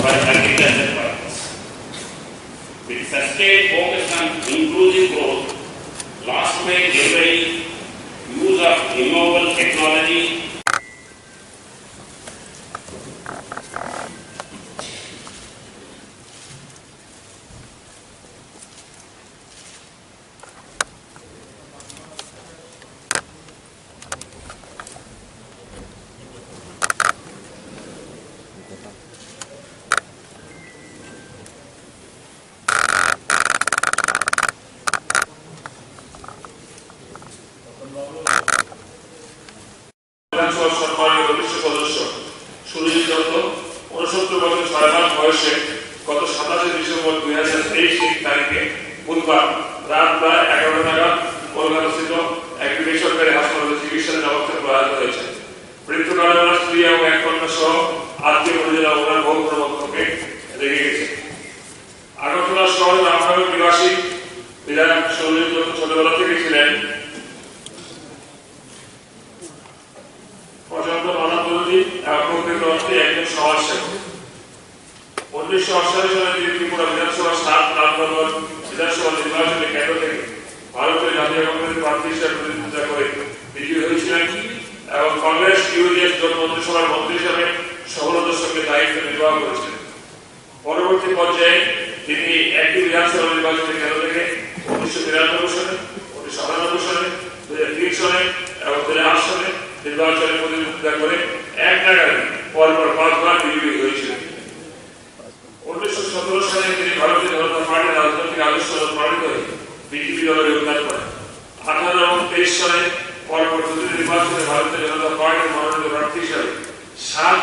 for agricultural purposes. With sustained focus on inclusive growth, last mile delivery, use of renewable technology, বিধানসভার সম্মানীয় বরিষ্ঠ সদস্য সুরজিৎ দত্ত 69 বছর 6 মাস বয়সে গত 27 ডিসেম্বর 2023 তারিখে বুধবার রাত প্রায় 11টা নাগাদ কলকাতাস্থিত একটি বেসরকারি হাসপাতালে চিকিৎসাধীন অবস্থায় প্রয়াত হয়েছে। মৃত্যুকালে ওনার স্ত্রী এবং এক কন্যা সহ আত্মীয় পরিজনেরা ওনার বহু বক্তব্যকে রেখে গেছে। আগরতলা শহরের রামনগর নিবাসী বিধায়ক সুরজিৎ দত্ত ছোটবেলা থেকে ছিলেন প্রচন্ড মানবতাবাদী এবং প্রকৃত অর্থে একজন সমাজসেবক। 1988 সালে তিনি ত্রিপুরা বিধানসভার 7 নম্বর বিধানসভা নির্বাচনে কেন্দ্র থেকে ভারতের জাতীয় কংগ্রেসের প্রার্থী হিসেবে প্রতিদ্বন্দ্বিতা করে বিজয়ী হয়েছিলেন এবং কংগ্রেস ইউডিএফ জোট মন্ত্রিসভার মন্ত্রী হিসেবে সফলতার সঙ্গে দায়িত্ব নির্বাহ করেছিলেন। পরবর্তী পর্যায়ে তিনি একটি বিধানসভা নির্বাচনে কেন্দ্র থেকে 1993 সালে, 1997 সালে, 2003 সালে এবং 2008 সালে নির্বাচনে প্রতিদ্বন্দ্বিতা করে এক নাগারে পরপর 5 বার বিজয়ী হয়েছিলেন। 1917 সালে তিনি ভারতীয় জনতা পার্টির রাজনৈতিক আদর্শ প্রমাণিত হয়ে বিজেপি দলে যোগদান করেন। 18 এবং 23 সালে পরপর দুটি নির্বাচনে ভারতীয় জনতা পার্টির মনোনীত প্রার্থী হিসেবে 7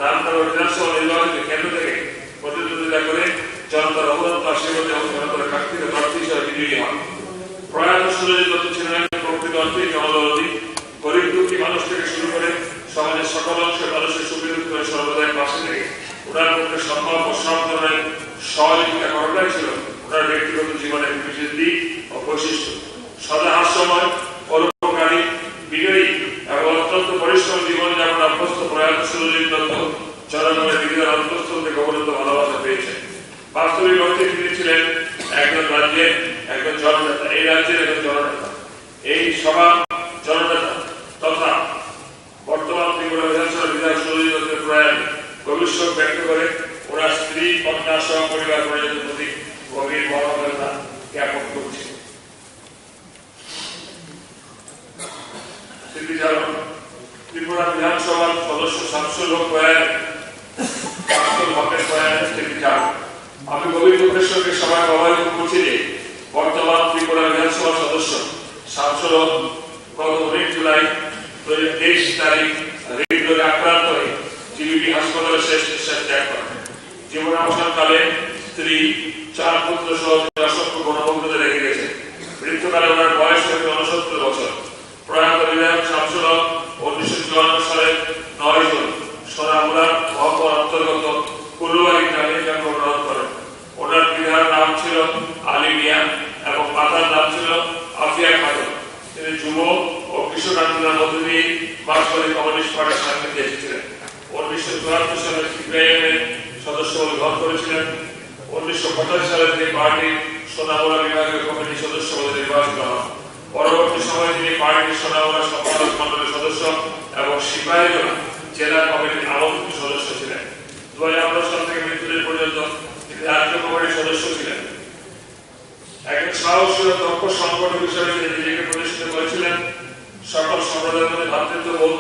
রামনগর বিধানসভা নির্বাচনে কেন্দ্র থেকে প্রতিদ্বন্দ্বিতা করে জনতার অবদান আশীর্বাদ এবং জনতার কাঙ্ক্ষিত প্রার্থী হিসেবে বিজয়ী হন। প্রয়াত সুরজিৎ দত্ত ছিলেন প্রকৃত অর্থে জনদরদী, গরিব দুঃখী মানুষ থেকে শুরু করে সমাজের সকল অংশের মানুষের সুখী দুঃখের সর্বদাই পাশে থেকে ওনার পক্ষে সম্ভব ও সব ধরনের সহযোগিতা করাটাই ছিল ওনার ব্যক্তিগত জীবনের বিশেষ দিক ও বৈশিষ্ট্য। সদা হাস্যময়, পরোপকারী, বিজয়ী এবং অত্যন্ত পরিশ্রম জীবনযাপন অভ্যস্ত প্রয়াত সুরজিৎ দত্ত জনগণের হৃদয়ের অন্তঃস্থল থেকে অবরুদ্ধ ভালোবাসা পেয়েছেন। বাস্তবিক অর্থে তিনি ছিলেন একজন রাজ্যের একজন জননেতা, এই রাজ্যের একজন জননেতা, এই সভা জননেতা তথা বর্তমান ত্রিপুরা বিধানসভার বিধায়ক সুরজিৎ দত্তের প্রয়াণ গভীর শোক ব্যক্ত করে ওনার স্ত্রী, কন্যা সহ পরিবার পরিজনের প্রতি গভীর মর্মাবেদনা জ্ঞাপন করছে। স্মৃতিচারণ ত্রিপুরা বিধানসভার সদস্য সাতশো লোক প্রয়াণ হকের প্রয়াণের স্মৃতিচারণ। আমি গভীর দুঃখের সঙ্গে সবাই অবহিত করছি যে বর্তমান ত্রিপুরা বিধানসভার সদস্য সাতশো লোক গত 19 জুলাই 2023 তারিখ হৃদরোগে আক্রান্ত হয়ে জিবিপি হাসপাতালে শেষ নিঃশ্বাস ত্যাগ করেন। জীবনাবসানকালে স্ত্রী, 4 পুত্র সহ অসংখ্য গণভক্তদের রেখে গেছে। মৃত্যুকালে ওনার বয়স হয়েছে 69 বছর। প্রয়াত বিধায়ক শামসুল হক 1954 সালে 9 জুন সোনামুড়ার মহকুমার অন্তর্গত কুলুবাড়ি গ্রামে জন্মগ্রহণ করেন। ওনার পিতার নাম ছিল আলী মিয়া এবং মাতার নাম ছিল আফিয়া খাতুন। তিনি যুব ও কিশোর আন্দোলনের মধ্যে দিয়ে মার্কসবাদী কমিউনিস্ট পার্টির সান্নিধ্যে এসেছিলেন। 1974 সালে সিপিআইএম সদস্য গ্রহণ করেছিলেন। 1985 সালে তিনি পার্টির সোনামুড়া বিভাগীয় কমিটির সদস্য পদে নির্বাচিত হন। পরবর্তী সময়ে তিনি পার্টির সোনামুড়া সম্পাদক মন্ডলের সদস্য এবং সিপাহীজলা জেলা কমিটির আমন্ত্রিত সদস্য ছিলেন। 2015 সাল থেকে মৃত্যুর পর্যন্ত তিনি রাজ্য কমিটির সদস্য ছিলেন। একজন সাহসী ও দক্ষ সংগঠক হিসেবে তিনি নিজেকে প্রতিষ্ঠিত করেছিলেন। সকল সম্প্রদায়ের মধ্যে ভ্রাতৃত্ববোধ